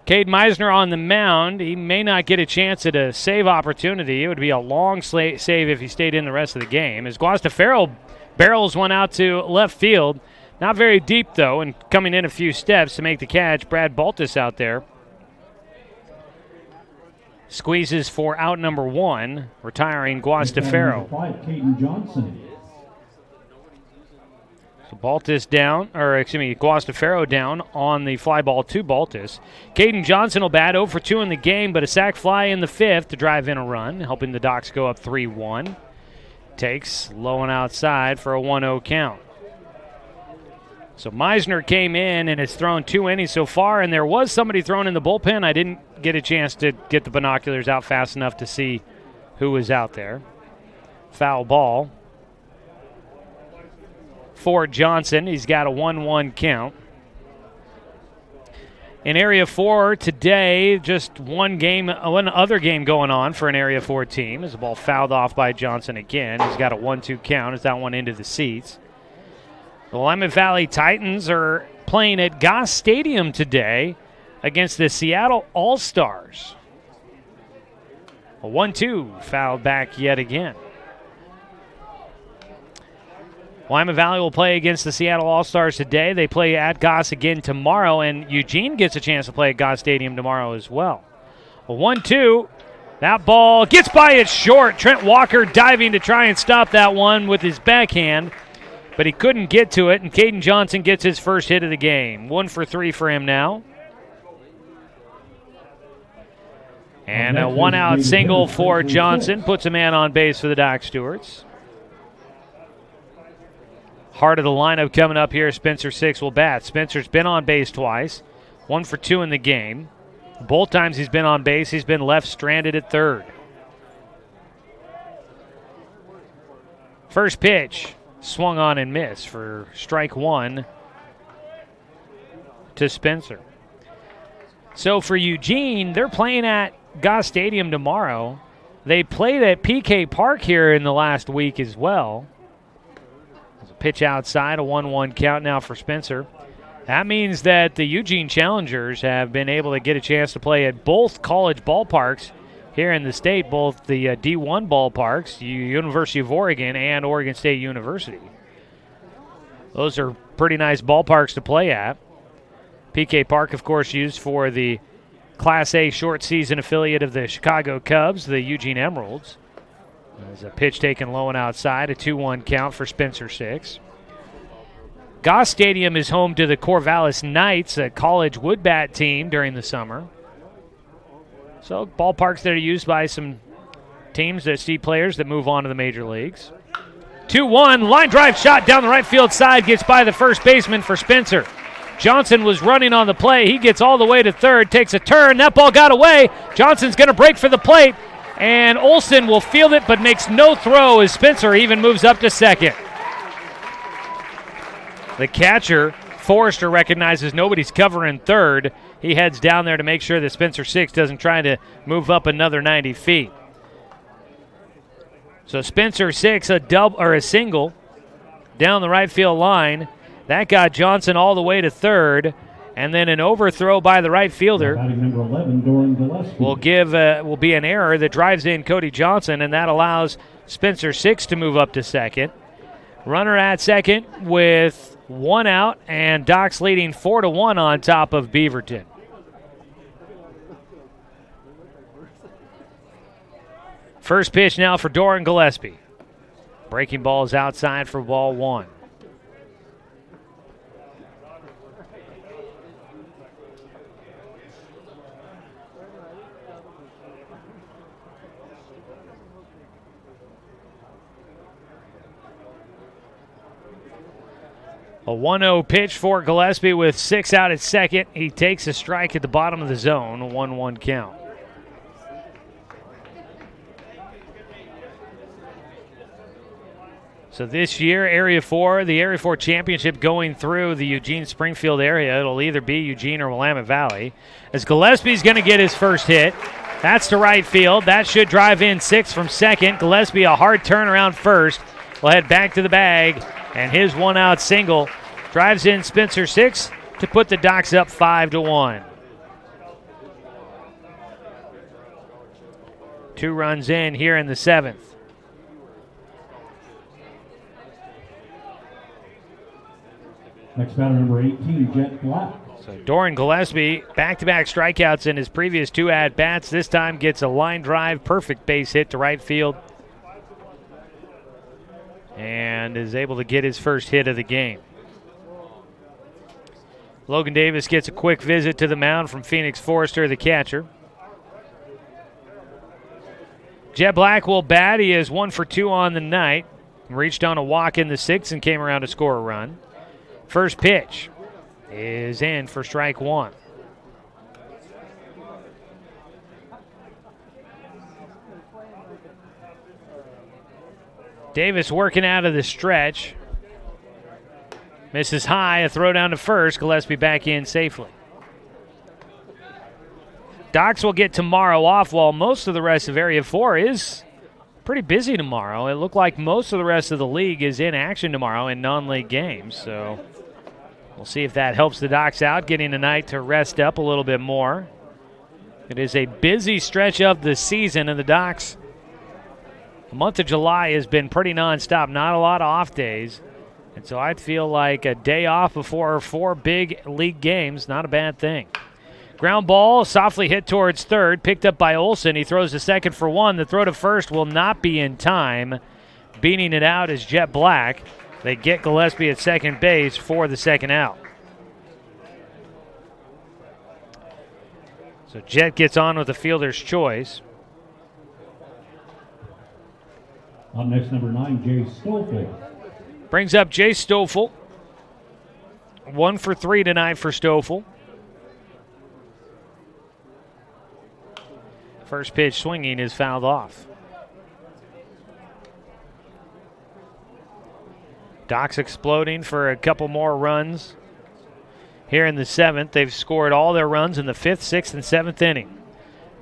Cade Meisner on the mound. He may not get a chance at a save opportunity. It would be a long save if he stayed in the rest of the game. As Guastaferro barrels one out to left field. Not very deep, though, and coming in a few steps to make the catch. Brad Baltus out there. Squeezes for out number 1, retiring Guastaferro. Caden Johnson. So Guastaferro down on the fly ball to Baltus. Caden Johnson will bat 0 for 2 in the game, but a sac fly in the fifth to drive in a run, helping the Docs go up 3-1. Takes low and outside for a 1-0 count. So Meisner came in and has thrown 2 innings so far, and there was somebody thrown in the bullpen. I didn't get a chance to get the binoculars out fast enough to see who was out there. Foul ball for Johnson. He's got a 1-1 count. In Area 4 today, just one other game going on for an Area 4 team. As the ball fouled off by Johnson again. He's got a 1-2 count as that one into the seats. The Willamette Valley Titans are playing at Goss Stadium today against the Seattle All-Stars. A 1-2 fouled back yet again. Willamette Valley will play against the Seattle All-Stars today. They play at Goss again tomorrow, and Eugene gets a chance to play at Goss Stadium tomorrow as well. A 1-2. That ball gets by it short. Trent Walker diving to try and stop that one with his backhand, but he couldn't get to it, and Caden Johnson gets his first hit of the game. 1 for 3 for him now. And a one-out single for Johnson puts a man on base for the Doc Stewarts. Heart of the lineup coming up here. Spencer Six will bat. Spencer's been on base twice. 1 for 2 in the game. Both times he's been on base, he's been left stranded at third. First pitch, swung on and missed for strike 1 to Spencer. So for Eugene, they're playing at Goss Stadium tomorrow. They played at PK Park here in the last week as well. There's a pitch outside, a 1-1 count now for Spencer. That means that the Eugene Challengers have been able to get a chance to play at both college ballparks here in the state, both the D1 ballparks, University of Oregon and Oregon State University. Those are pretty nice ballparks to play at. PK Park, of course, used for the Class A short season affiliate of the Chicago Cubs, the Eugene Emeralds. There's a pitch taken low and outside, a 2-1 count for Spencer Six. Goss Stadium is home to the Corvallis Knights, a college wood bat team during the summer. So ballparks that are used by some teams that see players that move on to the major leagues. 2-1, line drive shot down the right field side, gets by the first baseman for Spencer. Johnson was running on the play. He gets all the way to third, takes a turn. That ball got away. Johnson's going to break for the plate, and Olsen will field it but makes no throw as Spencer even moves up to second. The catcher, Forrester, recognizes nobody's covering third. He heads down there to make sure that Spencer Six doesn't try to move up another 90 feet. So Spencer Six, a double or a single down the right field line. That got Johnson all the way to third, and then an overthrow by the right fielder Number 11, Doran Gillespie. will be an error that drives in Cody Johnson, and that allows Spencer Six to move up to second. Runner at second with 1 out, and Doc's leading 4-1 on top of Beaverton. First pitch now for Doran Gillespie. Breaking ball is outside for ball 1. A 1-0 pitch for Gillespie with 6 out at second. He takes a strike at the bottom of the zone, a 1-1 count. So this year, the Area 4 Championship going through the Eugene-Springfield area. It'll either be Eugene or Willamette Valley. As Gillespie's going to get his first hit. That's to right field. That should drive in Six from second. Gillespie, a hard turn around first. Will head back to the bag. And his 1-out single drives in Spencer Six to put the Docs up 5-1. 2 runs in here in the 7th. Next batter, number 18, Jet Black. So Doran Gillespie, back-to-back strikeouts in his previous 2 at-bats. This time gets a line drive, perfect base hit to right field, and is able to get his first hit of the game. Logan Davis gets a quick visit to the mound from Phoenix Forrester, the catcher. Jet Black will bat. He is 1 for 2 on the night. Reached on a walk in the 6th and came around to score a run. First pitch is in for strike 1. Davis working out of the stretch. Misses high, a throw down to first. Gillespie back in safely. Docs will get tomorrow off while most of the rest of Area 4 is pretty busy tomorrow. It looked like most of the rest of the league is in action tomorrow in non-league games. So we'll see if that helps the Docs out, getting a night to rest up a little bit more. It is a busy stretch of the season, and the Docs, the month of July has been pretty nonstop. Not a lot of off days. And so I feel like a day off before 4 big league games, not a bad thing. Ground ball softly hit towards third, picked up by Olson. He throws to second for 1. The throw to first will not be in time. Beating it out is Jet Black. They get Gillespie at second base for the second out. So Jet gets on with the fielder's choice. Up next, number 9, Jay Stoffel. Brings up Jay Stoffel. 1 for 3 tonight for Stoffel. First pitch swinging is fouled off. Doc's exploding for a couple more runs. Here in the 7th, they've scored all their runs in the 5th, 6th, and 7th inning.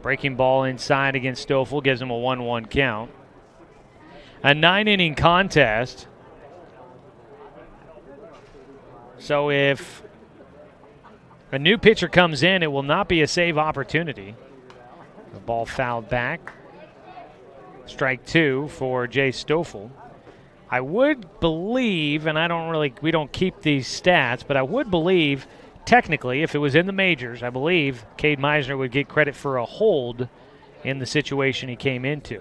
Breaking ball inside against Stoffel gives them a 1-1 count. A 9-inning contest. So if a new pitcher comes in, it will not be a save opportunity. The ball fouled back. Strike 2 for Jay Stoffel. I would believe, and we don't keep these stats, but I would believe, technically, if it was in the majors, I believe Cade Meisner would get credit for a hold in the situation he came into.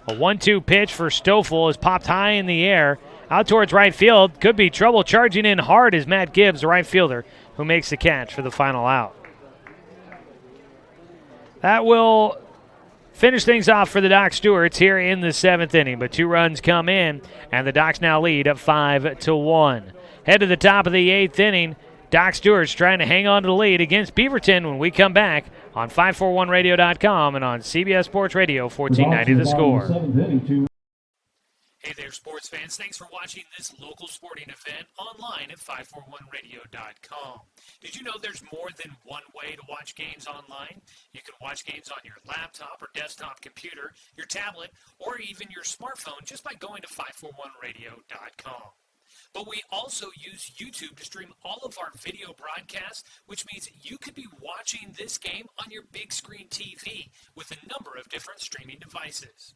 A 1-2 pitch for Stoffel is popped high in the air, out towards right field. Could be trouble. Charging in hard is Matt Gibbs, the right fielder, who makes the catch for the final out. That will finish things off for the Doc Stewarts here in the 7th inning, but 2 runs come in, and the Docs now lead at 5-1. Head to the top of the 8th inning. Doc Stewart's trying to hang on to the lead against Beaverton when we come back on 541radio.com and on CBS Sports Radio 1490 The Score. Hey there, sports fans. Thanks for watching this local sporting event online at 541radio.com. Did you know there's more than one way to watch games online? You can watch games on your laptop or desktop computer, your tablet, or even your smartphone just by going to 541radio.com. But we also use YouTube to stream all of our video broadcasts, which means you could be watching this game on your big screen TV with a number of different streaming devices.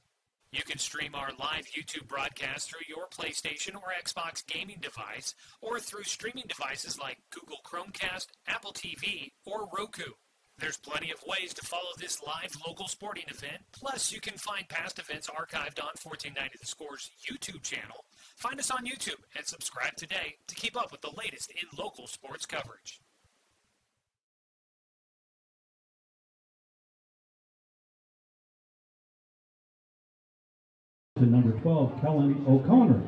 You can stream our live YouTube broadcast through your PlayStation or Xbox gaming device or through streaming devices like Google Chromecast, Apple TV, or Roku. There's plenty of ways to follow this live local sporting event. Plus, you can find past events archived on 1490 The Score's YouTube channel. Find us on YouTube and subscribe today to keep up with the latest in local sports coverage. To number 12, Kellen O'Connor.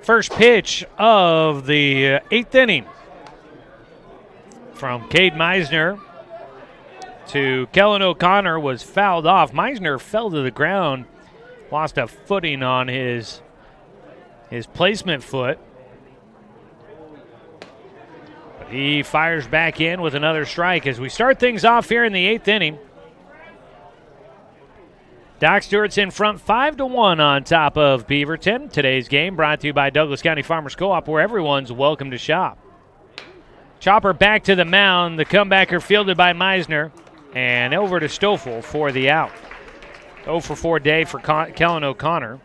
First pitch of the 8th inning from Cade Meisner to Kellen O'Connor was fouled off. Meisner fell to the ground, lost a footing on his placement foot. He fires back in with another strike as we start things off here in the 8th inning. Doc Stewart's in front 5-1 on top of Beaverton. Today's game brought to you by Douglas County Farmers Co-op, where everyone's welcome to shop. Chopper back to the mound. The comebacker fielded by Meisner. And over to Stoffel for the out. 0 for 4 day for Kellen O'Connor.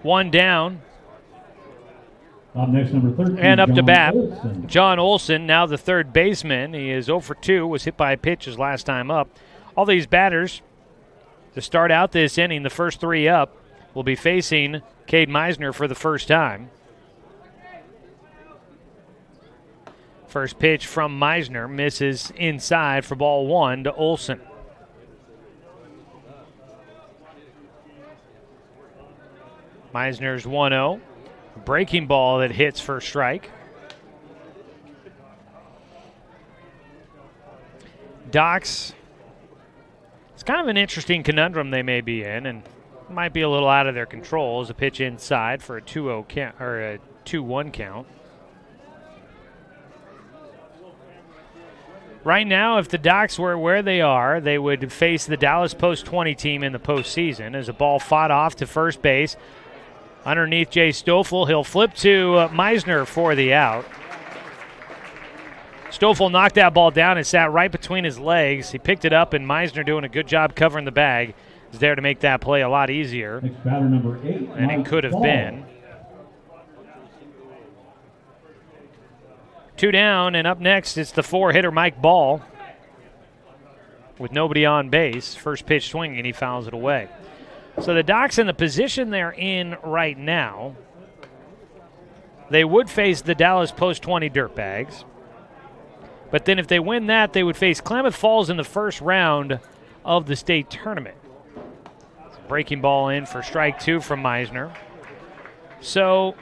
1 down. Up next, number 13, and up John to bat, Olson. John Olson, now the third baseman. He is 0 for 2, was hit by a pitch his last time up. All these batters to start out this inning, the first 3 up, will be facing Cade Meisner for the first time. First pitch from Meisner misses inside for ball 1 to Olson. Meisner's 1-0. Breaking ball that hits for a strike. Docs, it's kind of an interesting conundrum they may be in, and might be a little out of their control as a pitch inside for a 2-0 count or a 2-1 count. Right now, if the Docs were where they are, they would face the Dallas Post 20 team in the postseason as a ball fought off to first base. Underneath Jay Stoffel, he'll flip to Meisner for the out. Stoffel knocked that ball down and sat right between his legs. He picked it up, and Meisner, doing a good job covering the bag, is there to make that play a lot easier Next batter, number 8, than it could have been. 2 down, and up next it's the 4-hitter Mike Ball with nobody on base. First pitch swinging, and he fouls it away. So the Docs, in the position they're in right now, they would face the Dallas Post 20 Dirtbags. But then if they win that, they would face Klamath Falls in the first round of the state tournament. Breaking ball in for strike 2 from Meisner. So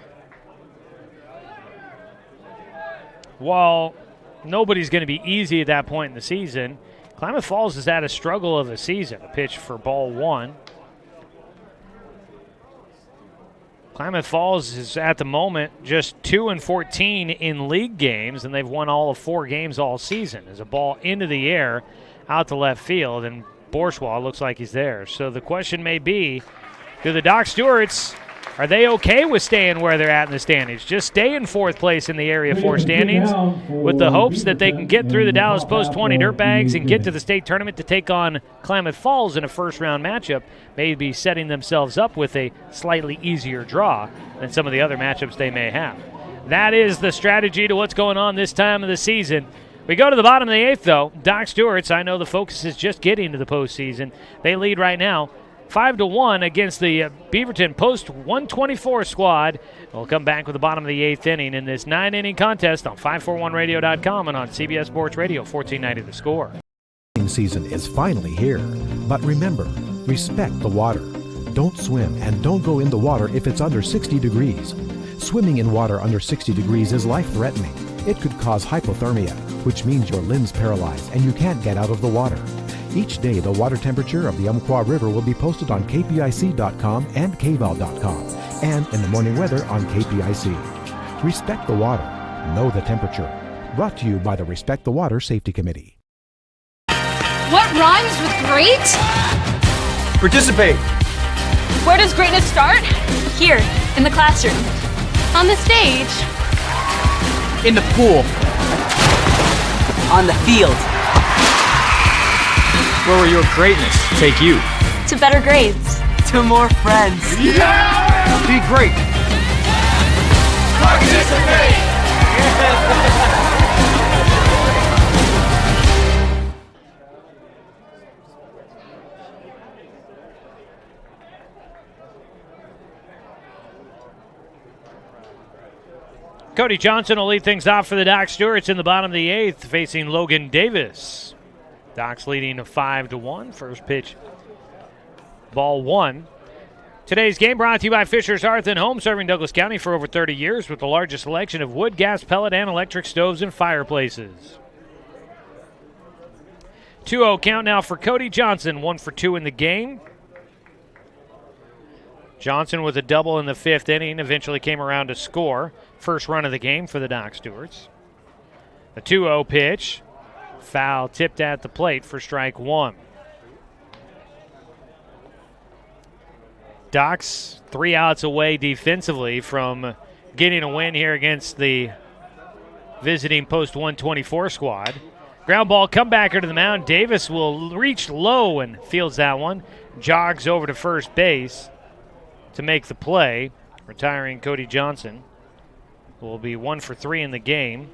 while nobody's going to be easy at that point in the season, Klamath Falls has had a struggle of a season. A pitch for ball 1. Klamath Falls is at the moment just 2-14 in league games, and they've won all of 4 games all season. There's a ball into the air out to left field, and Bourgeois looks like he's there. So the question may be, do the Doc Stewarts, are they okay with staying where they're at in the standings? Just stay in 4th place in the Area 4 standings with the hopes that they can get through the Dallas Post 20 Dirtbags and get to the state tournament to take on Klamath Falls in a first-round matchup, maybe setting themselves up with a slightly easier draw than some of the other matchups they may have. That is the strategy to what's going on this time of the season. We go to the bottom of the 8th, though. Doc Stewart's, I know the focus is just getting to the postseason. They lead right now 5-1 against the Beaverton Post 124 squad. We'll come back with the bottom of the 8th inning in this 9-inning contest on 541radio.com and on CBS Sports Radio 1490 The Score. Season is finally here, but remember, respect the water. Don't swim and don't go in the water if it's under 60 degrees. Swimming in water under 60 degrees is life-threatening. It could cause hypothermia, which means your limbs paralyzed and you can't get out of the water. Each day, the water temperature of the Umpqua River will be posted on kpic.com and kval.com, and in the morning weather on KPIC. Respect the water. Know the temperature. Brought to you by the Respect the Water Safety Committee. What rhymes with great? Participate. Where does greatness start? Here, in the classroom. On the stage. In the pool. On the field. Where will your greatness take you? To better grades. To more friends. Yeah! Be great. Participate! Cody Johnson will lead things off for the Doc Stewarts in the bottom of the 8th, facing Logan Davis. Doc's leading 5-1. First pitch, ball 1. Today's game brought to you by Fisher's Hearth and Home, serving Douglas County for over 30 years with the largest selection of wood, gas, pellet, and electric stoves and fireplaces. 2-0 count now for Cody Johnson, 1 for 2 in the game. Johnson with a double in the 5th inning, eventually came around to score. First run of the game for the Doc Stewarts. The 2-0 pitch, foul tipped at the plate for strike 1. Docs 3 outs away defensively from getting a win here against the visiting Post 124 squad. Ground ball comebacker to the mound. Davis will reach low and fields that one. Jogs over to first base to make the play. Retiring Cody Johnson will be 1 for 3 in the game.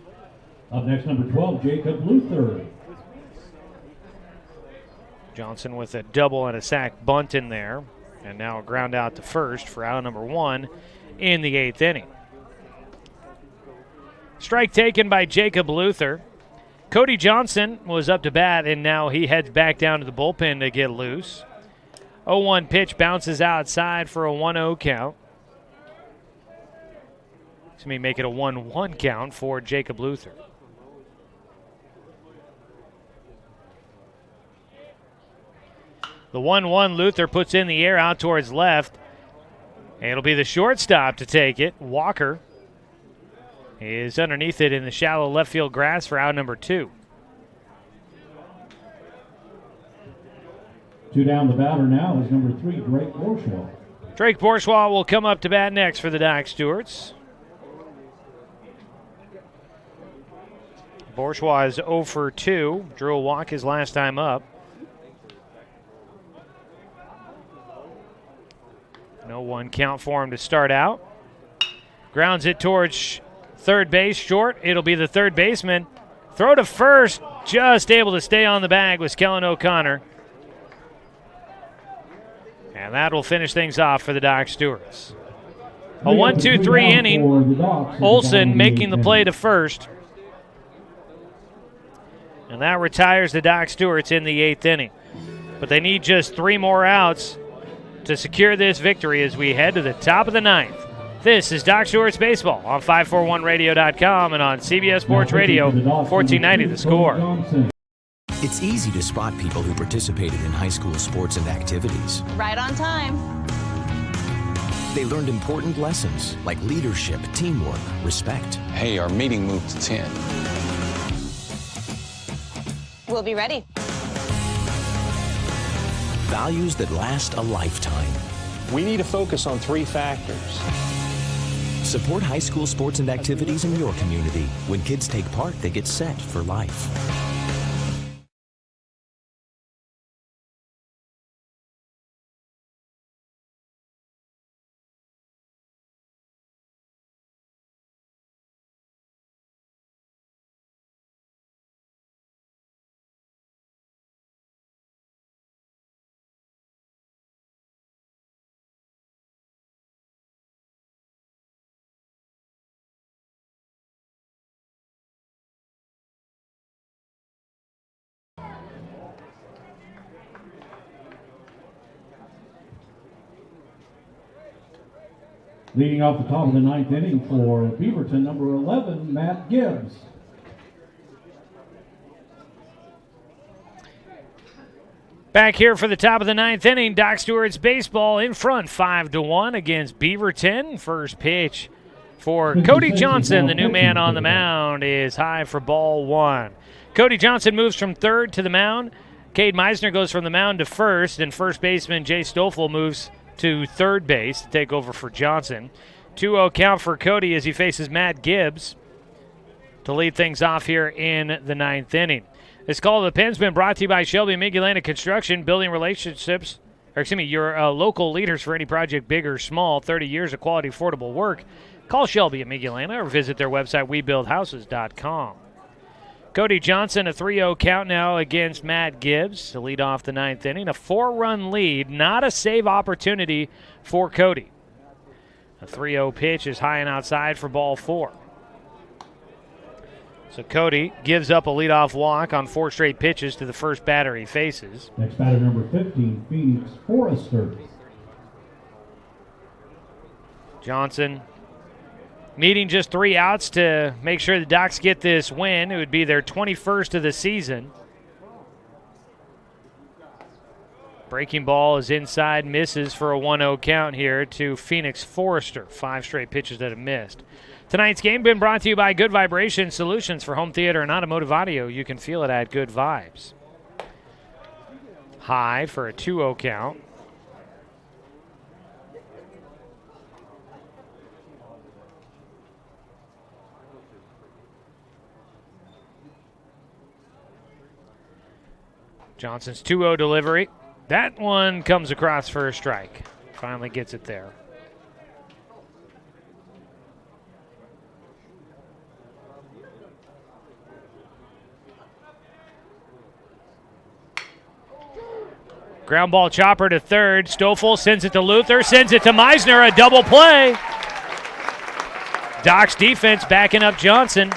Up next, number 12, Jacob Luther. Johnson with a double and a sac bunt in there. And now a ground out to first for out number 1 in the 8th inning. Strike taken by Jacob Luther. Cody Johnson was up to bat, and now he heads back down to the bullpen to get loose. 0-1 pitch bounces outside for a 1-0 count. To me, make it a 1-1 count for Jacob Luther. The 1-1 Luther puts in the air out towards left. And it'll be the shortstop to take it. Walker is underneath it in the shallow left field grass for out number 2. 2 down. The batter now is number 3, Drake Bourgeois. Drake Bourgeois will come up to bat next for the Doc Stewarts. Bourgeois is 0 for 2. Drew a walk his last time up. No one count for him to start out. Grounds it towards third base, short. It'll be the third baseman. Throw to first, just able to stay on the bag was Kellen O'Connor. And that will finish things off for the Doc Stewarts. A 1-2-3 inning. Olson making the play to first. And that retires the Doc Stewarts in the 8th inning. But they need just 3 more outs to secure this victory as we head to the top of the 9th. This is Doc Stewart's Baseball on 541radio.com and on CBS Sports Radio, 1490 The Score. It's easy to spot people who participated in high school sports and activities. Right on time. They learned important lessons like leadership, teamwork, respect. Hey, our meeting moved to 10. We'll be ready. Values that last a lifetime. We need to focus on 3 factors. Support high school sports and activities in your community. When kids take part, they get set for life. Leading off the top of the 9th inning for Beaverton, number 11, Matt Gibbs. Back here for the top of the 9th inning, Doc Stewart's Baseball in front 5-1 against Beaverton. First pitch for Cody Johnson, the new man on the mound, is high for ball 1. Cody Johnson moves from third to the mound. Cade Meisner goes from the mound to first, and first baseman Jay Stoffel moves to third base to take over for Johnson. 2-0 count for Cody as he faces Matt Gibbs to lead things off here in the 9th inning. This call of the pen's been brought to you by Shelby Migulana Construction, building relationships, your local leaders for any project big or small, 30 years of quality, affordable work. Call Shelby at Migulana or visit their website, webuildhouses.com. Cody Johnson, a 3-0 count now against Matt Gibbs to lead off the 9th inning. A 4-run lead, not a save opportunity for Cody. A 3-0 pitch is high and outside for ball 4. So Cody gives up a leadoff walk on 4 straight pitches to the first batter he faces. Next batter, number 15, Phoenix Forrester. Johnson needing just 3 outs to make sure the Docs get this win. It would be their 21st of the season. Breaking ball is inside, misses for a 1-0 count here to Phoenix Forrester. 5 straight pitches that have missed. Tonight's game been brought to you by Good Vibration Solutions for home theater and automotive audio. You can feel it at Good Vibes. High for a 2-0 count. Johnson's 2-0 delivery. That one comes across for a strike. Finally gets it there. Ground ball chopper to third. Stoffel sends it to Luther, sends it to Meisner, a double play. Doc's defense backing up Johnson.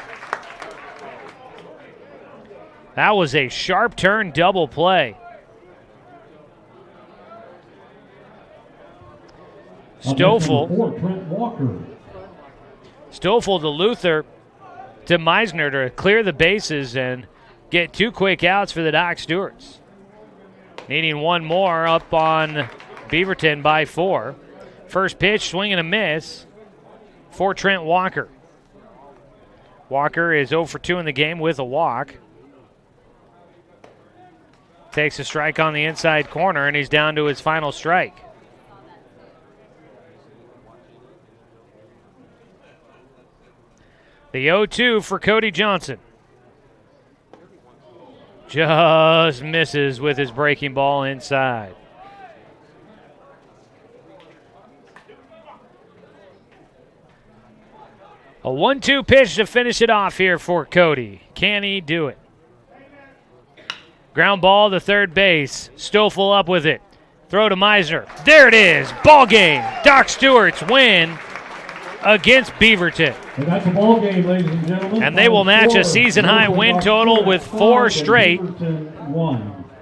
That was a sharp turn double play. Stoffel to Luther to Meisner to clear the bases and get 2 quick outs for the Doc Stewarts. Needing 1 more up on Beaverton by 4. First pitch, swing and a miss for Trent Walker. Walker is 0 for 2 in the game with a walk. Takes a strike on the inside corner, and he's down to his final strike. The 0-2 for Cody Johnson. Just misses with his breaking ball inside. A 1-2 pitch to finish it off here for Cody. Can he do it? Ground ball to third base. Stoffel up with it. Throw to Meisner. There it is. Ball game. Doc Stewart's win against Beaverton. And that's a ball game, ladies and gentlemen. And they will match a season-high win total with 4 straight.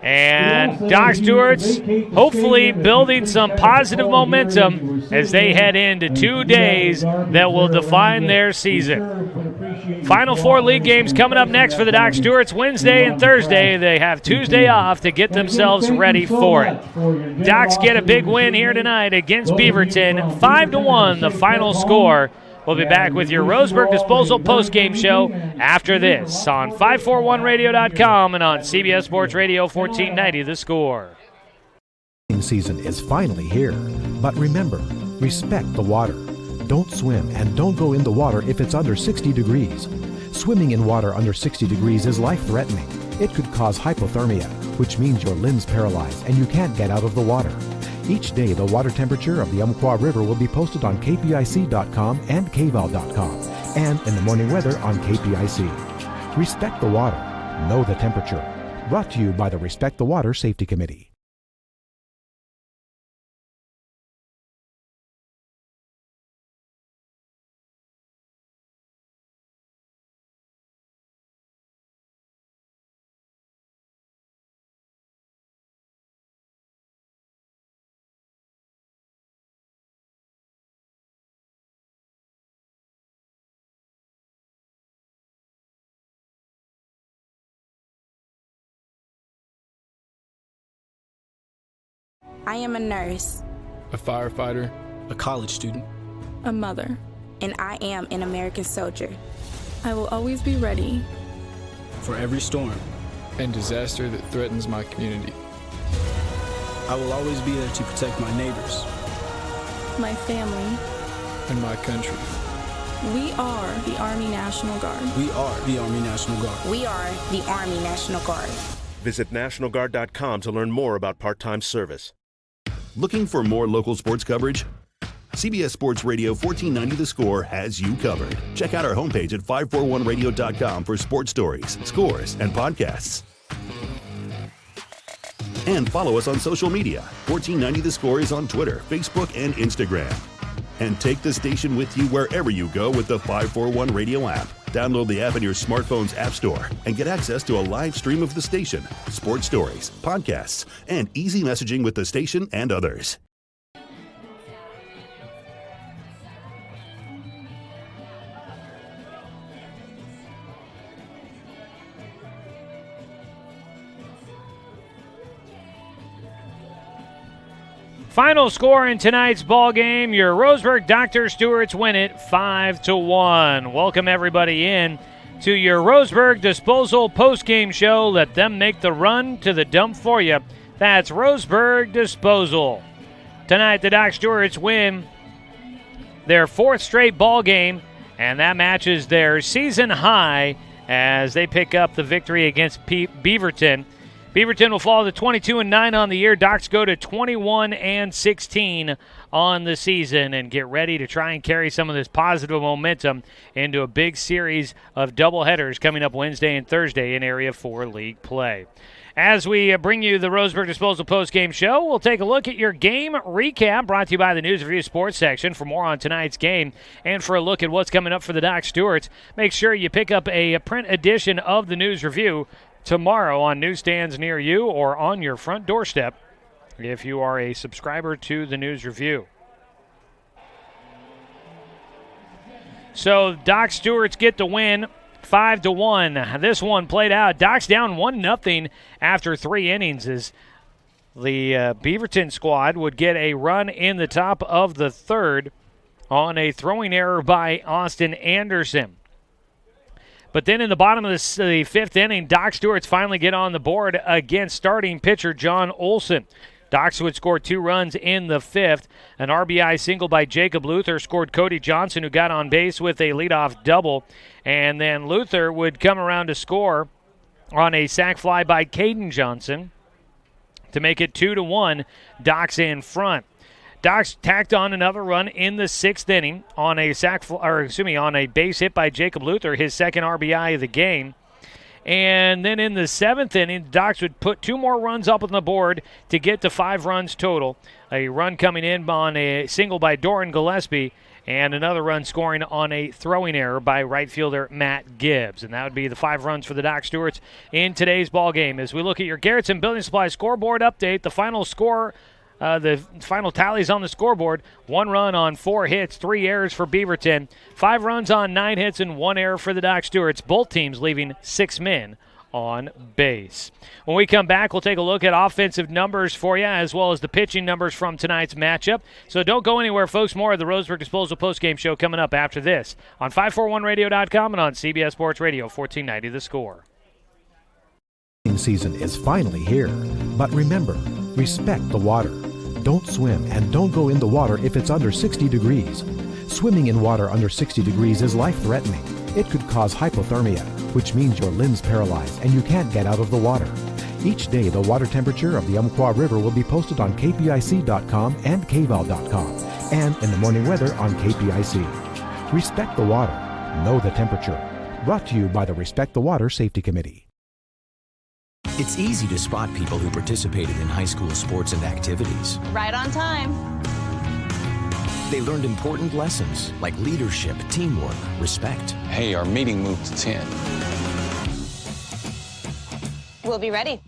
And Doc Stewart's hopefully building some positive momentum as they head into 2 days that will define their season. Final 4 league games coming up next for the Doc Stewarts. Wednesday and Thursday. They have Tuesday off to get themselves ready for it. Docs get a big win here tonight against Beaverton. 5-1 the final score. We'll be back with your Roseburg Disposal postgame show after this on 541radio.com and on CBS Sports Radio 1490 The Score. Season is finally here, but remember, respect the water. Don't swim and don't go in the water if it's under 60 degrees. Swimming in water under 60 degrees is life-threatening. It could cause hypothermia, which means your limbs paralyzed and you can't get out of the water. Each day, the water temperature of the Umpqua River will be posted on kpic.com and kval.com, and in the morning weather on KPIC. Respect the water. Know the temperature. Brought to you by the Respect the Water Safety Committee. I am a nurse, a firefighter, a college student, a mother, and I am an American soldier. I will always be ready for every storm and disaster that threatens my community. I will always be there to protect my neighbors, my family, and my country. We are the Army National Guard. We are the Army National Guard. We are the Army National Guard. Visit nationalguard.com to learn more about part-time service. Looking for more local sports coverage? CBS Sports Radio 1490 The Score has you covered. Check out our homepage at 541radio.com for sports stories, scores, and podcasts. And follow us on social media. 1490 The Score is on Twitter, Facebook, and Instagram. And take the station with you wherever you go with the 541 Radio app. Download the app in your smartphone's app store and get access to a live stream of the station, sports stories, podcasts, and easy messaging with the station and others. Final score in tonight's ball game, your Roseburg Dr. Stewarts win it 5-1. Welcome everybody in to your Roseburg Disposal postgame show. Let them make the run to the dump for you. That's Roseburg Disposal. Tonight the Doc Stewarts win their 4th straight ball game, and that matches their season high as they pick up the victory against Beaverton. Beaverton will fall to 22-9 on the year. Docs go to 21-16 on the season and get ready to try and carry some of this positive momentum into a big series of doubleheaders coming up Wednesday and Thursday in Area 4 League play. As we bring you the Roseburg Disposal postgame show, we'll take a look at your game recap brought to you by the News Review Sports section for more on tonight's game and for a look at what's coming up for the Doc Stewarts. Make sure you pick up a print edition of the News Review tomorrow on newsstands near you or on your front doorstep if you are a subscriber to the News Review. So Doc Stewarts get the win 5-1. This one played out. Doc's down 1-0 after 3 innings as the Beaverton squad would get a run in the top of the 3rd on a throwing error by Austin Anderson. But then in the bottom of the 5th inning, Doc Stewarts finally get on the board against starting pitcher John Olson. Docs would score 2 runs in the 5th. An RBI single by Jacob Luther scored Cody Johnson, who got on base with a leadoff double. And then Luther would come around to score on a sac fly by Caden Johnson to make it 2-1. Docs in front. Docs tacked on another run in the 6th inning on a on a base hit by Jacob Luther, his second RBI of the game. And then in the 7th inning, the Docs would put 2 more runs up on the board to get to 5 runs total. A run coming in on a single by Doran Gillespie, and another run scoring on a throwing error by right fielder Matt Gibbs. And that would be the 5 runs for the Doc Stewarts in today's ball game. As we look at your Garrettson Building Supply scoreboard update, the final score, the final tallies on the scoreboard: 1 run on 4 hits, 3 errors for Beaverton, 5 runs on 9 hits, and 1 error for the Doc Stewarts. Both teams leaving 6 men on base. When we come back, we'll take a look at offensive numbers for you, as well as the pitching numbers from tonight's matchup. So don't go anywhere, folks. More of the Roseburg Disposal postgame show coming up after this on 541radio.com and on CBS Sports Radio 1490 The Score. Season is finally here, but remember, respect the water. Don't swim and don't go in the water if it's under 60 degrees. Swimming in water under 60 degrees is life-threatening. It could cause hypothermia, which means your limbs paralyzed and you can't get out of the water. Each day, the water temperature of the Umpqua River will be posted on kpic.com and kval.com, and in the morning weather on KPIC. Respect the water. Know the temperature. Brought to you by the Respect the Water Safety Committee. It's easy to spot people who participated in high school sports and activities. Right on time. They learned important lessons like leadership, teamwork, respect. Hey, our meeting moved to 10. We'll be ready.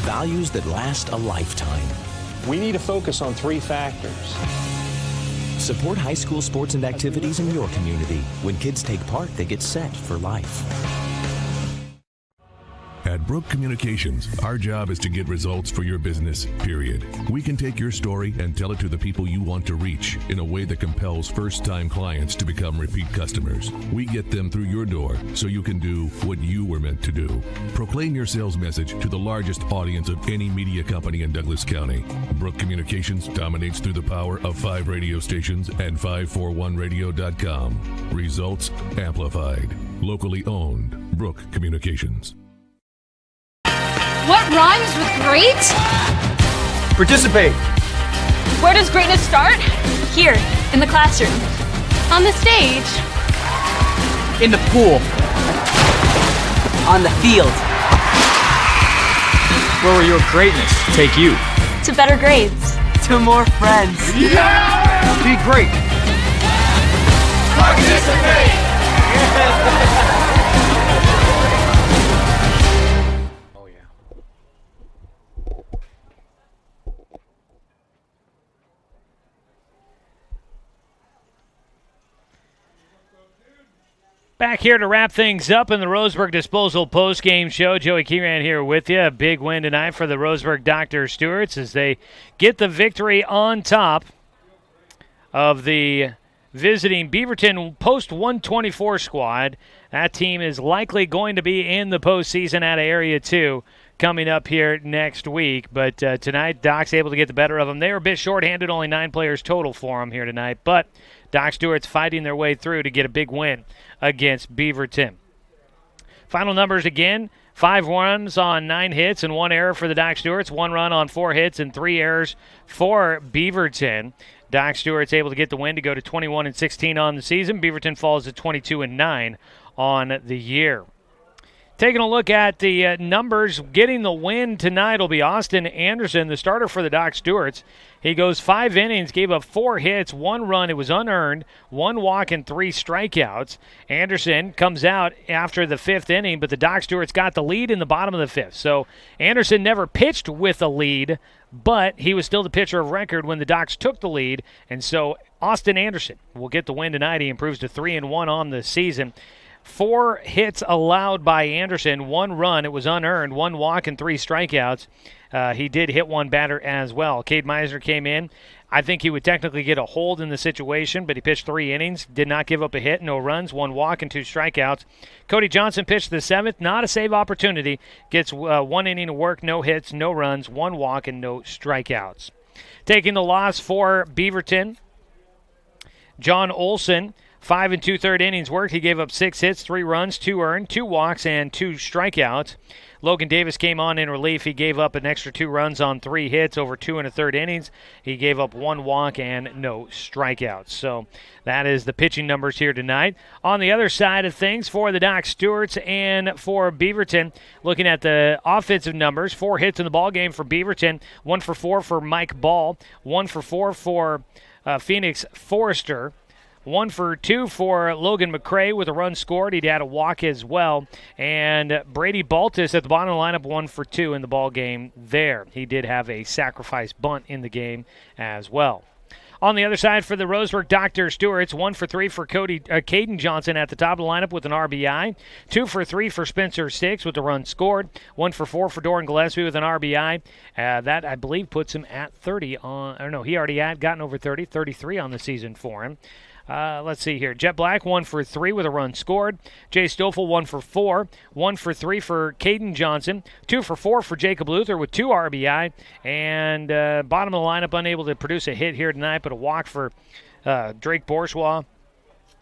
Values that last a lifetime. We need to focus on 3 factors. Support high school sports and activities in your community. When kids take part, they get set for life. At Brook Communications, our job is to get results for your business, period. We can take your story and tell it to the people you want to reach in a way that compels first-time clients to become repeat customers. We get them through your door so you can do what you were meant to do. Proclaim your sales message to the largest audience of any media company in Douglas County. Brook Communications dominates through the power of 5 radio stations and 541radio.com. Results amplified. Locally owned. Brook Communications. What rhymes with great? Participate. Where does greatness start? Here, in the classroom. On the stage. In the pool. On the field. Where will your greatness take you? To better grades. To more friends. Yeah! Be great. Participate! Back here to wrap things up in the Roseburg Disposal postgame show. Joey Kieran here with you. A big win tonight for the Roseburg Dr. Stewarts as they get the victory on top of the visiting Beaverton post-124 squad. That team is likely going to be in the postseason out of Area 2 coming up here next week. But tonight, Doc's able to get the better of them. They were a bit shorthanded, only 9 players total for them here tonight. But Doc Stewart's fighting their way through to get a big win against Beaverton. Final numbers again: 5 runs on 9 hits and 1 error for the Doc Stewarts, 1 run on 4 hits and 3 errors for Beaverton. Doc Stewart's able to get the win to go to 21-16 on the season. Beaverton falls to 22-9 on the year. Taking a look at the numbers, getting the win tonight will be Austin Anderson, the starter for the Doc Stewarts. He goes 5 innings, gave up 4 hits, 1 run. It was unearned, 1 walk and 3 strikeouts. Anderson comes out after the 5th inning, but the Doc Stewarts got the lead in the bottom of the 5th. So Anderson never pitched with a lead, but he was still the pitcher of record when the Docs took the lead. And so Austin Anderson will get the win tonight. He improves to 3-1 on the season. 4 hits allowed by Anderson, 1 run. It was unearned, 1 walk and 3 strikeouts. He did hit 1 batter as well. Cade Meisner came in. I think he would technically get a hold in the situation, but he pitched 3 innings, did not give up a hit, no runs, 1 walk and 2 strikeouts. Cody Johnson pitched the 7th, not a save opportunity. Gets 1 inning of work, no hits, no runs, 1 walk and no strikeouts. Taking the loss for Beaverton, John Olson, 5 2/3 innings worked. He gave up 6 hits, 3 runs, 2 earned, 2 walks, and 2 strikeouts. Logan Davis came on in relief. He gave up an extra 2 runs on 3 hits over 2 1/3 innings. He gave up 1 walk and no strikeouts. So that is the pitching numbers here tonight. On the other side of things for the Doc Stewarts and for Beaverton, looking at the offensive numbers, 4 hits in the ball game for Beaverton, 1 for 4 for Mike Ball, 1 for 4 for Phoenix Forrester, 1 for 2 for Logan McCray with a run scored. He had a walk as well. And Brady Baltus at the bottom of the lineup, 1 for 2 in the ball game there. He did have a sacrifice bunt in the game as well. On the other side for the Roseburg Dr. Stewarts, 1 for 3 for Caden Johnson at the top of the lineup with an RBI. 2 for 3 for Spencer Sticks with a run scored. 1 for 4 for Doran Gillespie with an RBI. That, I believe, puts him at 30 on, or no, he already had gotten over 30, 33 on the season for him. Let's see here. Jet Black, 1 for 3 with a run scored. Jay Stoffel, 1 for 4. 1 for 3 for Caden Johnson. 2 for 4 for Jacob Luther with 2 RBI. And bottom of the lineup, unable to produce a hit here tonight, but a walk for Drake Bourgeois.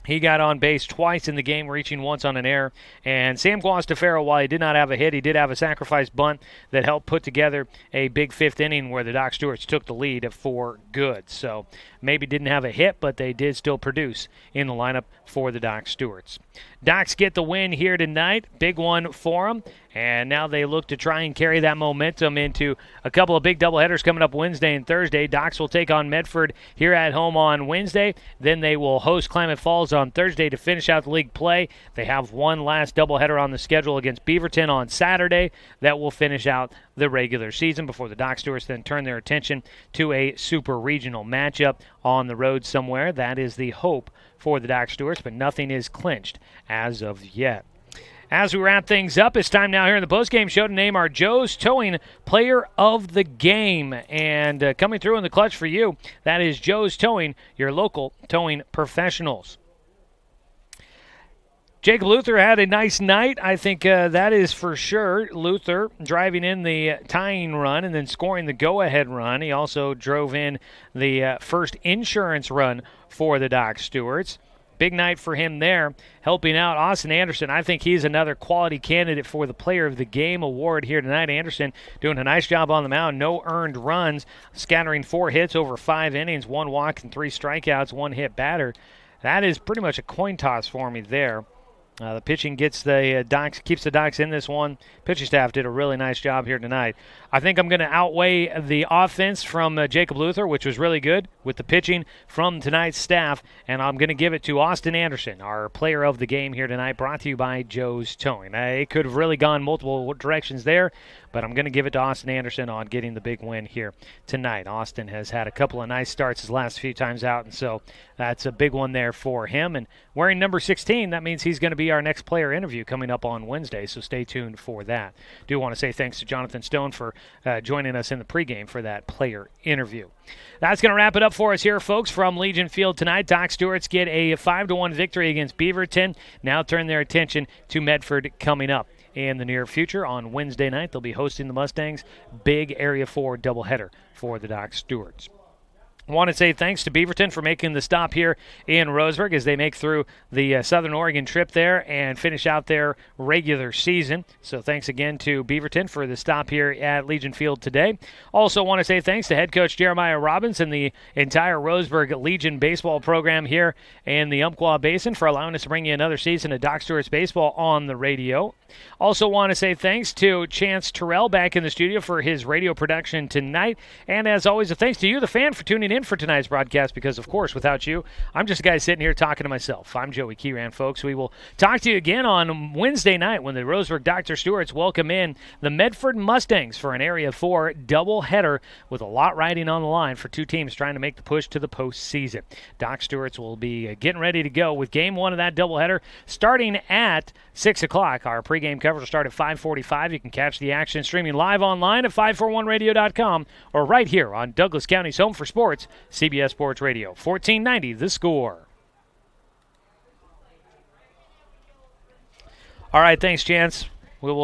He got on base twice in the game, reaching once on an error. And Sam Guastafaro, while he did not have a hit, he did have a sacrifice bunt that helped put together a big 5th inning where the Doc Stewarts took the lead for good. So maybe didn't have a hit, but they did still produce in the lineup for the Doc Stewarts. Docs get the win here tonight. Big one for them. And now they look to try and carry that momentum into a couple of big doubleheaders coming up Wednesday and Thursday. Docs will take on Medford here at home on Wednesday. Then they will host Klamath Falls on Thursday to finish out the league play. They have one last doubleheader on the schedule against Beaverton on Saturday. That will finish out the regular season before the Doc Stewarts then turn their attention to a super regional matchup on the road somewhere. That is the hope for the Doc Stewarts, but nothing is clinched as of yet. As we wrap things up, it's time now here in the postgame show to name our Joe's Towing Player of the Game. And coming through in the clutch for you, that is Joe's Towing, your local towing professionals. Jacob Luther had a nice night. I think that is for sure. Luther driving in the tying run and then scoring the go-ahead run. He also drove in the first insurance run for the Doc Stewarts. Big night for him there, helping out Austin Anderson. I think he's another quality candidate for the Player of the Game award here tonight. Anderson doing a nice job on the mound. No earned runs, scattering 4 hits over 5 innings, 1 walk and 3 strikeouts, 1 hit batter. That is pretty much a coin toss for me there. The pitching gets the Docs, keeps the Docs in this one. Pitching staff did a really nice job here tonight. I think I'm going to outweigh the offense from Jacob Luther, which was really good, with the pitching from tonight's staff, and I'm going to give it to Austin Anderson, our player of the game here tonight, brought to you by Joe's Towing. It could have really gone multiple directions there, but I'm going to give it to Austin Anderson on getting the big win here tonight. Austin has had a couple of nice starts his last few times out, and so that's a big one there for him. And wearing number 16, that means he's going to be our next player interview coming up on Wednesday, so stay tuned for that. Do want to say thanks to Jonathan Stone for joining us in the pregame for that player interview. That's going to wrap it up for us here, folks, from Legion Field tonight. Doc Stewarts get a 5-1 victory against Beaverton. Now turn their attention to Medford coming up in the near future. On Wednesday night, they'll be hosting the Mustangs. Big Area 4 doubleheader for the Doc Stewarts. I want to say thanks to Beaverton for making the stop here in Roseburg as they make through the Southern Oregon trip there and finish out their regular season. So thanks again to Beaverton for the stop here at Legion Field today. Also want to say thanks to head coach Jeremiah Robbins and the entire Roseburg Legion baseball program here in the Umpqua Basin for allowing us to bring you another season of Doc Stewarts baseball on the radio. Also want to say thanks to Chance Terrell back in the studio for his radio production tonight. And as always, a thanks to you, the fan, for tuning in for tonight's broadcast, because, of course, without you, I'm just a guy sitting here talking to myself. I'm Joey Kieran, folks. We will talk to you again on Wednesday night when the Roseburg Dr. Stewarts welcome in the Medford Mustangs for an Area 4 doubleheader with a lot riding on the line for two teams trying to make the push to the postseason. Doc Stewarts will be getting ready to go with Game 1 of that doubleheader starting at 6 o'clock. Our pregame coverage will start at 5:45. You can catch the action streaming live online at 541radio.com or right here on Douglas County's Home for Sports, CBS Sports Radio, 1490 The Score. All right, thanks, Chance. We will